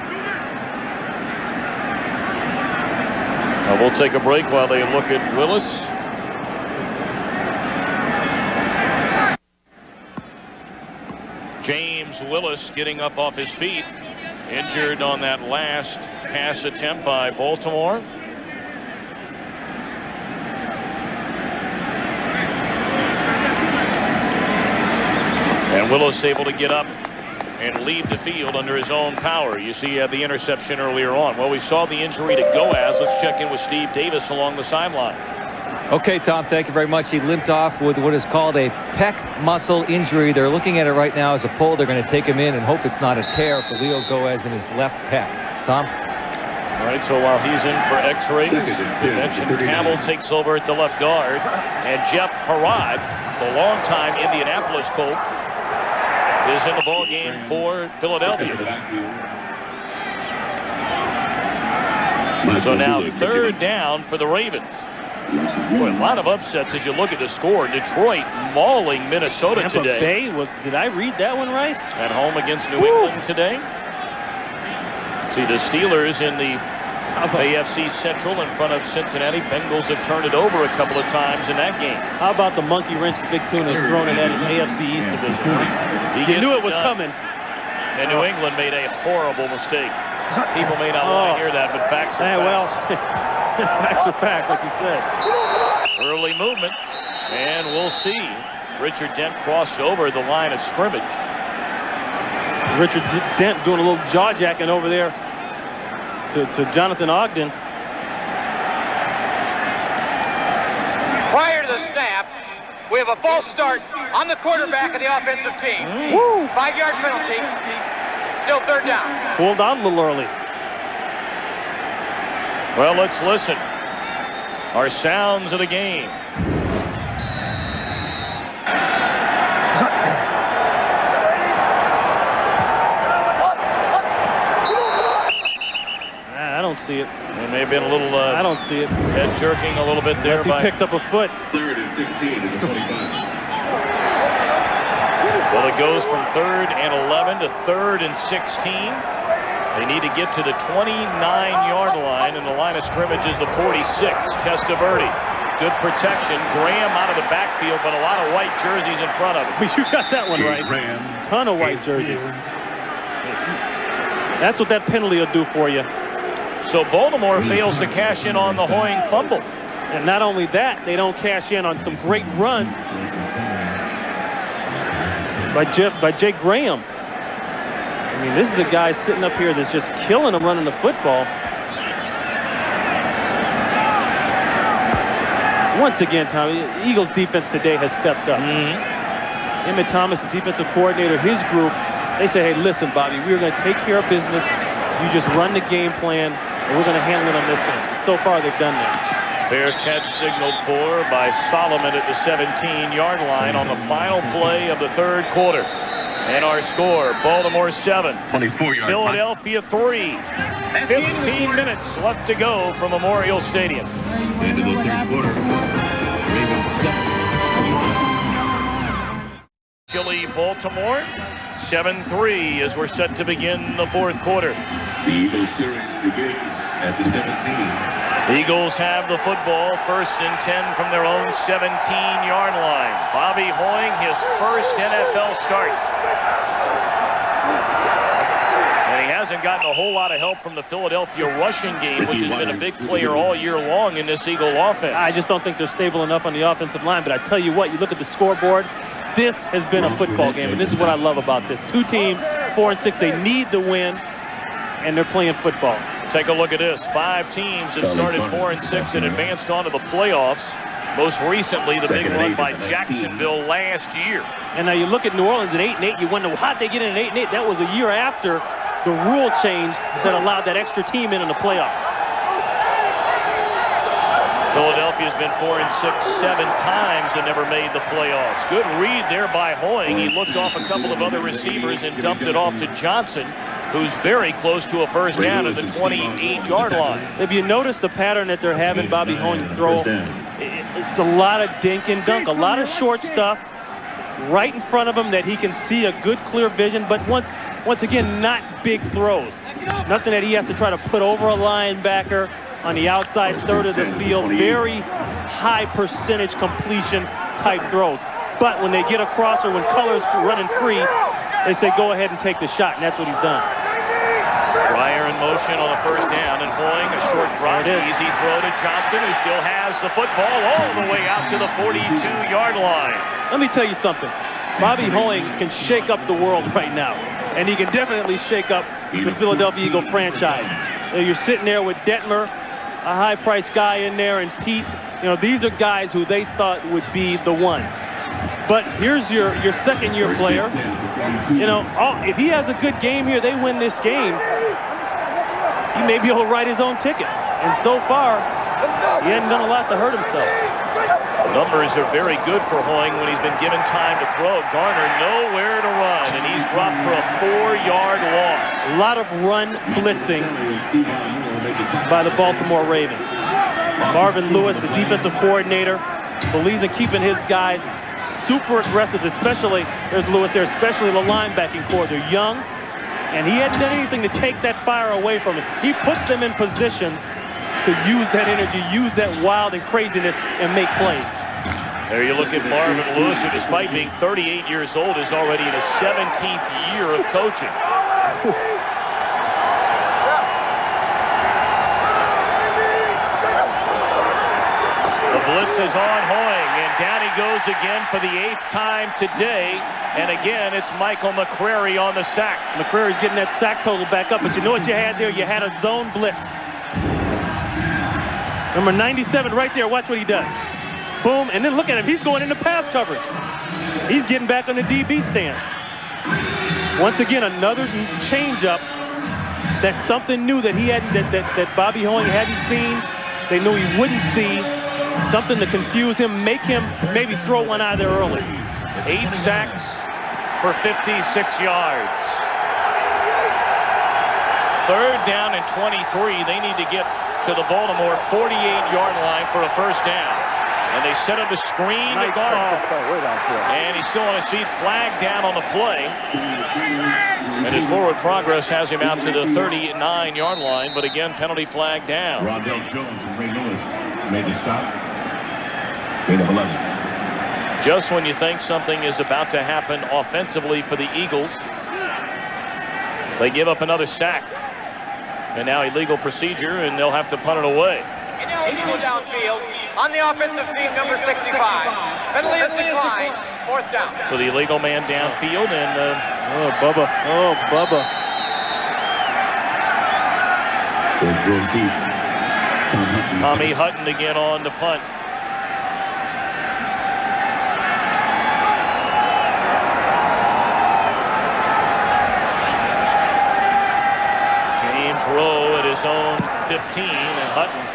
Now we'll take a break while they look at Willis. James Willis getting up off his feet, injured on that last pass attempt by Baltimore. And Willis able to get up and leave the field under his own power. You see, he had the interception earlier on. Well, we saw the injury to Goaz. Let's check in with Steve Davis along the sideline.
Okay, Tom, thank you very much. He limped off with what is called a pec muscle injury. They're looking at it right now as a pull. They're going to take him in and hope it's not a tear for Leo Goaz in his left pec. Tom?
All right, so while he's in for x-rays, you mentioned Campbell takes over at the left guard, and Jeff Harrod, the longtime Indianapolis Colt, is in the ball game for Philadelphia. So now 3rd down for the Ravens. Boy, a lot of upsets as you look at the score. Detroit mauling Minnesota
Tampa
today.
Bay, did I read that one right?
At home against New England today. See the Steelers in the AFC Central in front of Cincinnati. Bengals have turned it over a couple of times in that game.
How about the monkey wrench the Big Tuna is throwing in that AFC East division? You knew it was coming.
And New England made a horrible mistake. People may not want to hear that, but facts are facts.
Well, facts are facts, like you said.
Early movement, and we'll see. Richard Dent crossed over the line of scrimmage.
Richard Dent doing a little jaw jacking over there to Jonathan Ogden.
Prior to the snap, We have a false start on the quarterback of the offensive team. 5-yard penalty. Still 3rd down.
Pulled out a little early.
Well, let's listen. Our sounds of the game.
I don't see it.
There may have been a little
I don't see it.
head jerking a little bit there.
Unless he picked up a foot.
3rd and 16 to the 25.
Well, it goes from 3rd and 11 to 3rd and 16. They need to get to the 29-yard line, and the line of scrimmage is the 46. Testaverde. Good protection. Graham out of the backfield, but a lot of white jerseys in front of him.
You got that one right. Ton of white jerseys. That's what that penalty will do for you.
So Baltimore fails to cash in on the Hoying fumble.
And not only that, they don't cash in on some great runs by Jake Graham. I mean, this is a guy sitting up here that's just killing him running the football. Once again, Tommy, Eagles defense today has stepped up. Emmett Thomas, the defensive coordinator, his group, they say, hey, listen, Bobby, we're going to take care of business. You just run the game plan, and we're going to handle it on this end. So far, they've done that.
Fair catch signaled for by Solomon at the 17-yard line on the final play of the 3rd quarter. And our score, Baltimore 7,
24-yard
Philadelphia 3. 15 minutes left to go from Memorial Stadium.
Into the 3rd quarter. Ravens 7.
Philly, Baltimore, 7-3 as we're set to begin the 4th quarter.
The Eagles series begins at the 17.
Eagles have the football, 1st and 10 from their own 17-yard line. Bobby Hoying, his first NFL start. And he hasn't gotten a whole lot of help from the Philadelphia rushing game, which has been a big player all year long in this Eagle offense.
I just don't think they're stable enough on the offensive line, but I tell you what, you look at the scoreboard, this has been a football game, and this is what I love about this. 2 teams, 4 and 6, they need the win, and they're playing football.
Take a look at this. 5 teams that started 4 and 6 and advanced on to the playoffs. Most recently, the big run by Jacksonville last year.
And now you look at New Orleans at 8-8. You wonder, how'd they get in at 8-8? That was a year after the rule change that allowed that extra team in the playoffs.
Philadelphia's been 4 and 6 7 times and never made the playoffs. Good read there by Hoying. He looked off a couple of other receivers and dumped it off to Johnson, who's very close to a first down at the 28-yard line.
If you notice the pattern that they're having Bobby Hoying throw, it's a lot of dink and dunk, a lot of short stuff right in front of him that he can see a good clear vision, but once again, not big throws. Nothing that he has to try to put over a linebacker on the outside third of the field. Very high percentage completion type throws. But when they get across or when Color's running free, they say go ahead and take the shot, and that's what he's done.
Pryor in motion on a first down, and Hoying a short drop, easy throw to Johnson, who still has the football all the way out to the 42-yard line.
Let me tell you something. Bobby Hoying can shake up the world right now, and he can definitely shake up the Philadelphia Eagle franchise. You're sitting there with Detmer, a high-priced guy in there, and Pete. You know, these are guys who they thought would be the ones. But here's your second-year player. You know, if he has a good game here, they win this game, he may be able to write his own ticket. And so far, he hasn't done a lot to hurt himself.
The numbers are very good for Hoying when he's been given time to throw. Garner nowhere to run, and he's dropped for a 4-yard loss.
A lot of run blitzing by the Baltimore Ravens. Marvin Lewis, the defensive coordinator, believes in keeping his guys super aggressive, especially, there's Lewis there, especially the linebacking core. They're young, and he hadn't done anything to take that fire away from it. He puts them in positions to use that energy, use that wild and craziness, and make plays.
There you look at Marvin Lewis, who despite being 38 years old is already in his 17th year of coaching. The blitz is on Hoying, and down he goes again for the 8th time today. And again, it's Michael McCrary on the sack.
McCrary's getting that sack total back up, but you know what you had there? You had a zone blitz. Number 97 right there, watch what he does. Boom, and then look at him. He's going into pass coverage. He's getting back on the DB stance. Once again, another change-up. That's something new that he hadn't, that Bobby Hoeing hadn't seen. They knew he wouldn't see. Something to confuse him, make him maybe throw one out of there early.
8 sacks for 56 yards. 3rd down and 23. They need to get to the Baltimore 48-yard line for a first down. And they set up a screen to guard. And he's still on his feet, flag down on the play. And his forward progress has him out to the 39-yard line, but again, penalty flag down.
Rondell Jones and Ray Lewis made the stop. Made of 11.
Just when you think something is about to happen offensively for the Eagles, they give up another sack. And now illegal procedure, and they'll have to punt it away.
Ineligible downfield on the offensive team, number 65. Penalty is declined. 4th down.
So the illegal man downfield, and
oh, Bubba. Oh, Bubba.
Tommy Hutton again on the punt. James Rowe at his own 15, and Hutton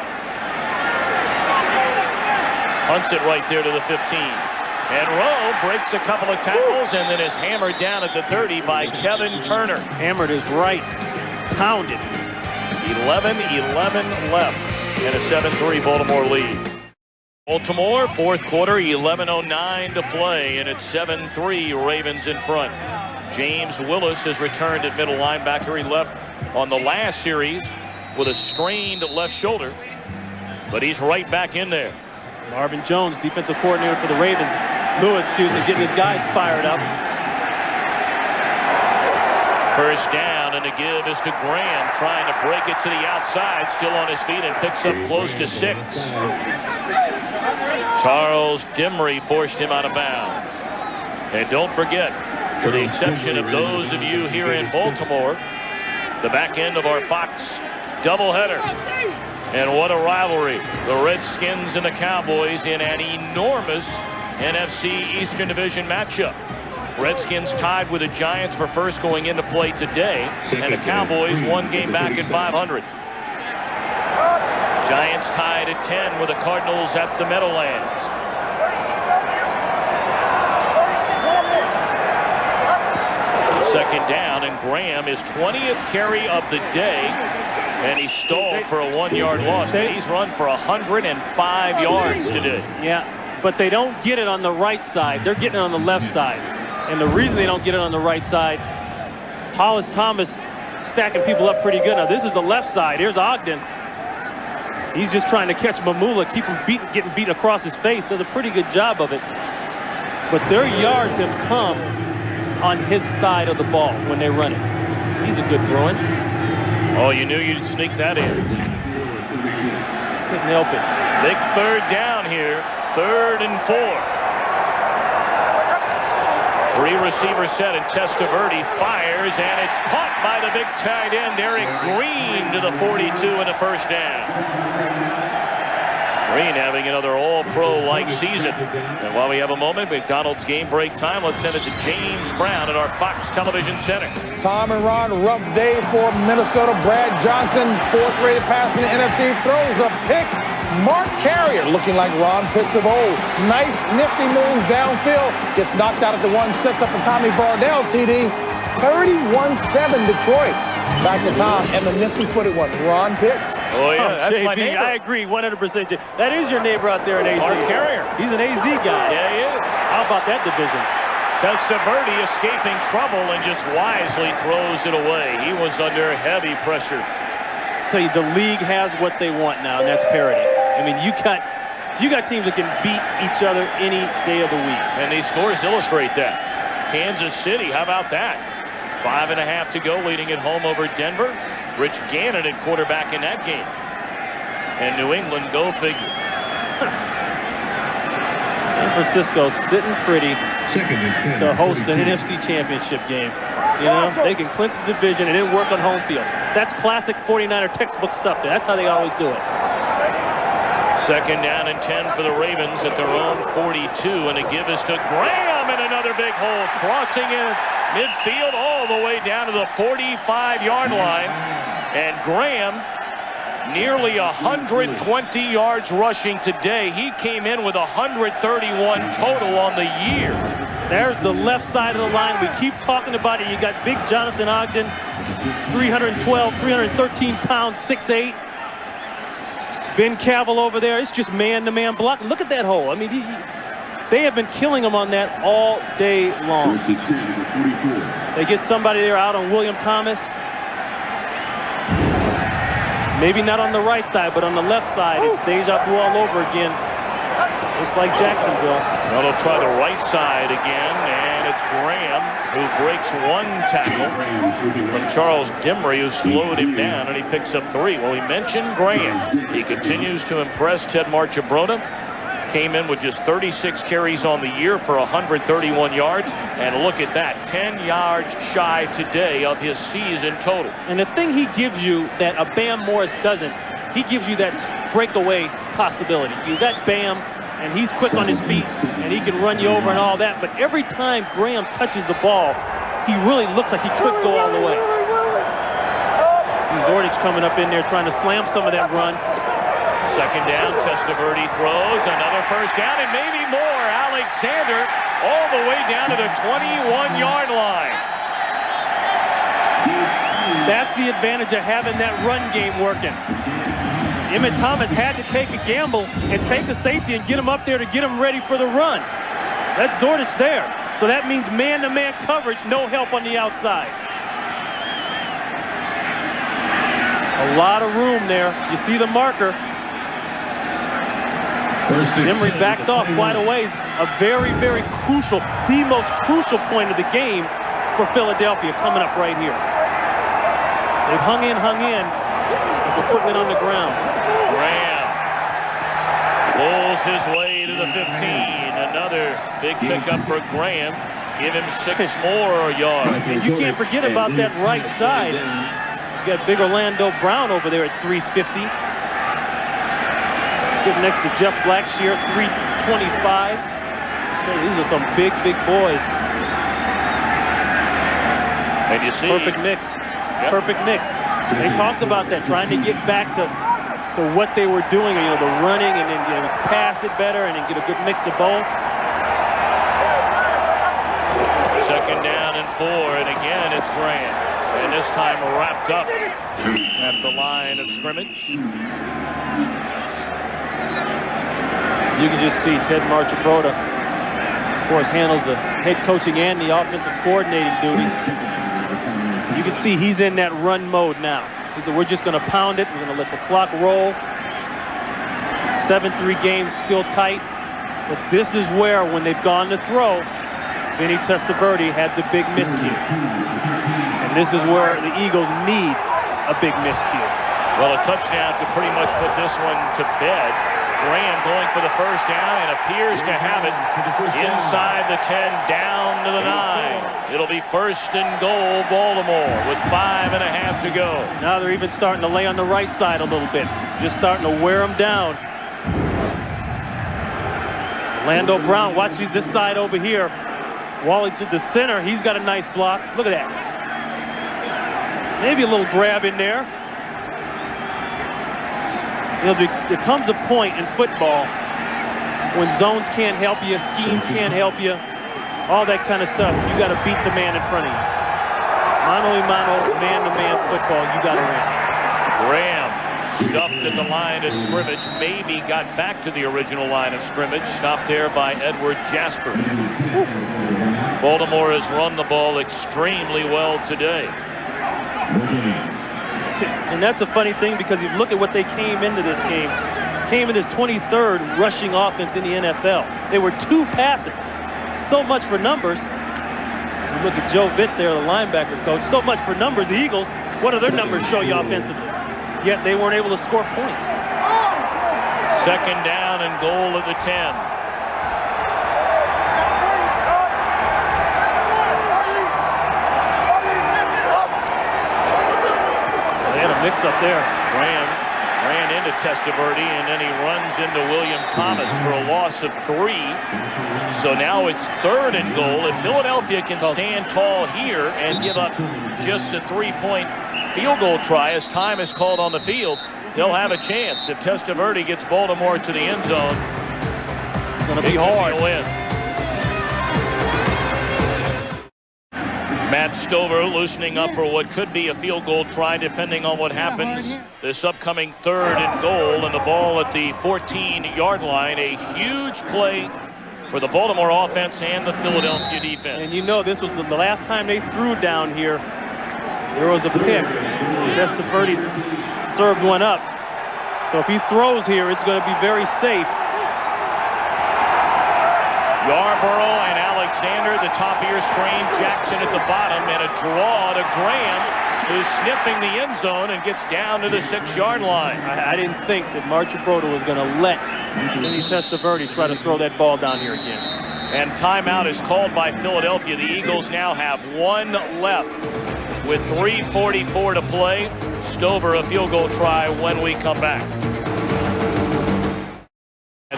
punts it right there to the 15. And Rowe breaks a couple of tackles and then is hammered down at the 30 by Kevin Turner.
Hammered is right. Pounded.
11-11 left and a 7-3 Baltimore lead. Baltimore, 4th quarter, 11:09 to play, and it's 7-3 Ravens in front. James Willis has returned at middle linebacker. He left on the last series with a strained left shoulder, but he's right back in there.
Marvin Jones, defensive coordinator for the Ravens. Lewis, getting his guys fired up.
First down, and the give is to Graham, trying to break it to the outside, still on his feet, and picks up close to 6. Charles Dimry forced him out of bounds. And don't forget, for the exception of those of you here in Baltimore, the back end of our Fox doubleheader. And what a rivalry. The Redskins and the Cowboys in an enormous NFC Eastern Division matchup. Redskins tied with the Giants for first going into play today, and the Cowboys 1 game back at 500. Giants tied at 10 with the Cardinals at the Meadowlands. Second down, and Graham, his 20th carry of the day, and he stalled for a 1-yard loss. He's run for 105 yards today.
Yeah, but they don't get it on the right side. They're getting it on the left side. And the reason they don't get it on the right side, Hollis Thomas stacking people up pretty good. Now, this is the left side. Here's Ogden. He's just trying to catch Mamula, keep him getting beat across his face. Does a pretty good job of it. But their yards have come on his side of the ball when they run it. He's a good Bruin.
Oh, you knew you'd sneak that in.
Couldn't help it.
Big 3rd down here. 3rd and 4. 3-receiver set, and Testaverde fires, and it's caught by the big tight end, Eric Green, to the 42 and a first down. Green having another all-pro-like season. And while we have a moment, McDonald's game break time, let's send it to James Brown at our Fox Television Center.
Tom and Ron, rough day for Minnesota. Brad Johnson, 4th-rated pass in the NFC, throws a pick. Mark Carrier, looking like Ron Pitts of old. Nice, nifty moves downfield. Gets knocked out at the 1, sets up a Tommy Bardell TD. 31-7 Detroit. Back to Tom, and the nifty-footed one, Ron Pitts.
Oh, yeah, that's
JB,
my neighbor.
I agree 100%. That is your neighbor out there in AZ.
Mark Carrier.
He's an AZ guy.
Yeah, he is.
How about that division?
Testaverde escaping trouble and just wisely throws it away. He was under heavy pressure.
I tell you, the league has what they want now, and that's parity. I mean, you got teams that can beat each other any day of the week.
And these scores illustrate that. Kansas City, how about that? 5.5 to go, leading it home over Denver. Rich Gannon at quarterback in that game. And New England, go figure.
San Francisco sitting pretty to host an NFC Championship game. You know, they can clinch the division and then work on home field. That's classic 49er textbook stuff there. That's how they always do it.
Second down and 10 for the Ravens at their own 42, and a give is to Graham in another big hole, crossing in midfield all the way down to the 45-yard line. And Graham, nearly 120 yards rushing today. He came in with 131 total on the year.
There's the left side of the line. We keep talking about it. You got big Jonathan Ogden, 312, 313 pounds, 6'8". Ben Cavill over there. It's just man-to-man block. Look at that hole. I mean, they have been killing him on that all day long. They get somebody there out on William Thomas. Maybe not on the right side, but on the left side, it's deja vu all over again. Just like Jacksonville.
Well, they'll try the right side again, and it's Graham who breaks one tackle from Charles Dimry, who slowed him down, and he picks up 3. Well, he mentioned Graham. He continues to impress. Ted Marchabrota came in with just 36 carries on the year for 131 yards, and look at that, 10 yards shy today of his season total.
And the thing he gives you that a Bam Morris doesn't, he gives you that breakaway possibility. You got Bam, and he's quick on his feet, and he can run you over and all that, but every time Graham touches the ball, he really looks like he could go all the way. See Zordich coming up in there trying to slam some of that run.
Second down, Testaverde throws, another first down, and maybe more. Alexander all the way down to the 21-yard line.
That's the advantage of having that run game working. Emmett Thomas had to take a gamble and take the safety and get him up there to get him ready for the run. That's Zordich there. So that means man-to-man coverage, no help on the outside. A lot of room there. You see the marker. Dimry backed off quite a ways. A very, very crucial, the most crucial point of the game for Philadelphia coming up right here. They've hung in, and we're putting it on the ground.
Graham pulls his way to the 15. Another big pickup for Graham. Give him 6 more yards.
And you can't forget about that right side. You got big Orlando Brown over there at 350. Sitting next to Jeff Blackshear at 325. These are some big, big boys.
And you see,
perfect mix. Yep. Perfect mix. They talked about that, trying to get back to what they were doing, you know, the running and then pass it better and then get a good mix of both.
Second down and 4, and again it's Graham. And this time wrapped up at the line of scrimmage.
You can just see Ted Marchabrota, of course, handles the head coaching and the offensive coordinating duties. You can see he's in that run mode now. He said, we're just going to pound it. We're going to let the clock roll. 7-3 game, still tight. But this is where, when they've gone to throw, Vinny Testaverde had the big miscue. And this is where the Eagles need a big miscue.
Well, a touchdown could pretty much put this one to bed. Graham going for the first down and appears to have it inside the 10, down to the 9. It'll be first and goal, Baltimore, with 5.5 to go.
Now they're even starting to lay on the right side a little bit. Just starting to wear them down. Orlando Brown watches this side over here. Wally to the center. He's got a nice block. Look at that. Maybe a little grab in there. You know, there comes a point in football when zones can't help you, schemes can't help you, all that kind of stuff. You got to beat the man in front of you. Mano-a-mano, man-to-man football, you got to win.
Graham stuffed at the line of scrimmage, maybe got back to the original line of scrimmage, stopped there by Edward Jasper. Baltimore has run the ball extremely well today.
And that's a funny thing, because you look at what they came into this game. Came in as 23rd rushing offense in the NFL. They were 2 passing. So much for numbers. As you look at Joe Vitt there, the linebacker coach. So much for numbers. The Eagles, what do their numbers show you offensively? Yet they weren't able to score points.
Second down and goal at the 10.
Mix up there.
Graham ran into to Testaverde, and then he runs into William Thomas for a loss of 3. So now it's 3rd and goal. If Philadelphia can stand tall here and give up just a 3-point field goal try as time is called on the field, they'll have a chance. If Testaverde gets Baltimore to the end zone,
it's going to be hard.
Win. Matt Stover loosening up for what could be a field goal try depending on what happens this upcoming 3rd and goal, and the ball at the 14-yard line. A huge play for the Baltimore offense and the Philadelphia defense.
And you know, this was the last time they threw down here. There was a pick. Testaverde served one up. So if he throws here, it's going to be very safe.
Yarborough and Alexander, the top ear screen. Jackson at the bottom, and a draw to Graham, who's sniffing the end zone and gets down to the 6-yard line.
I didn't think that Marchibroda was going to let Vinny Testaverde try to throw that ball down here again.
And timeout is called by Philadelphia. The Eagles now have 1 left with 3:44 to play. Stover, a field goal try when we come back.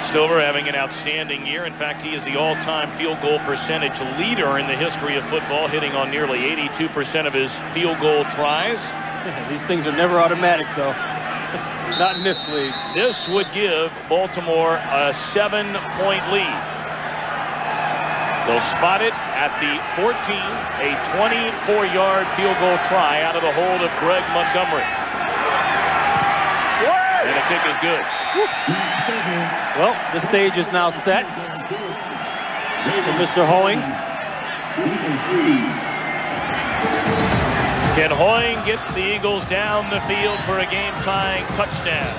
Stover having an outstanding year. In fact, he is the all-time field goal percentage leader in the history of football, hitting on nearly 82% of his field goal tries.
These things are never automatic, though. Not in this league.
This would give Baltimore a 7-point lead. They'll spot it at the 14, a 24-yard field goal try out of the hold of Greg Montgomery. And the kick is good.
Well, the stage is now set for Mr. Hoeing.
Can Hoeing get the Eagles down the field for a game-tying touchdown?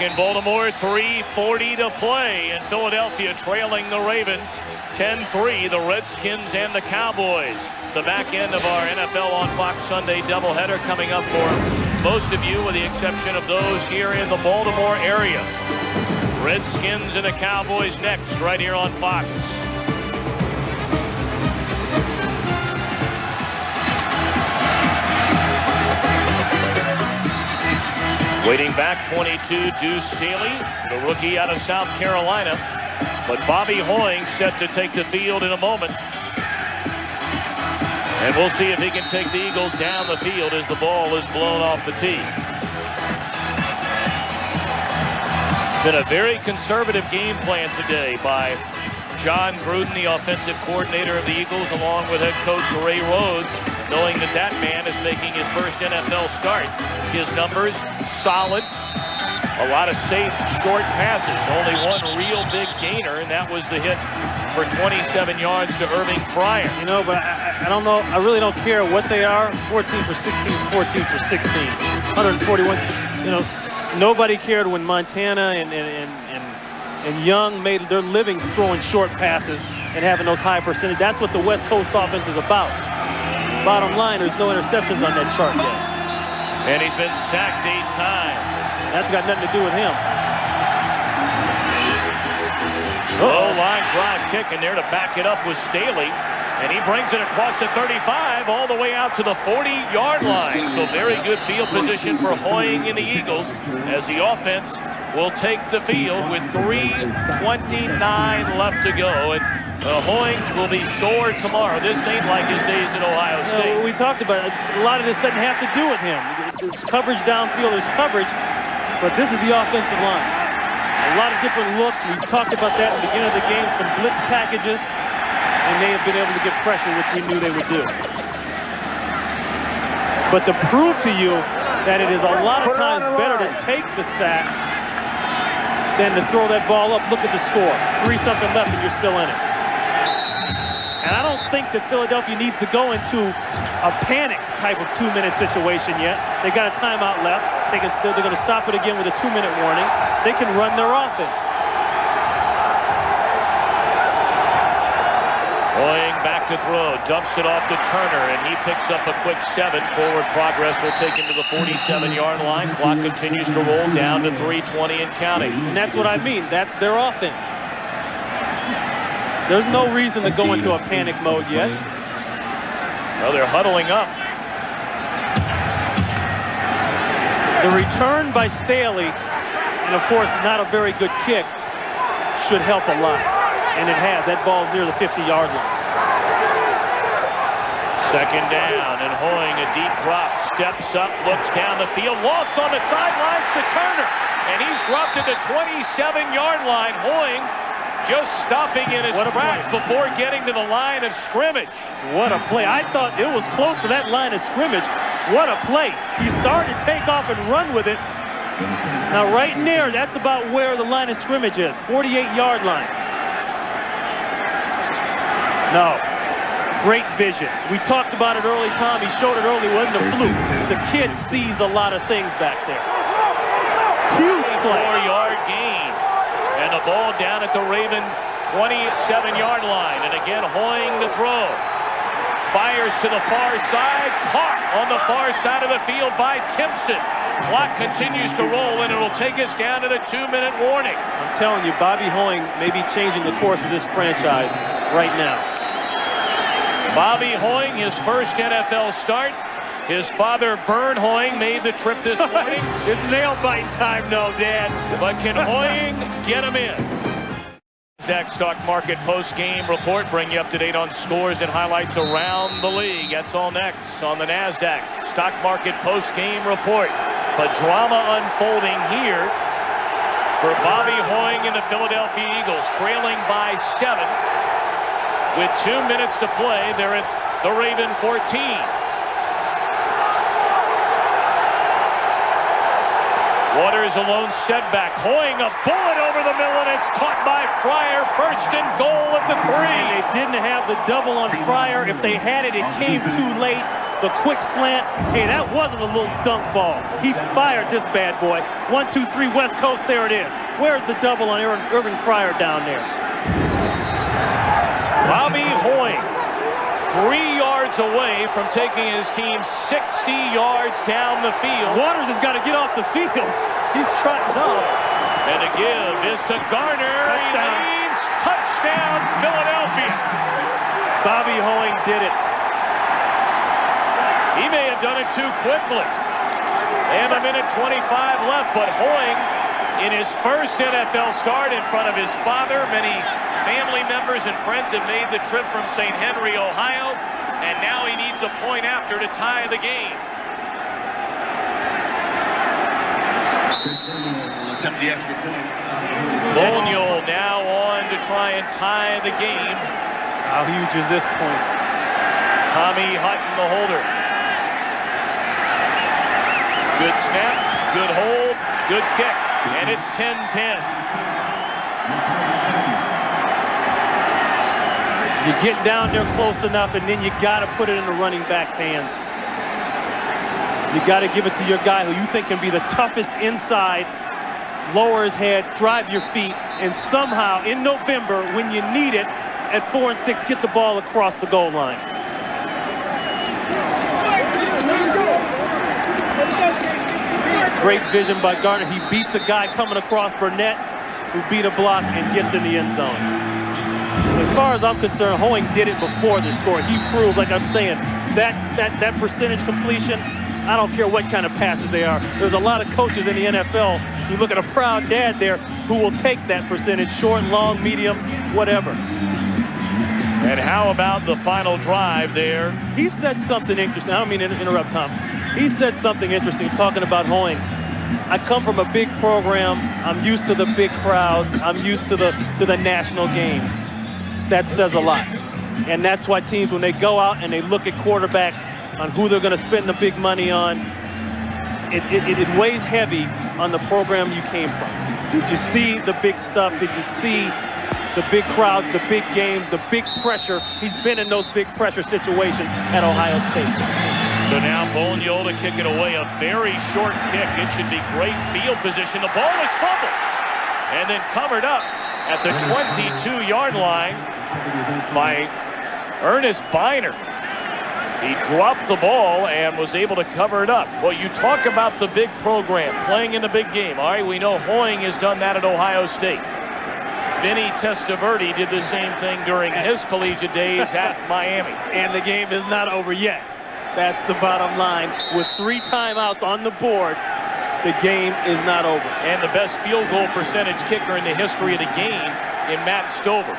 In Baltimore, 3:40 to play, and Philadelphia trailing the Ravens 10-3, the Redskins and the Cowboys. The back end of our NFL on Fox Sunday doubleheader coming up for most of you, with the exception of those here in the Baltimore area. Redskins and the Cowboys next, right here on Fox. Waiting back, 22, Deuce Staley, the rookie out of South Carolina. But Bobby Hoeing set to take the field in a moment. And we'll see if he can take the Eagles down the field as the ball is blown off the tee. Been a very conservative game plan today by John Gruden, the offensive coordinator of the Eagles, along with head coach Ray Rhodes, knowing that that man is making his first NFL start. His numbers solid. A lot of safe, short passes. Only one real big gainer, and that was the hit for 27 yards to Irving Fryer.
You know, but I don't know. I really don't care what they are. 14 for 16 is 14 for 16. 141. You know, nobody cared when Montana and Young made their livings throwing short passes and having those high percentage. That's what the West Coast offense is about. Bottom line, there's no interceptions on that chart yet.
And he's been sacked 8 times.
That's got nothing to do with him.
Low line drive kick, and there to back it up was Staley. And he brings it across the 35 all the way out to the 40-yard line. So very good field position for Hoeing and the Eagles as the offense will take the field with 3:29 left to go. And Hoeing will be sore tomorrow. This ain't like his days at Ohio State.
We talked about it. A lot of this doesn't have to do with him. There's coverage downfield, there's coverage, but this is the offensive line. A lot of different looks. We talked about that at the beginning of the game, some blitz packages, and they have been able to get pressure, which we knew they would do. But to prove to you that it is a lot of times better to take the sack than to throw that ball up, look at the score. 3-something left and you're still in it. And I don't think that Philadelphia needs to go into a panic type of 2-minute situation yet. They got a timeout left. They're going to stop it again with a 2-minute warning. They can run their offense.
Hoeing back to throw, dumps it off to Turner, and he picks up a quick 7. Forward progress will take him to the 47-yard line. Clock continues to roll down to 3:20 and counting.
And that's what I mean. That's their offense. There's no reason to go into a panic mode yet.
Well, they're huddling up.
The return by Staley, and of course not a very good kick, should help a lot. And it has. That ball's near the 50-yard line.
Second down, and Hoying, a deep drop, steps up, looks down the field, lost on the sidelines to Turner, and he's dropped at the 27-yard line. Hoying just stopping in his tracks before getting to the line of scrimmage.
What a play. I thought it was close to that line of scrimmage. What a play. He started to take off and run with it. Now right near, that's about where the line of scrimmage is, 48-yard line. No. Great vision. We talked about it early, Tom. He showed it early. It wasn't a fluke. The kid sees a lot of things back there. Huge play.
4-yard gain. And the ball down at the Raven 27-yard line. And again, Hoying to throw. Fires to the far side. Caught on the far side of the field by Timpson. Clock continues to roll, and it'll take us down to the 2-minute warning.
I'm telling you, Bobby Hoying may be changing the course of this franchise right now.
Bobby Hoying, his first NFL start. His father, Vern Hoying, made the trip this morning.
It's nail-biting time, no, Dad.
But can Hoying get him in? NASDAQ Stock Market post-game report, bring you up to date on scores and highlights around the league. That's all next on the NASDAQ Stock Market post-game report. The drama unfolding here for Bobby Hoying and the Philadelphia Eagles, trailing by 7. With 2 minutes to play, they're at the Raven 14. Waters alone setback. Hoying a bullet over the middle, and it's caught by Fryer. First and goal at the 3.
They didn't have the double on Fryer. If they had it, it came too late. The quick slant. Hey, that wasn't a little dunk ball. He fired this bad boy. 1, 2, 3, West Coast. There it is. Where's the double on Irving Fryer down there?
Bobby Hoying, 3 yards away from taking his team 60 yards down the field.
Waters has got to get off the field. He's trying. No.
And the give is to Garner.
Touchdown.
He leads. Touchdown, Philadelphia.
Bobby Hoying did it.
He may have done it too quickly. And a minute 25 left, but Hoying, in his first NFL start in front of his father, many family members and friends have made the trip from St. Henry, Ohio, and now he needs a point after to tie the game.
Attempt the extra point.
Boniol now on to try and tie the game.
How huge is this point?
Tommy Hutton, the holder. Good snap, good hold, good kick, and it's 10-10.
You get down there close enough, and then you got to put it in the running back's hands. You got to give it to your guy who you think can be the toughest inside, lower his head, drive your feet, and somehow in November, when you need it, at 4 and 6, get the ball across the goal line. Great vision by Garner. He beats a guy coming across Burnett, who beat a block and gets in the end zone. As far as I'm concerned, Hoying did it before the score. He proved, like I'm saying, that percentage completion, I don't care what kind of passes they are. There's a lot of coaches in the NFL. You look at a proud dad there who will take that percentage, short, long, medium, whatever.
And how about the final drive there?
He said something interesting. I don't mean to interrupt, Tom. He said something interesting talking about Hoying. I come from a big program. I'm used to the big crowds. I'm used to the national game. That says a lot. And that's why teams, when they go out and they look at quarterbacks on who they're going to spend the big money on, it weighs heavy on the program you came from. Did you see the big stuff? Did you see the big crowds, the big games, the big pressure? He's been in those big pressure situations at Ohio State.
So now Boniol to kick it away. A very short kick. It should be great field position. The ball is fumbled and then covered up at the 22-yard line by Ernest Biner. He dropped the ball and was able to cover it up. Well, you talk about the big program, playing in the big game. All right, we know Hoying has done that at Ohio State. Vinny Testaverde did the same thing during his collegiate days at Miami.
And the game is not over yet. That's the bottom line. With 3 timeouts on the board, the game is not over.
And the best field goal percentage kicker in the history of the game in Matt Stover.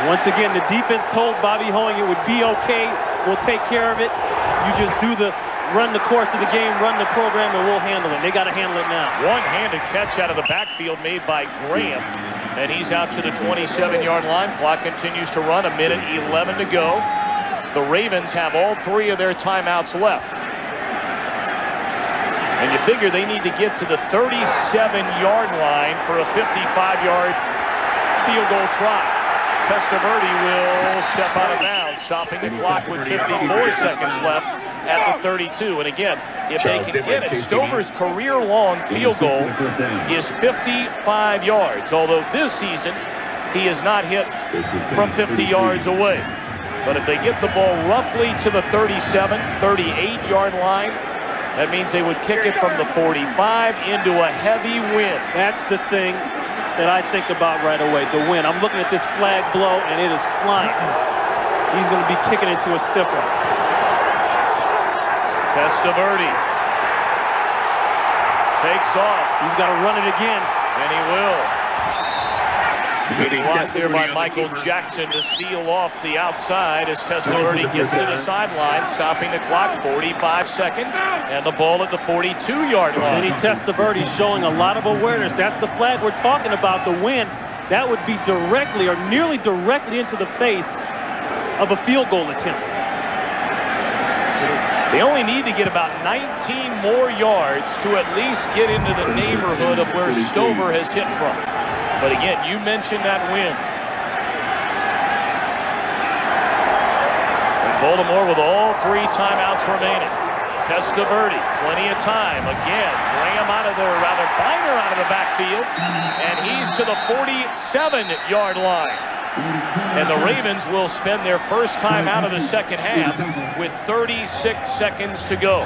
Once again, the defense told Bobby Hoeing it would be okay. We'll take care of it. You just run the course of the game, run the program, and we'll handle it. They got to handle it now.
One-handed catch out of the backfield made by Graham. And he's out to the 27-yard line. Clock continues to run. 1:11 to go. The Ravens have all 3 of their timeouts left. And you figure they need to get to the 37-yard line for a 55-yard field goal try. Testaverde will step out of bounds, stopping the clock with 54 seconds left at the 32. And again, if they can get it, Stover's career-long field goal is 55 yards, although this season he has not hit from 50 yards away. But if they get the ball roughly to the 37, 38-yard line, that means they would kick it from the 45 into a heavy wind.
That's the thing that I think about right away, the wind. I'm looking at this flag blow, and it is flying. He's going to be kicking into a stiff one.
Testaverde takes off.
He's got to run it again.
And he will. Blocked there by Michael Jackson to seal off the outside as Testaverde gets to the sideline, stopping the clock, 45 seconds, and the ball at the 42-yard line.
Vinny Testaverde showing a lot of awareness. That's the flag we're talking about, the win. That would be directly or nearly directly into the face of a field goal attempt.
They only need to get about 19 more yards to at least get into the neighborhood of where Stover has hit from. But again, you mentioned that win. And Baltimore with all 3 timeouts remaining. Testaverde, plenty of time. Again, Graham out of there, rather Biner out of the backfield. And he's to the 47-yard line. And the Ravens will spend their first time out of the second half with 36 seconds to go.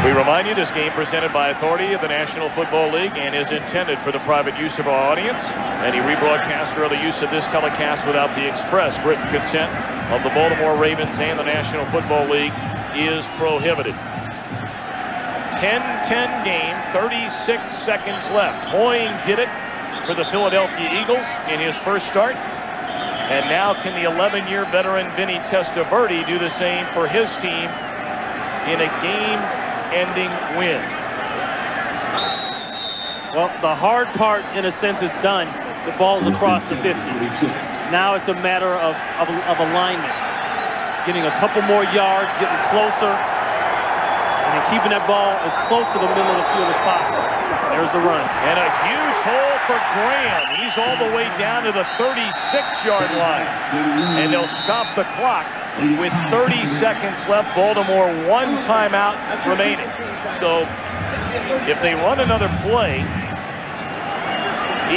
We remind you this game presented by authority of the National Football League and is intended for the private use of our audience. Any rebroadcast or other use of this telecast without the expressed written consent of the Baltimore Ravens and the National Football League is prohibited. 10-10 game, 36 seconds left. Hoeing did it for the Philadelphia Eagles in his first start. And now can the 11-year veteran Vinny Testaverde do the same for his team in a game-ending win?
Well, the hard part, in a sense, is done. The ball's across the 50. Now it's a matter of alignment. Getting a couple more yards, getting closer, and keeping that ball as close to the middle of the field as possible. There's the run.
And a huge hole for Graham. He's all the way down to the 36-yard line. And they'll stop the clock with 30 seconds left. Baltimore 1 timeout remaining. So if they run another play,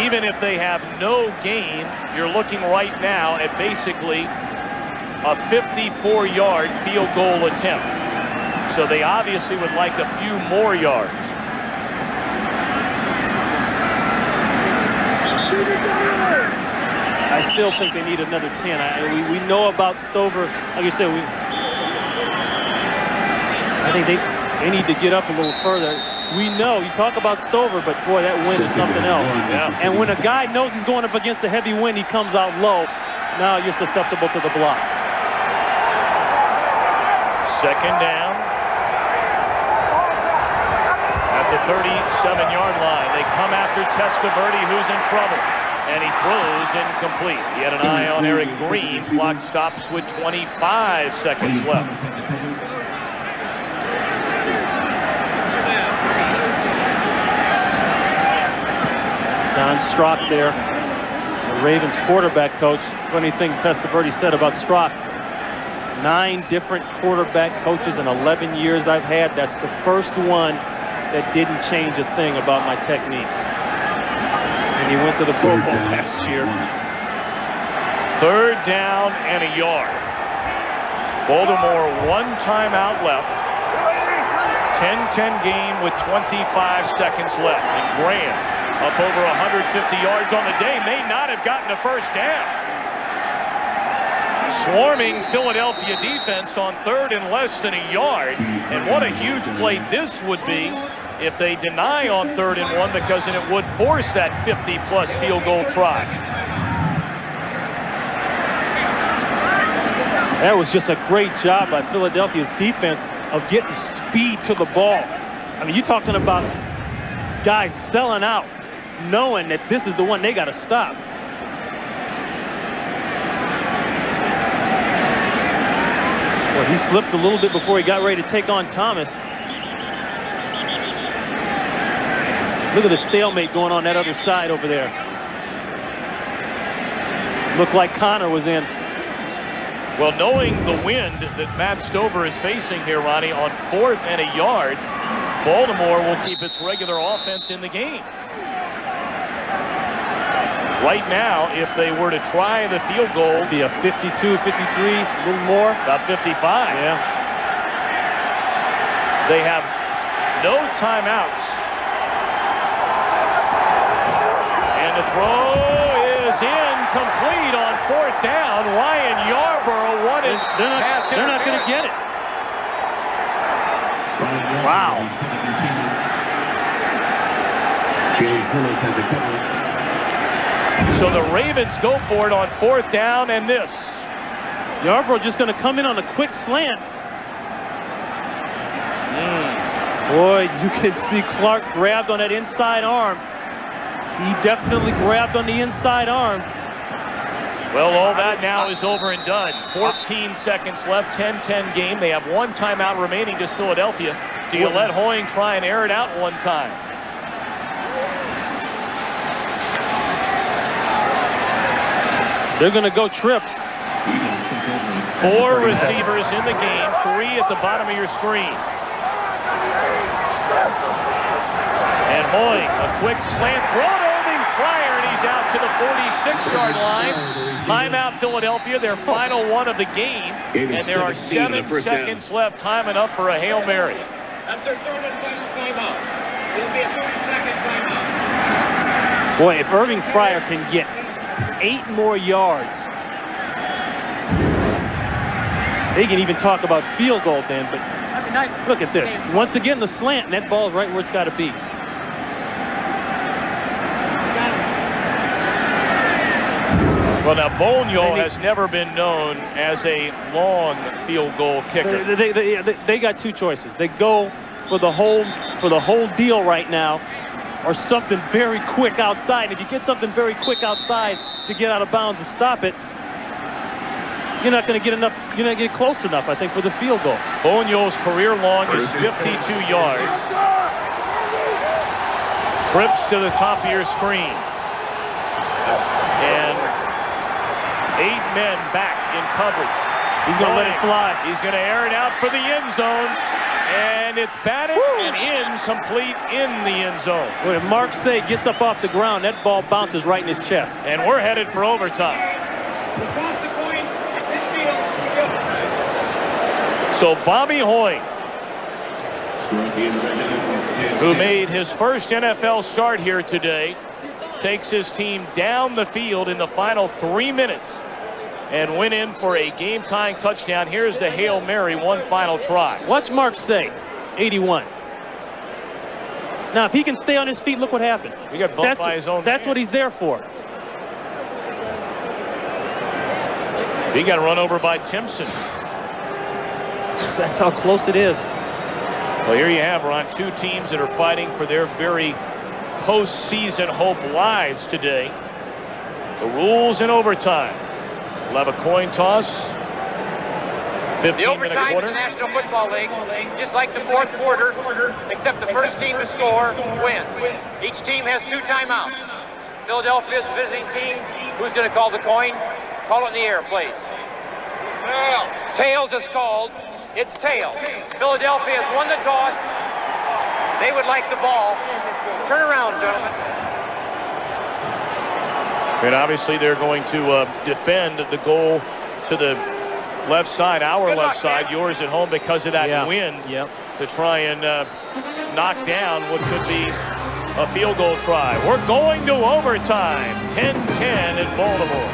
even if they have no gain, you're looking right now at basically a 54-yard field goal attempt. So they obviously would like a few more yards.
I still think they need another 10. We know about Stover. Like you said, I think they need to get up a little further. We know, you talk about Stover, but boy, that wind is something else.
Yeah.
And when a guy knows he's going up against a heavy wind, he comes out low. Now you're susceptible to the block.
Second down. At the 37-yard line, they come after Testaverde, who's in trouble. And he throws incomplete. He had an eye on Eric Green. Clock stops with 25 seconds left.
Don Strock there, the Ravens quarterback coach. Funny thing Testaverde said about Strock. 9 different quarterback coaches in 11 years I've had. That's the first one that didn't change a thing about my technique. And he went to the Pro Bowl last year.
Third down and a yard. Baltimore 1 timeout left. 10-10 game with 25 seconds left. And Graham up over 150 yards on the day, may not have gotten a first down. Swarming Philadelphia defense on 3rd and less than a yard. And what a huge play this would be if they deny on 3rd and 1, because then it would force that 50-plus field goal try.
That was just a great job by Philadelphia's defense of getting speed to the ball. I mean, you're talking about guys selling out, knowing that this is the one they got to stop. Well, he slipped a little bit before he got ready to take on Thomas. Look at the stalemate going on that other side over there. Looked like Connor was in.
Well, knowing the wind that Matt Stover is facing here, Ronnie, on 4th and a yard, Baltimore will keep its regular offense in the game. Right now, if they were to try the field goal,
it'd be a 52, 53, a little more.
About 55.
Yeah.
They have no timeouts. And the throw is incomplete on 4th down. Ryan Yarborough wanted pass.
They're not going to get it. Wow.
So the Ravens go for it on 4th down, and this.
Yarborough just going to come in on a quick slant. Boy, you can see Clark grabbed on that inside arm. He definitely grabbed on the inside arm.
Well, all that now is over and done. 14 seconds left, 10-10 game. They have one timeout remaining, just Philadelphia. Do you let Hoying try and air it out one time?
They're going to go trips.
4 receivers in the game, 3 at the bottom of your screen. And Hoying, a quick slant throw to Irving Fryer, and he's out to the 46-yard line. Timeout Philadelphia, their final one of the game. And there are 7 seconds left, time enough for a Hail Mary.
That's their 3rd and final timeout. It'll be a 30-second timeout.
Boy, if Irving Fryer can get 8 more yards, they can even talk about field goal then, but look at this. Once again, the slant, and that ball's right where it's got to be.
Well, now, Bonio has never been known as a long field goal kicker.
They got 2 choices. They go for the whole deal right now, or something very quick outside. If you get something very quick outside to get out of bounds to stop it, you're not going to get enough. You're not going to get close enough, I think, for the field goal.
Bonio's career long is 52 yards. Trips to the top of your screen. And 8 men back in coverage.
He's going to let it fly.
He's going to air it out for the end zone. And it's batted and incomplete in the end zone.
When Mark Say gets up off the ground, that ball bounces right in his chest.
And we're headed for overtime. So Bobby Hoying, who made his first NFL start here today, takes his team down the field in the final 3 minutes and went in for a game-tying touchdown. Here's the Hail Mary, one final try.
Watch Mark Say, 81. Now, if he can stay on his feet, look what happened.
He got bumped by his own
That's
man.
what he's there for.
He got run over by Timpson.
That's how close it is.
Well, here you have, Ron, 2 teams that are fighting for their very postseason hope lives today. The rules in overtime. We'll have a coin toss. 15-minute
The overtime
quarter.
in the National Football League, just like the 4th quarter, except the first team to score wins. Each team has 2 timeouts. Philadelphia's visiting team, who's going to call the coin? Call it in the air, please. Tails is called. It's tails. Philadelphia has won the toss. They would like the ball. Turn around, gentlemen.
And obviously they're going to defend the goal to the left side, our left side, yours at home, because of that wind to try and knock down what could be a field goal try. We're going to overtime, 10-10 in Baltimore.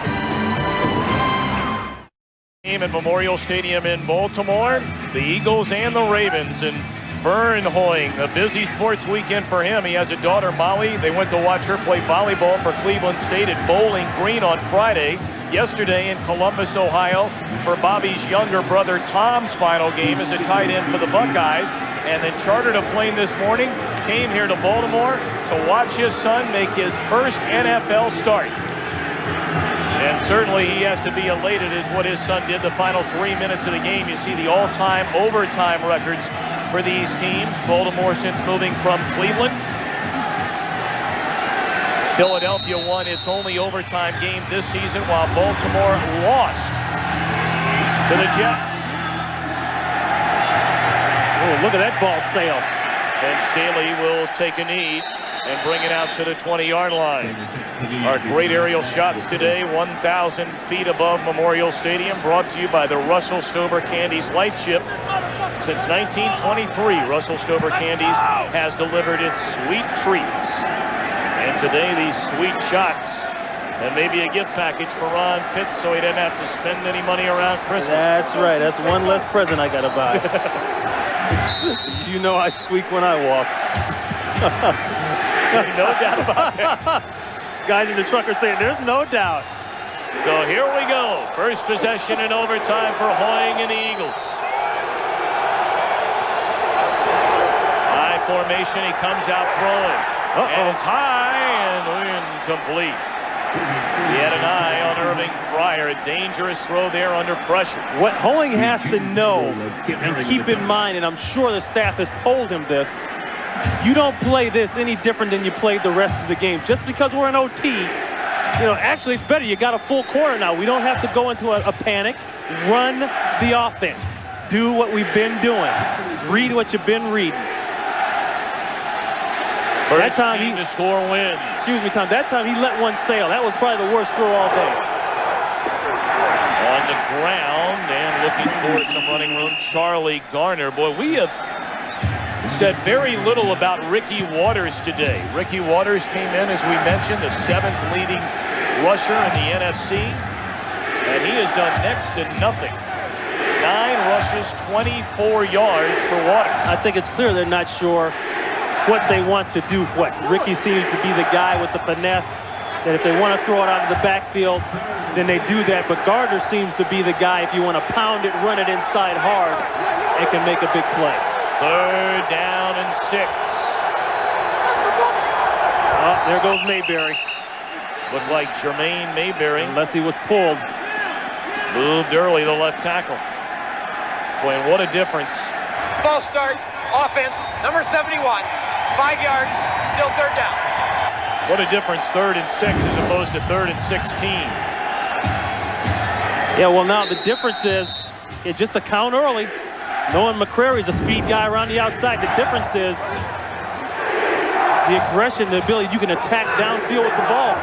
Game at Memorial Stadium in Baltimore, the Eagles and the Ravens. And Vern Hoying, a busy sports weekend for him. He has a daughter, Molly. They went to watch her play volleyball for Cleveland State at Bowling Green on Friday. Yesterday in Columbus, Ohio, for Bobby's younger brother Tom's final game as a tight end for the Buckeyes. And then chartered a plane this morning, came here to Baltimore to watch his son make his first NFL start. And certainly he has to be elated as what his son did the final 3 minutes of the game. You see the all-time overtime records for these teams. Baltimore since moving from Cleveland. Philadelphia won its only overtime game this season while Baltimore lost to the Jets.
Oh, look at that ball sail.
And Staley will take a knee and bring it out to the 20-yard line. Our great aerial shots today, 1,000 feet above Memorial Stadium, brought to you by the Russell Stover Candies Light Ship. Since 1923, Russell Stover Candies has delivered its sweet treats. And today, these sweet shots, and maybe a gift package for Ron Pitts so he doesn't have to spend any money around Christmas.
That's right. That's one less present I got to buy. You know I squeak when I walk.
No doubt about it.
Guys in the truck are saying there's no doubt.
So here we go. First possession in overtime for Hoying and the Eagles. High formation. He comes out throwing. And it's high and incomplete. He had an eye on Irving Fryer. A dangerous throw there under pressure.
What Hoying has to know and keep in mind, and I'm sure the staff has told him this, you don't play this any different than you played the rest of the game. Just because we're in OT, you know, actually it's better. You got a full quarter now. We don't have to go into a panic. Run the offense. Do what we've been doing. Read what you've been reading.
That time he to score wins.
Excuse me, Tom. That time he let one sail. That was probably the worst throw all day.
On the ground and looking for some running room, Charlie Garner. Boy, we have said very little about Ricky Waters today. Ricky Waters came in, as we mentioned, the 7th leading rusher in the NFC. And he has done next to nothing. 9 rushes, 24 yards for Waters.
I think it's clear they're not sure what they want to do. Ricky seems to be the guy with the finesse that if they want to throw it out of the backfield, then they do that. But Gardner seems to be the guy, if you want to pound it, run it inside hard, and can make a big play.
3rd down and 6.
Oh, there goes Mayberry.
Looked like Jermaine Mayberry.
Unless he was pulled.
Moved early, the left tackle. Boy, and what a difference.
False start, offense, number 71. 5 yards, still 3rd down.
What a difference, 3rd and 6 as opposed to 3rd and 16.
Yeah, well, now the difference is it's just a count early. Knowing McCrary's a speed guy around the outside, the difference is the aggression, the ability you can attack downfield with the ball.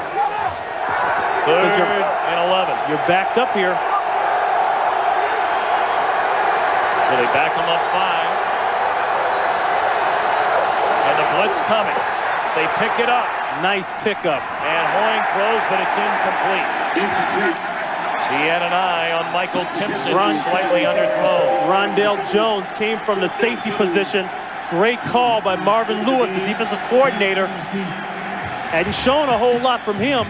3rd and 11.
You're backed up here.
So they back him up 5. And the blitz coming. They pick it up.
Nice pickup.
And Hoying throws, but it's incomplete. He had an eye on Michael Timpson, slightly underthrown.
Rondell Jones came from the safety position. Great call by Marvin Lewis, the defensive coordinator. Hadn't shown a whole lot from him.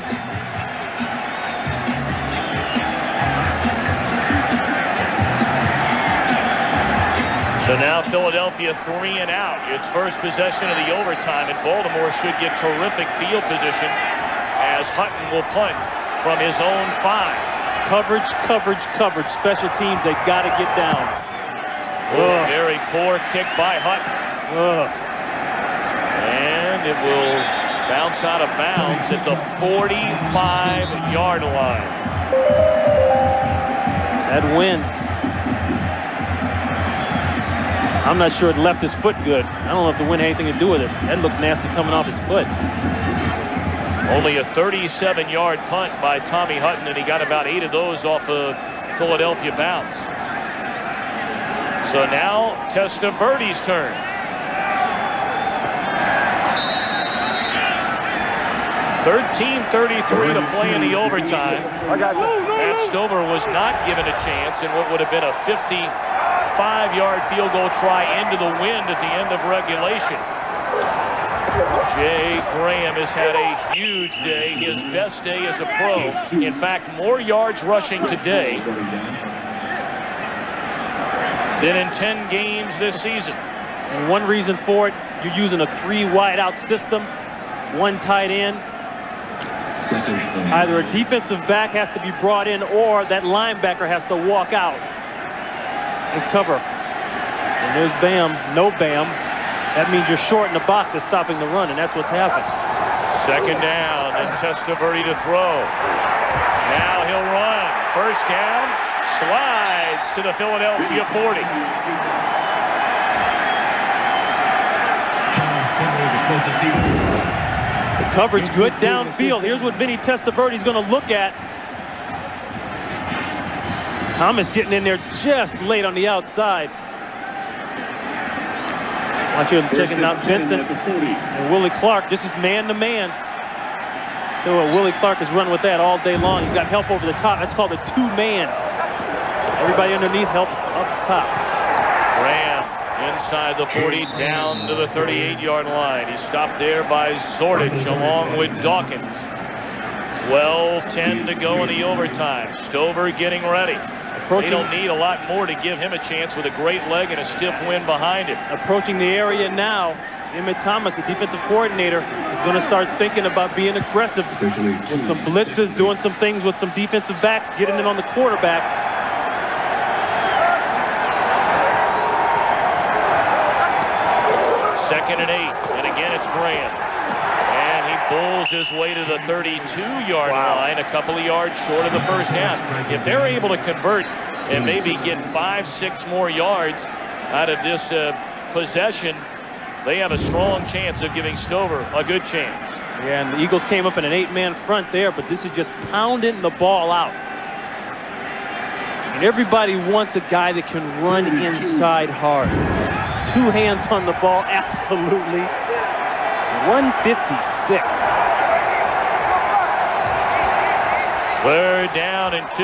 So now Philadelphia 3 and out. It's first possession of the overtime, and Baltimore should get terrific field position as Hutton will punt from his own 5.
Coverage, coverage, coverage. Special teams, they got to get down.
Very poor kick by Hutton. And it will bounce out of bounds at the 45-yard line.
That wind. I'm not sure it left his foot good. I don't know if the wind had anything to do with it. That looked nasty coming off his foot.
Only a 37-yard punt by Tommy Hutton, and he got about 8 of those off of Philadelphia bounce. So now Testaverde's turn. .13:33 to play in the overtime.
I got you.
That's Stover was not given a chance in what would have been a 55-yard field goal try into the wind at the end of regulation. Jay Graham has had a huge day, his best day as a pro. In fact, more yards rushing today than in 10 games this season.
And one reason for it, you're using a 3 wide-out system, 1 tight end. Either a defensive back has to be brought in or that linebacker has to walk out and cover. And there's Bam, no Bam. That means you're short in the box that's stopping the run, and that's what's happened.
Second down, and Testaverde to throw. Now he'll run. First down, slides to the Philadelphia 40.
The coverage good downfield. Here's what Vinny Testaverde's going to look at. Thomas getting in there just late on the outside. Watch him checking out Vincent and Willie Clark. This is man-to-man. Willie Clark has run with that all day long. He's got help over the top. That's called a 2-man. Everybody underneath help up top.
Graham inside the 40, down to the 38-yard line. He's stopped there by Zordich along with Dawkins. 12-10 to go in the overtime. Stover getting ready. They don't need a lot more to give him a chance with a great leg and a stiff wind behind him.
Approaching the area now, Emmett Thomas, the defensive coordinator, is going to start thinking about being aggressive with some blitzes, doing some things with some defensive backs, getting it on the quarterback.
Second and 8, and again it's Graham. And he bowls his way to the 32-yard line, a couple of yards short of the first down. If they're able to convert and maybe get 5-6 more yards out of this possession, they have a strong chance of giving Stover a good chance.
Yeah, and the Eagles came up in an 8-man front there, but this is just pounding the ball out. And everybody wants a guy that can run inside hard. 2 hands on the ball, absolutely. 156.
Third down and 2.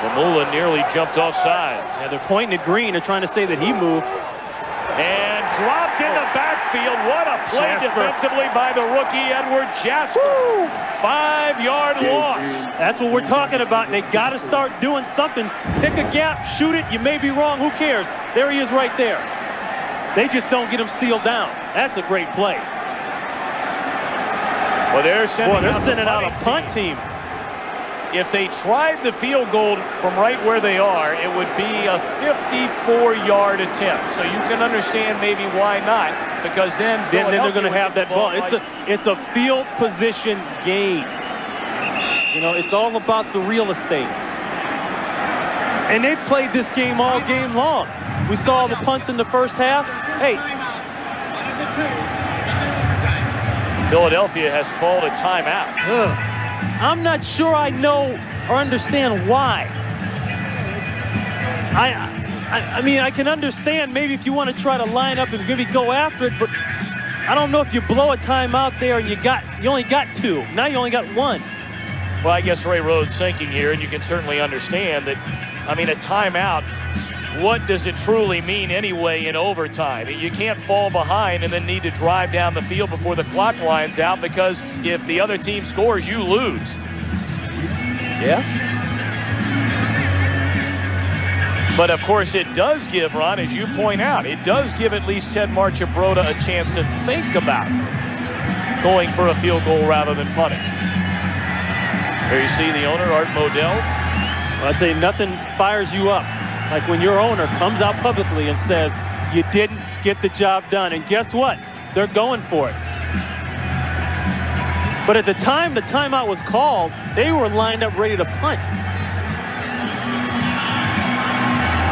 Mamula nearly jumped offside.
Yeah, they're pointing at Green. They're trying to say that he moved.
And dropped in the backfield. What a play defensively by the rookie, Edward Jasper. 5-yard loss.
That's what we're talking about. They got to start doing something. Pick a gap, shoot it. You may be wrong. Who cares? There he is right there. They just don't get him sealed down. That's a great play.
Well, they're sending
out a punt team.
If they tried the field goal from right where they are, it would be a 54-yard attempt. So you can understand maybe why not, because then
they're going to have that ball. It's a field position game. You know, it's all about the real estate. And they've played this game all game long. We saw the punts in the first half. Hey.
Philadelphia has called a timeout.
I'm not sure I know or understand why. I mean, I can understand maybe if you want to try to line up and maybe go after it, but I don't know if you blow a timeout there and you only got 2. Now you only got 1.
Well, I guess Ray Rhodes thinking here, and you can certainly understand that, I mean, a timeout, what does it truly mean anyway in overtime? You can't fall behind and then need to drive down the field before the clock lines out, because if the other team scores, you lose.
Yeah.
But of course it does give, Ron, as you point out, it does give at least Ted Marchibroda a chance to think about going for a field goal rather than punting. Here you see the owner, Art Modell.
Well, I'd say nothing fires you up like when your owner comes out publicly and says, you didn't get the job done. And guess what? They're going for it. But at the time the timeout was called, they were lined up ready to punt.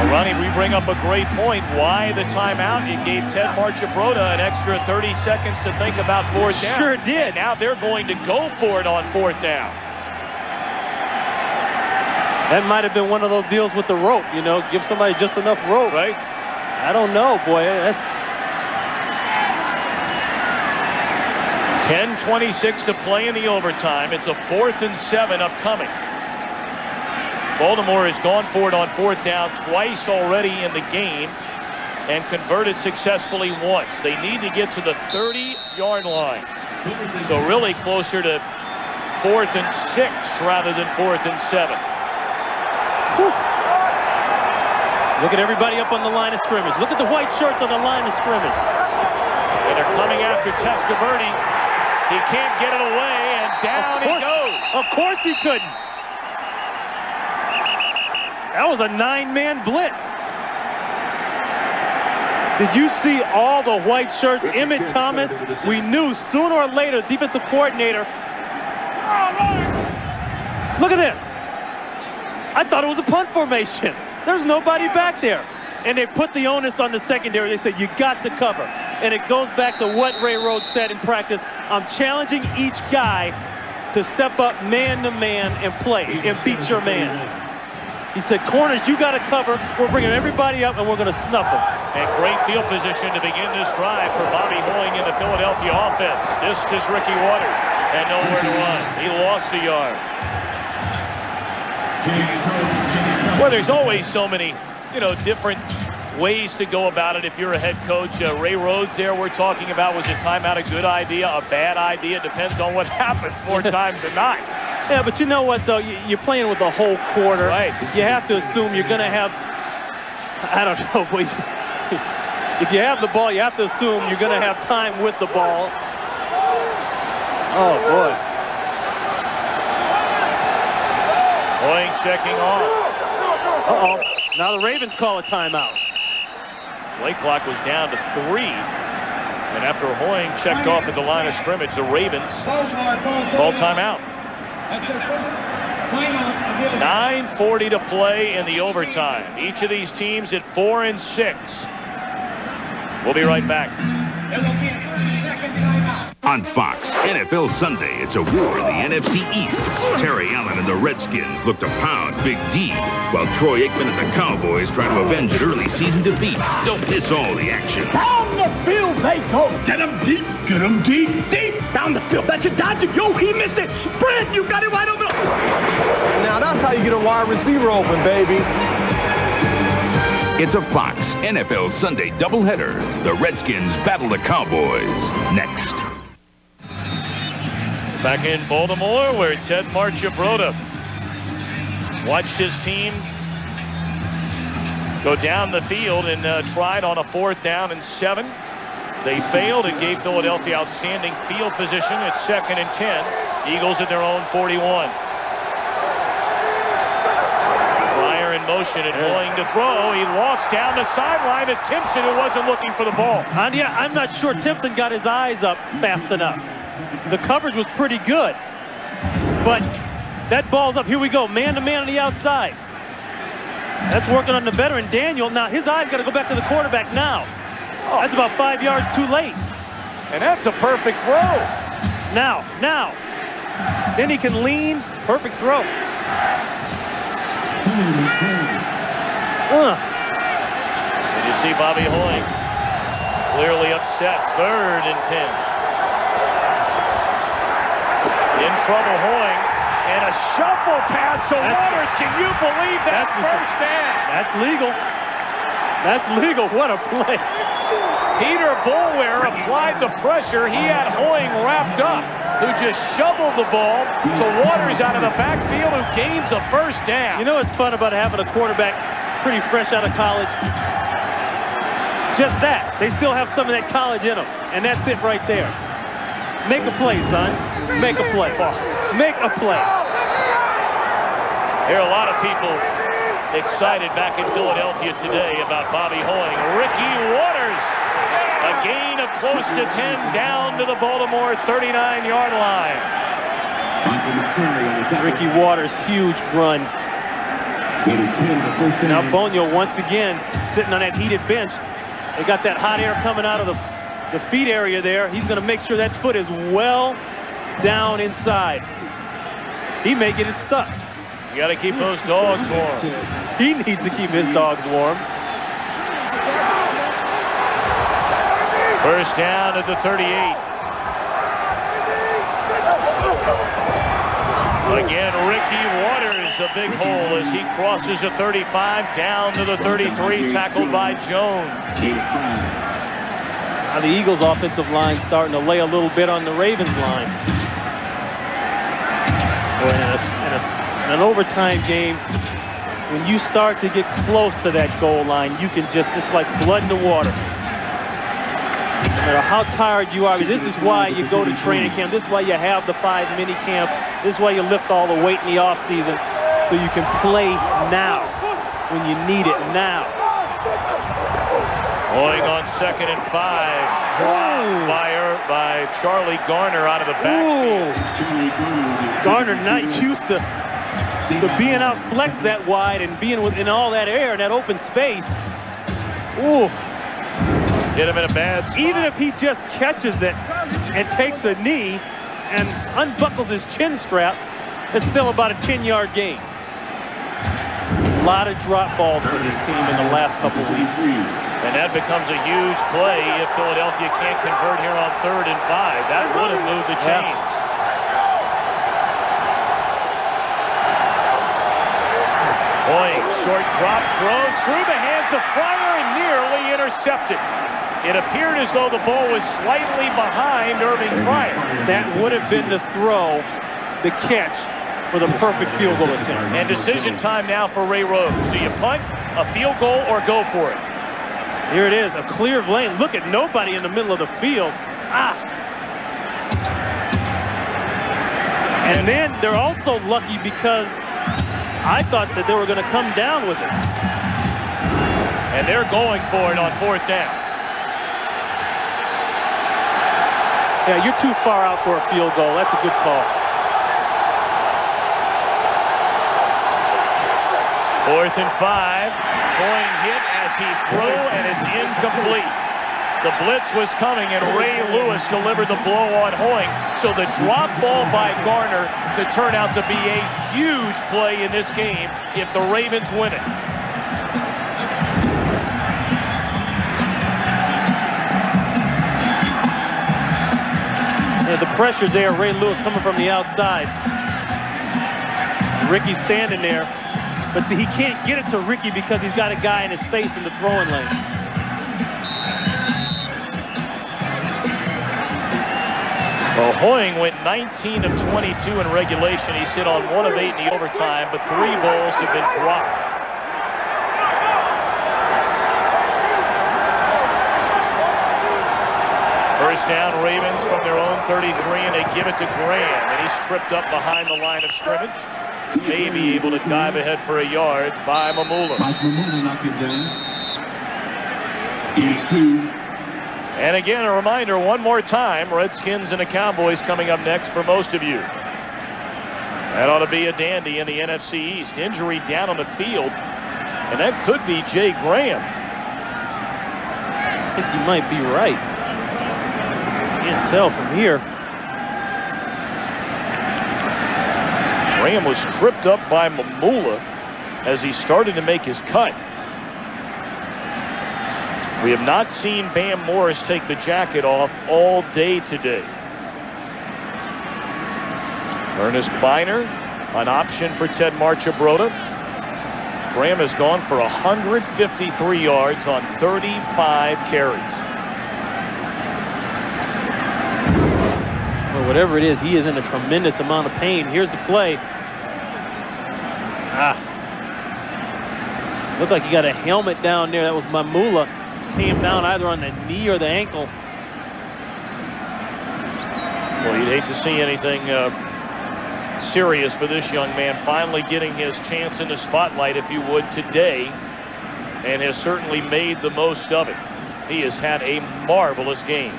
Well, Ronnie, we bring up a great point. Why the timeout? It gave Ted Marchibroda an extra 30 seconds to think about 4th down.
Sure did.
And now they're going to go for it on 4th down.
That might have been one of those deals with the rope, you know, give somebody just enough rope.
Right?
I don't know, boy. That's
10:26 to play in the overtime. It's a 4th and 7 upcoming. Baltimore has gone for it on 4th down twice already in the game and converted successfully once. They need to get to the 30-yard line. So really closer to 4th and 6 rather than 4th and 7.
Whew. Look at everybody up on the line of scrimmage. Look at the white shirts on the line of scrimmage.
And they're coming after Testaverde. He can't get it away, and down he goes.
Of course he couldn't. That was a 9-man blitz. Did you see all the white shirts? Emmett Thomas, we knew sooner or later, defensive coordinator. Look at this. I thought it was a punt formation. There's nobody back there. And they put the onus on the secondary. They said, you got to cover. And it goes back to what Ray Rhodes said in practice. I'm challenging each guy to step up man-to-man and play and beat your man. He said, corners, you got to cover. We're bringing everybody up, and we're going to snuff them.
And great field position to begin this drive for Bobby Hoying in the Philadelphia offense. This is Ricky Waters, and nowhere to run. He lost a yard. Well, there's always so many, different ways to go about it if you're a head coach. Ray Rhodes there we're talking about, was a timeout a good idea, a bad idea? It depends on what happens more times than not.
Yeah, but you know what, though? You're playing with the whole quarter.
Right.
You have to assume you're going to have, I don't know, if you have the ball, you have to assume you're going to have time with the ball. Oh, boy.
Hoying checking off.
Uh-oh. Now the Ravens call a timeout.
Play clock was down to 3. And after Hoying checked off at the line of scrimmage, the Ravens call timeout. 9:40 to play in the overtime. Each of these teams at 4 and 6. We'll be right back.
On Fox, NFL Sunday, it's a war in the NFC East. Terry Allen and the Redskins look to pound Big D, while Troy Aikman and the Cowboys try to avenge an early season defeat. Don't miss all the action.
Down the field they go. Get him deep. Get him deep. Deep. Down the field. That's your dodger. Yo, he missed it. Spread. You got it right over.
Now that's how you get a wide receiver open, baby.
It's a Fox NFL Sunday doubleheader. The Redskins battle the Cowboys. Next.
Back in Baltimore, where Ted Marchibroda watched his team go down the field and tried on a 4th down and 7. They failed. It gave Philadelphia outstanding field position at 2nd and 10. Eagles at their own 41. Pryor in motion and Hoying to throw. He lost down the sideline to Timpson, who wasn't looking for the ball.
Yeah, I'm not sure Timpson got his eyes up fast enough. The coverage was pretty good, but that ball's up. Here we go, man-to-man on the outside. That's working on the veteran, Daniel. Now, his eyes got to go back to the quarterback now. Oh, that's about 5 yards too late.
And that's a perfect throw.
Now. Then he can lean. Perfect throw.
And you see Bobby Hoying clearly upset. 3rd and 10. In trouble, Hoying, and a shuffle pass to Waters. Can you believe that? First down?
That's legal. That's legal. What a play.
Peter Boulware applied the pressure. He had Hoying wrapped up, who just shoveled the ball to Waters out of the backfield, who gains a first down.
You know what's fun about having a quarterback pretty fresh out of college? Just that. They still have some of that college in them, and that's it right there. Make a play, son. Make a play. Make a play.
Here are a lot of people excited back in Philadelphia today about Bobby Hoying. Ricky Waters, a gain of close to 10 down to the Baltimore 39-yard line.
Ricky Waters, huge run. Now Bonio once again sitting on that heated bench. They got that hot air coming out of the feet area there. He's going to make sure that foot is well down inside. He may get it stuck.
You got to keep those dogs warm.
He needs to keep his dogs warm.
First down at the 38. Again, Ricky Waters a big hole as he crosses the 35 down to the 33, tackled by Jones.
Now the Eagles' offensive line starting to lay a little bit on the Ravens' line. Boy, in an overtime game, when you start to get close to that goal line, you can just, it's like blood in the water. No matter how tired you are, this is why you go to training camp. This is why you have the 5 mini camps. This is why you lift all the weight in the off season, so you can play now when you need it now.
Going on 2nd and 5, dropped by Charlie Garner out of the backfield.
Garner not used to being out flex that wide and being within all that air, that open space. Ooh.
Hit him in a bad spot.
Even if he just catches it and takes a knee and unbuckles his chin strap, it's still about a 10-yard gain. A lot of drop balls for this team in the last couple weeks.
And that becomes a huge play if Philadelphia can't convert here on 3rd and 5. That would have moved the chains. Boy, short drop, throws through the hands of Fryer and nearly intercepted. It appeared as though the ball was slightly behind Irving Fryer.
That would have been the throw, the catch for the perfect field goal attempt.
And decision time now for Ray Rhodes. Do you punt, a field goal, or go for it?
Here it is, a clear lane. Look at nobody in the middle of the field. And then they're also lucky because I thought that they were going to come down with it.
And they're going for it on 4th down.
Yeah, you're too far out for a field goal. That's a good call.
4th and 5. Coyne hit as he threw, and it's incomplete. The blitz was coming, and Ray Lewis delivered the blow on Hoying. So the drop ball by Garner could turn out to be a huge play in this game if the Ravens win it.
Yeah, the pressure's there. Ray Lewis coming from the outside. Ricky's standing there. But see, he can't get it to Ricky because he's got a guy in his face in the throwing lane.
Well, Hoying went 19 of 22 in regulation. He's hit on 1 of 8 in the overtime, but 3 balls have been dropped. First down, Ravens from their own 33, and they give it to Graham, and he's tripped up behind the line of scrimmage. May be able to dive ahead for a yard by Mamula.
Mamula knocked it down. 82.
And again, a reminder one more time, Redskins and the Cowboys coming up next for most of you. That ought to be a dandy in the NFC East. Injury down on the field, and that could be Jay Graham.
I think you might be right. Can't tell from here.
Graham was tripped up by Mamula as he started to make his cut. We have not seen Bam Morris take the jacket off all day today. Ernest Biner, an option for Ted Marchibroda. Graham has gone for 153 yards on 35 carries.
Well, whatever it is, he is in a tremendous amount of pain. Here's the play. Looked like he got a helmet down there. That was Mamula. Came down either on the knee or the ankle.
Well, you'd hate to see anything serious for this young man. Finally getting his chance in the spotlight, if you would, today. And has certainly made the most of it. He has had a marvelous game.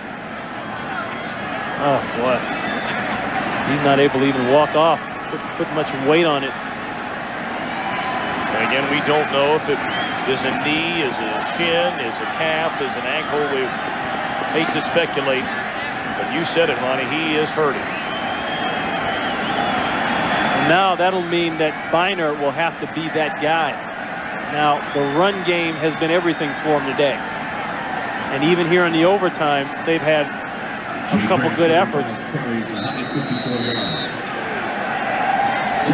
Oh, boy. He's not able to even walk off. Put much weight on it.
And again, we don't know if it is a knee, is a shin, is a calf, is an ankle. We hate to speculate, but you said it, Ronnie. He is hurting.
Now that'll mean that Biner will have to be that guy. Now, the run game has been everything for him today. And even here in the overtime, they've had a couple good efforts.
So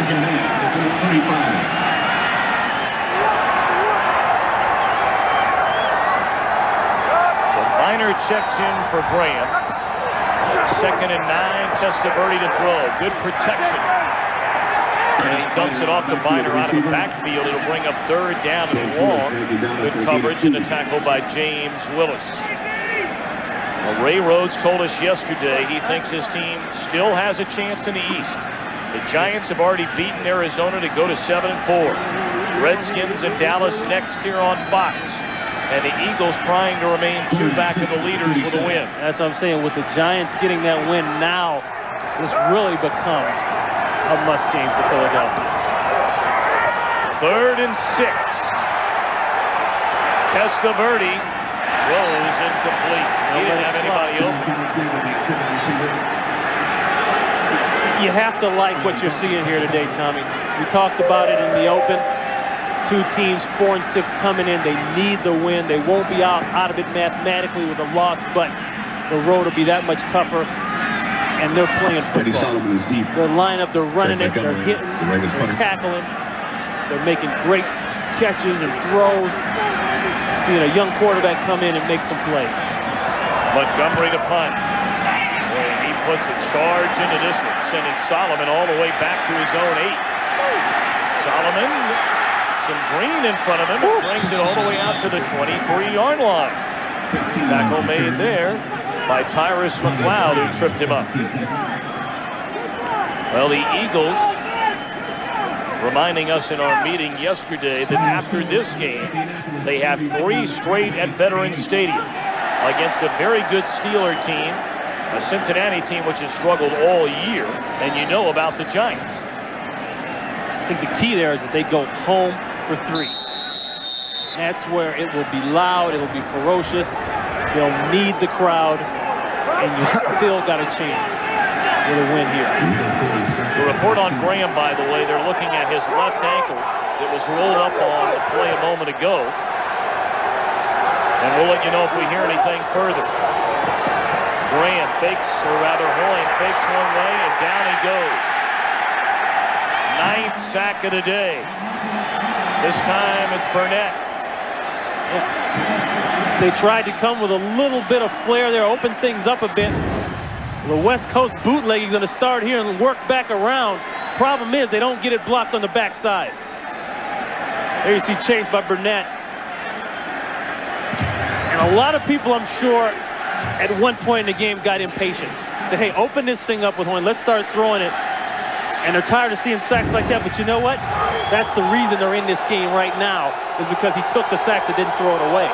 Minor checks in for Graham. 2nd and 9, Testaverde to throw. Good protection. And he dumps it off to Biner out of the backfield. It'll bring up 3rd down and long. Good coverage and a tackle by James Willis. Well, Ray Rhodes told us yesterday he thinks his team still has a chance in the East. The Giants have already beaten Arizona to go to 7-4. Redskins and Dallas next here on Fox. And the Eagles trying to remain 2 back of the leaders with a win.
That's what I'm saying. With the Giants getting that win now, this really becomes a must game for Philadelphia.
3rd and 6. Testaverde throws incomplete. He didn't have anybody open.
You have to like what you're seeing here today, Tommy. We talked about it in the open. 2 teams, 4 and 6 coming in. They need the win. They won't be out of it mathematically with a loss, but the road will be that much tougher. And they're playing football. Their lineup, they're running it, they're hitting, they're tackling. They're making great catches and throws. You're seeing a young quarterback come in and make some plays.
Montgomery to punt. And he puts a charge into this one, sending Solomon all the way back to his own 8. Solomon, some green in front of him, and brings it all the way out to the 23-yard line. Tackle made there by Tyrus McLeod, who tripped him up. Well, the Eagles reminding us in our meeting yesterday that after this game, they have 3 straight at Veterans Stadium against a very good Steeler team, a Cincinnati team which has struggled all year, and you know about the Giants.
I think the key there is that they go home for 3. That's where it will be loud, it will be ferocious. They'll need the crowd, and you still got a chance with a win here.
The report on Graham, by the way, they're looking at his left ankle that was rolled up on the play a moment ago. And we'll let you know if we hear anything further. Graham fakes, or rather Hoying fakes one way, and down he goes. 9th sack of the day. This time it's Burnett.
Yeah. They tried to come with a little bit of flair there, open things up a bit. The West Coast bootleg is going to start here and work back around. Problem is they don't get it blocked on the backside. There you see chase by Burnett. And a lot of people, I'm sure, at one point in the game got impatient. Say, hey, open this thing up with Hoying. Let's start throwing it. And they're tired of seeing sacks like that. But you know what? That's the reason they're in this game right now, is because he took the sacks and didn't throw it away.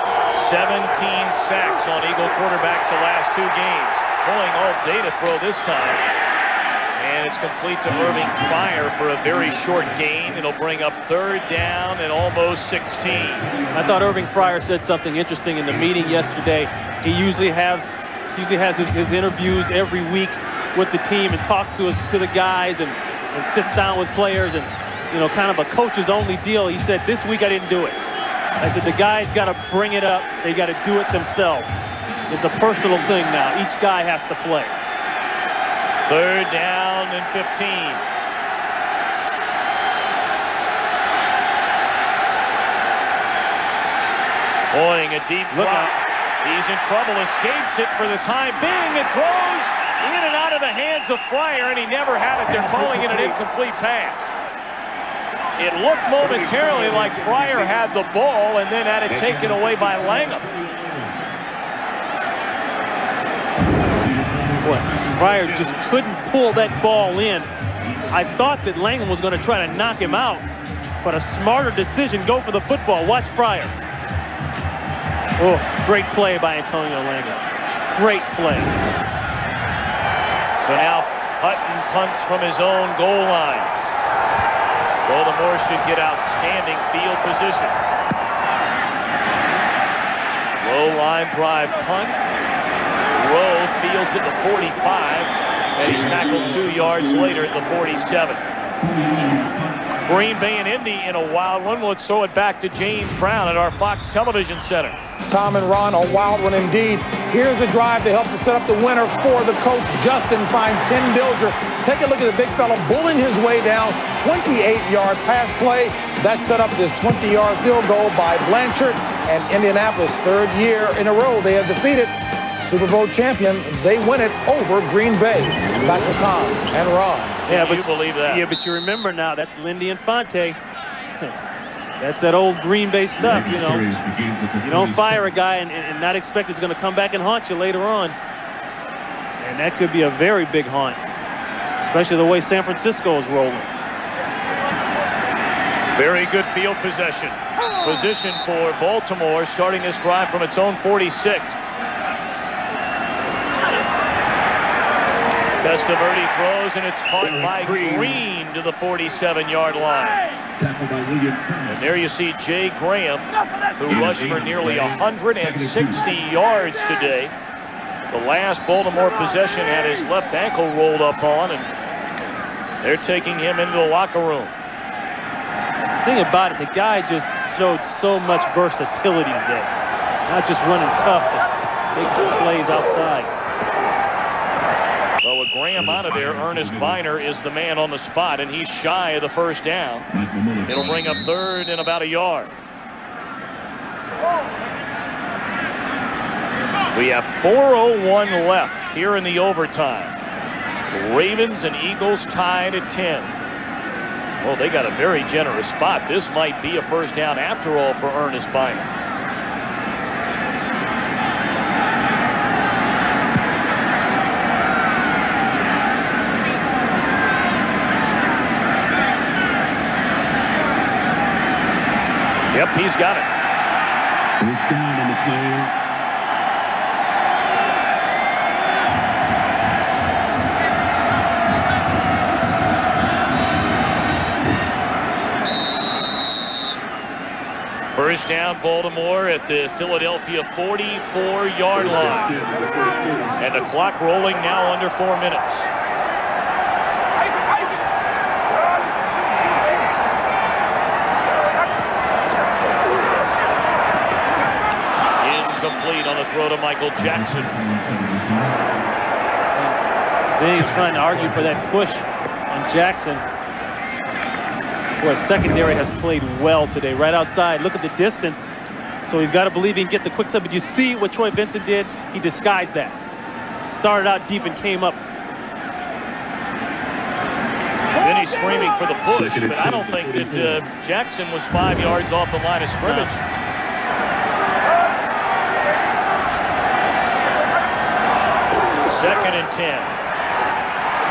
17 sacks on Eagle quarterbacks the last 2 games. Hoying all day to throw this time. And it's complete to Irving Fryar for a very short gain. It'll bring up 3rd down and almost 16.
I thought Irving Fryar said something interesting in the meeting yesterday. He usually has his interviews every week with the team and talks to the guys and sits down with players and, you know, kind of a coach's only deal. He said, this week I didn't do it. I said, the guys got to bring it up. They got to do it themselves. It's a personal thing now. Each guy has to play.
3rd down and 15. Hoying a deep drop. He's in trouble, escapes it for the time being. It throws in and out of the hands of Fryar, and he never had it. They're calling it an incomplete pass. It looked momentarily like Fryar had the ball and then had it taken away by Langham.
Boy, Fryar just couldn't pull that ball in. I thought that Langham was going to try to knock him out, but a smarter decision, go for the football. Watch Fryar. Oh, great play by Antonio Langham. Great play.
So now Hutton punts from his own goal line. Baltimore should get outstanding field position. Low line drive punt. Rowe fields at the 45, and he's tackled 2 yards later at the 47. Green Bay and Indy in a wild one. Let's throw it back to James Brown at our Fox Television Center.
Tom and Ron, a wild one indeed. Here's a drive to help to set up the winner for the coach. Justin finds Ken Dilger. Take a look at the big fella bullying his way down. 28-yard pass play. That set up this 20-yard field goal by Blanchard, and Indianapolis, third year in a row they have defeated Super Bowl champion. They win it over Green Bay. Back to Thom and Ron.
Yeah,
Can you believe that?
Yeah, but you remember now, that's Lindy and Fonte. That's that old Green Bay stuff, you know. You don't fire a guy and not expect it's going to come back and haunt you later on. And that could be a very big haunt, especially the way San Francisco is rolling.
Very good field possession. Position for Baltimore, starting this drive from its own 46. Testaverde throws, and it's caught by Green to the 47-yard line. And there you see Jay Graham, who rushed for nearly 160 yards today. The last Baltimore possession had his left ankle rolled up on, and they're taking him into the locker room.
The thing about it, the guy just showed so much versatility today. Not just running tough, but big plays outside.
Well, with Graham out of there, Ernest Biner is the man on the spot, and he's shy of the first down. It'll bring up third and about a yard. We have 4:01 left here in the overtime. The Ravens and Eagles tied at 10. Well, they got a very generous spot. This might be a first down after all for Ernest Biner. Yep, he's got it.
First down on the play.
First down, Baltimore at the Philadelphia 44-yard line. And the clock rolling now under 4 minutes. Incomplete on the throw to Michael Jackson.
Then he's trying to argue for that push on Jackson. Boy, secondary has played well today, right outside. Look at the distance. So he's got to believe he can get the quick sub. But you see what Troy Vincent did? He disguised that. Started out deep and came up.
Then he's screaming for the push, but I don't think that Jackson was 5 yards off the line of scrimmage. Second and 10.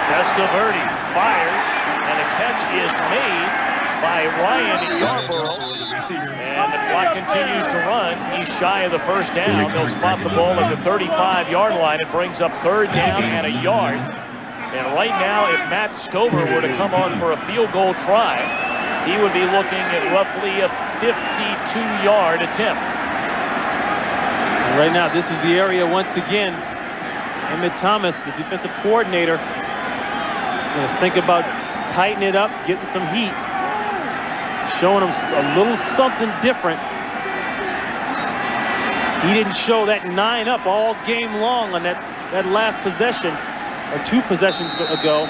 Testaverde fires, and the catch is made by Ryan Yarborough, and the clock continues to run. He's shy of the first down. They'll spot the ball at the 35-yard line. It brings up third down and a yard. And right now, if Matt Stover were to come on for a field goal try, he would be looking at roughly a 52-yard attempt.
And right now, this is the area once again. Emmett Thomas, the defensive coordinator, is going to think about tightening it up, getting some heat. Showing him a little something different. He didn't show that 9 up all game long on that last possession, or 2 possessions ago.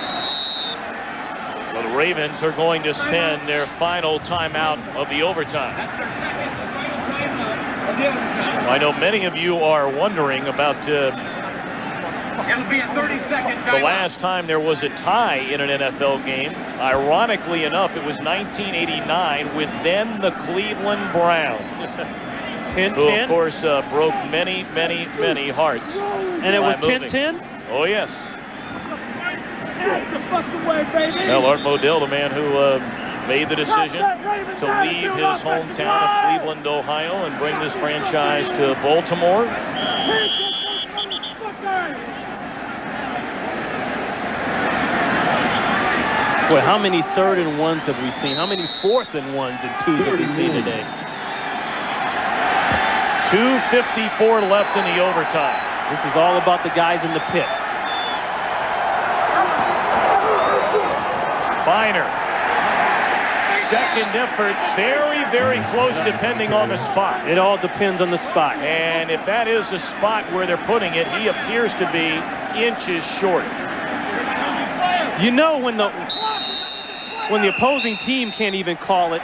Well, the Ravens are going to spend their final timeout of the overtime. Well, I know many of you are wondering about
It'll be a 30-second timeout.
the last time there was a tie in an NFL game. Ironically enough, it was 1989 with then the Cleveland Browns.
10-10?
Who, of course, broke many, many, many hearts.
And it was 10-10?
Oh, yes. Well, Art Modell, the man who made the decision to leave his hometown of Cleveland, Ohio, and bring this franchise to Baltimore.
Boy, how many 3rd and 1s have we seen? How many 4th and 1s and 2s have we seen today?
2:54 left in the overtime.
This is all about the guys in the pit.
Biner. Second effort, very, very close depending on the spot.
It all depends on the spot.
And if that is the spot where they're putting it, he appears to be inches short.
You know when the when the opposing team can't even call it,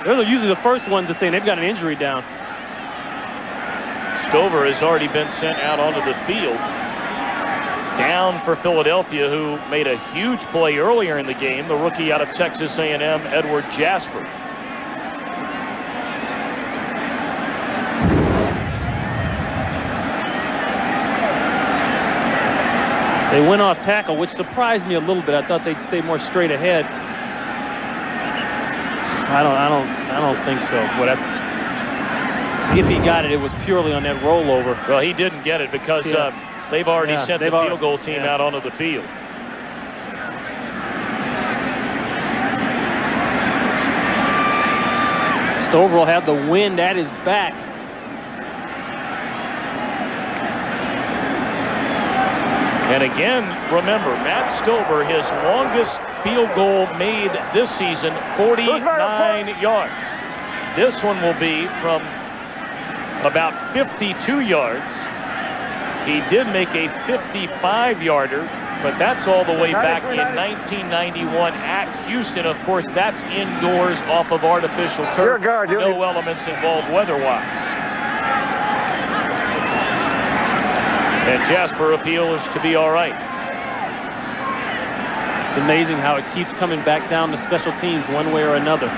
they're usually the first ones to say they've got an injury down.
Stover has already been sent out onto the field. Down for Philadelphia, who made a huge play earlier in the game, the rookie out of Texas A&M, Edward Jasper.
They went off tackle, which surprised me a little bit. I thought they'd stay more straight ahead. I don't think so. Well, if he got it, it was purely on that rollover.
Well, he didn't get it because they've already sent the field goal team out onto the field.
Stover will have the wind at his back.
And again, remember, Matt Stover, his longest field goal made this season, 49 yards. This one will be from about 52 yards. He did make a 55-yarder, but that's all the way back in 1991 at Houston. Of course, that's indoors off of artificial turf. No elements involved weather-wise. And Jasper appeals to be all right.
It's amazing how it keeps coming back down to special teams one way or another.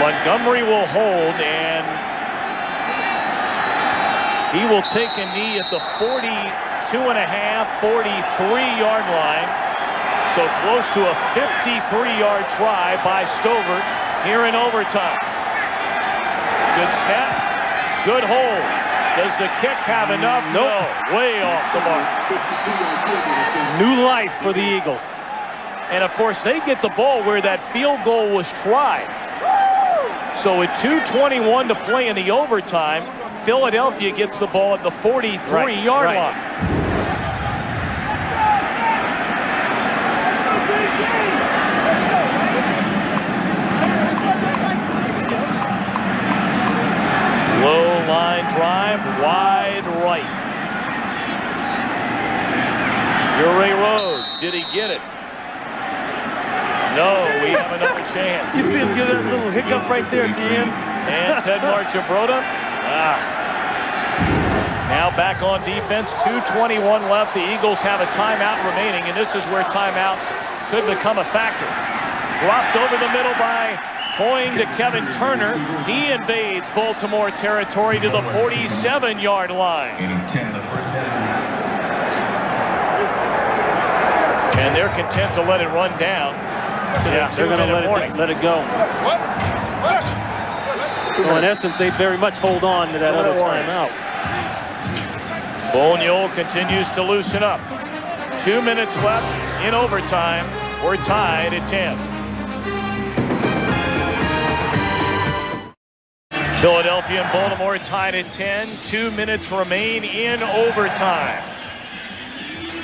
Montgomery will hold, and he will take a knee at the 42.5, 43-yard line. So close to a 53-yard try by Stover here in overtime. Good snap, good hold. Does the kick have enough?
Nope.
No, way off the mark.
New life for the Eagles.
And of course, they get the ball where that field goal was tried. So with 2:21 to play in the overtime, Philadelphia gets the ball at the 43-yard line. Low line drive, wide right. Uri Rhodes, did he get it? No, we have another chance.
You see him give that little hiccup right there at the end?
And Ted Marchibroda. Now back on defense, 2:21 left. The Eagles have a timeout remaining, and this is where timeouts could become a factor. Dropped over the middle by Hoying to Kevin Turner. He invades Baltimore territory to the 47-yard line. And they're content to let it run down.
Yeah, they're going to let it go. So in essence, they very much hold on to that other timeout.
Boniol continues to loosen up. 2 minutes left in overtime. We're tied at 10. Philadelphia and Baltimore tied at 10. 2 minutes remain in overtime.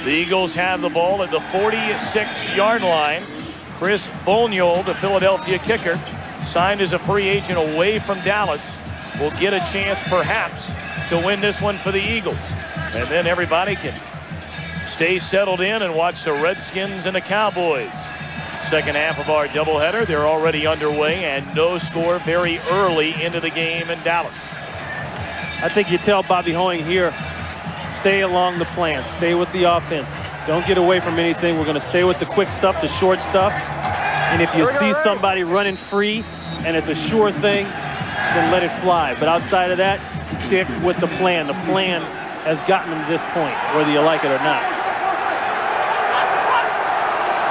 The Eagles have the ball at the 46-yard line. Chris Boniol, the Philadelphia kicker, signed as a free agent away from Dallas, will get a chance perhaps to win this one for the Eagles. And then everybody can stay settled in and watch the Redskins and the Cowboys. Second half of our doubleheader, they're already underway, and no score very early into the game in Dallas.
I think you tell Bobby Hoying here, stay along the plan, stay with the offense. Don't get away from anything. We're going to stay with the quick stuff, the short stuff. And if you see somebody running free and it's a sure thing, then let it fly. But outside of that, stick with the plan. The plan has gotten them to this point, whether you like it or not.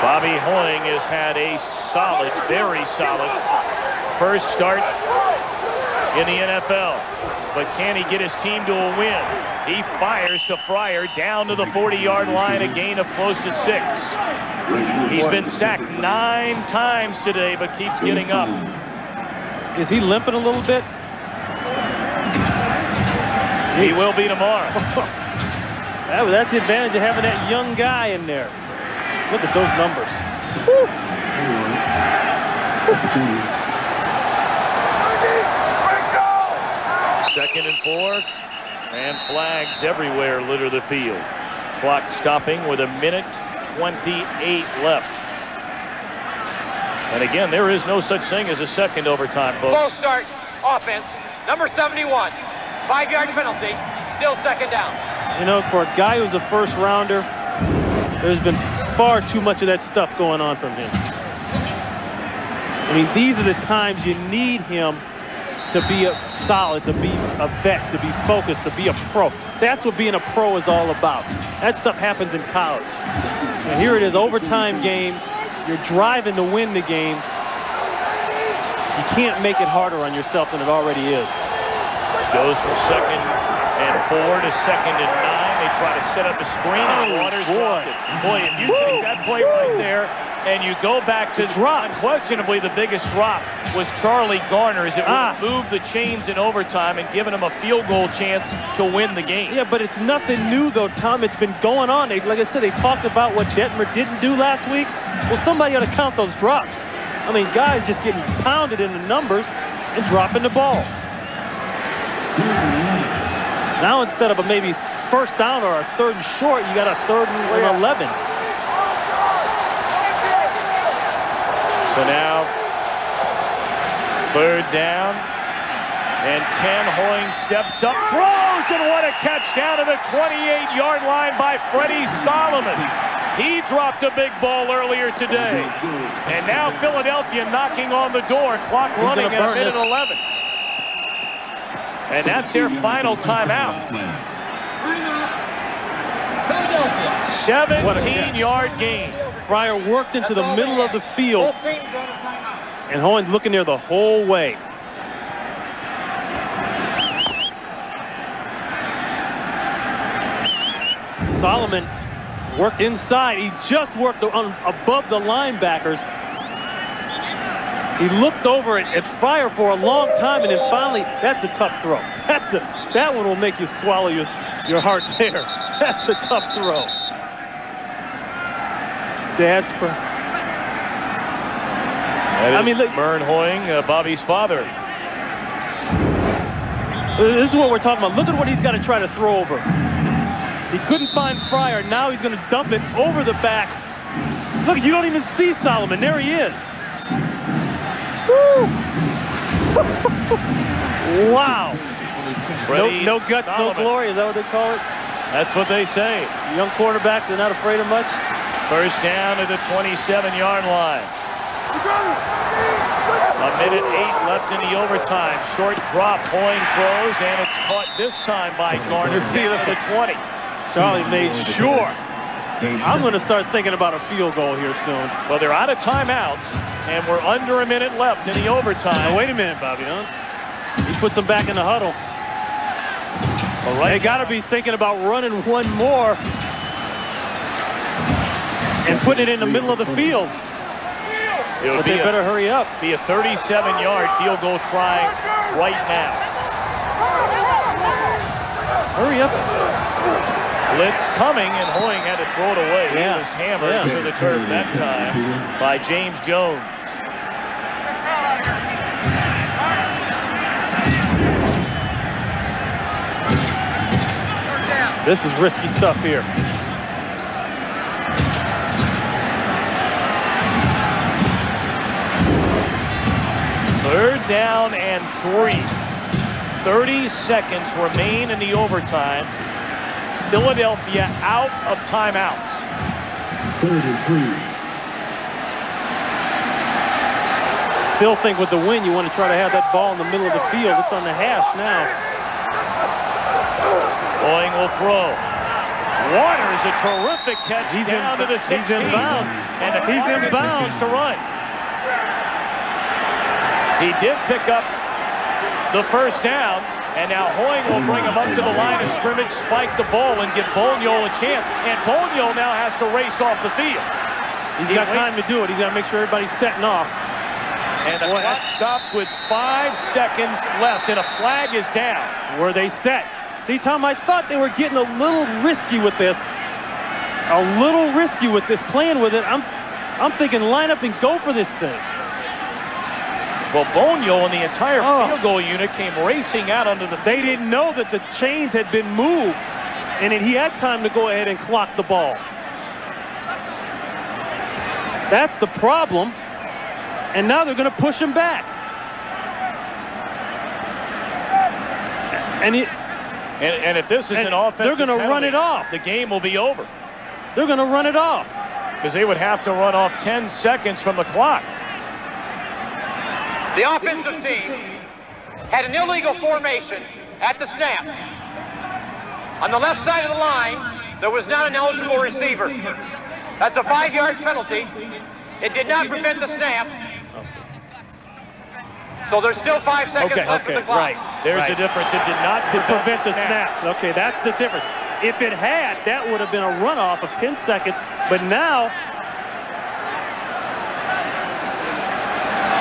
Bobby Hoying has had a solid, very solid first start in the NFL. But can he get his team to a win? He fires to Fryer down to the 40-yard line, a gain of close to 6. He's been sacked 9 times today, but keeps getting up.
Is he limping a little bit?
He will be tomorrow.
That's the advantage of having that young guy in there. Look at those numbers. Woo.
Second and 4. And flags everywhere litter the field. Clock stopping with 1:28 left. And again, there is no such thing as a second overtime, folks.
Full start offense, number 71. 5-yard penalty, still second down.
You know, for a guy who's a first rounder, there's been far too much of that stuff going on from him. I mean, these are the times you need him to be a solid, to be a vet, to be focused, to be a pro. That's what being a pro is all about. That stuff happens in college. And here it is, overtime game. You're driving to win the game. You can't make it harder on yourself than it already is.
Goes from 2nd and 4 to 2nd and 9. They try to set up a screen, and Waters dropped it. Boy, if you take that play right there and you go back to unquestionably the biggest drop was Charlie Garner's. It would move the chains in overtime and given him a field goal chance to win the game.
Yeah, but it's nothing new, though, Tom. It's been going on. Like I said, they talked about what Detmer didn't do last week. Well, somebody ought to count those drops. I mean, guys just getting pounded in the numbers and dropping the ball. Now instead of a maybe first down or a 3rd and short, you got a 3rd and 11.
So now 3rd down and 10. Hoying steps up, throws, and what a catch down to the 28-yard line by Freddie Solomon. He dropped a big ball earlier today. And now Philadelphia knocking on the door. Clock running at 1:11. And that's their final timeout. 17-yard gain.
Fryer worked into the middle of the field. And Hoying's looking there the whole way. Solomon worked inside. He just worked above the linebackers. He looked over at Fryer for a long time, and then finally, that's a tough throw. That one will make you swallow your heart there. That's a tough throw. Dad's
Mern Hoying, Bobby's father.
This is what we're talking about. Look at what he's got to try to throw over. He couldn't find Fryer. Now he's going to dump it over the backs. Look, you don't even see Solomon. There he is. Woo! Wow. No guts,
Solomon.
no glory. Is that what they call it?
That's what they say.
Young quarterbacks are not afraid of much.
First down at the 27-yard line. 1:08 left in the overtime. Short drop, Hoying throws, and it's caught this time by Garner. Down to the 20.
Charlie made sure. I'm going to start thinking about a field goal here soon.
Well, they're out of timeouts, and we're under a minute left in the overtime.
Now, wait a minute, Bobby, huh? He puts them back in the huddle.
All right.
They got to be thinking about running one more and putting it in the middle of the field. But they better hurry up.
Be a 37-yard field goal try right now.
Hurry up.
Blitz coming, and Hoying had to throw it away.
Yeah.
He was hammered to the turf that time by James Jones.
This is risky stuff here.
Third down and 3. 30 seconds remain in the overtime. Philadelphia out of timeouts.
33.
Still think with the win, you want to try to have that ball in the middle of the field. It's on the hash now.
Hoying will throw. Waters, a terrific catch down to the 16.
He's inbound.
And he's inbound to run. He did pick up the first down, and now Hoying will bring him up to the line of scrimmage, spike the ball, and give Boniol a chance. And Boniol now has to race off the field.
He's got time to do it. He's got to make sure everybody's setting off.
And the clock stops with 5 seconds left, and a flag is down.
Were they set? See, Tom, I thought they were getting a little risky with this. Playing with it. I'm thinking line up and go for this thing.
Well, Bonio and the entire field goal unit came racing out onto the field.
They didn't know that the chains had been moved, and then he had time to go ahead and clock the ball. That's the problem. And now they're going to push him back. And
if this is an offensive
they're going to run it off.
The game will be over.
They're going to run it off.
Because they would have to run off 10 seconds from the clock.
The offensive team had an illegal formation at the snap. On the left side of the line, there was not an eligible receiver. That's a 5-yard penalty. It did not prevent the snap. So there's still 5 seconds left of the clock.
Right. There's the difference. It did not
prevent the snap. Okay, that's the difference. If it had, that would have been a runoff of 10 seconds. But now,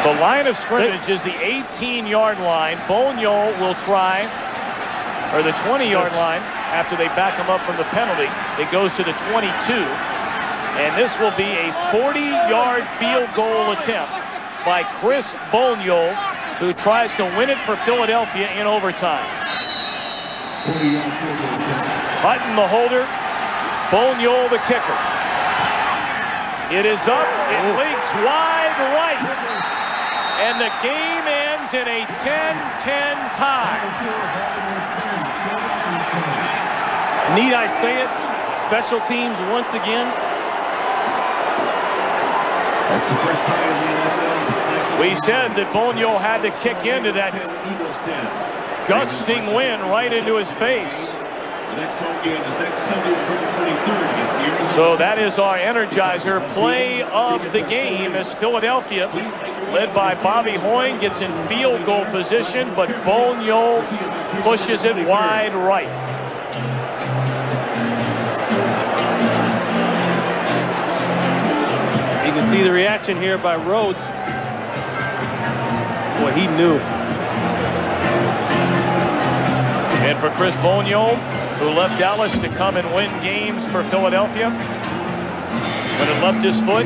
the line of scrimmage is the 18-yard line. Bonio will try, or the 20-yard line, after they back him up from the penalty. It goes to the 22. And this will be a 40-yard field goal attempt by Chris Bonio, who tries to win it for Philadelphia in overtime. Hutton the holder, Bonio the kicker. It is up, it leaks wide right. And the game ends in a 10-10 tie.
Need I say it? Special teams once again.
That's the first time in the NFL.
We said that Bonio had to kick into that gusting wind right into his face.
The next home game is next Sunday, October 23rd against the Arizona.
So that is our Energizer play of the game as Philadelphia, led by Bobby Hoying, gets in field goal position, but Bonio pushes it wide right.
You can see the reaction here by Rhodes. Boy, he knew.
And for Chris Bonio, who left Dallas to come and win games for Philadelphia, when it left his foot,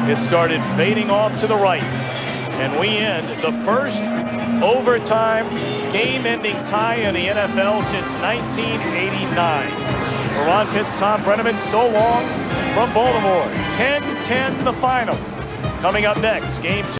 it started fading off to the right. And we end the first overtime game-ending tie in the NFL since 1989. For Ron Pitts, Thom Brennaman, so long from Baltimore. 10-10 the final. Coming up next, game 2.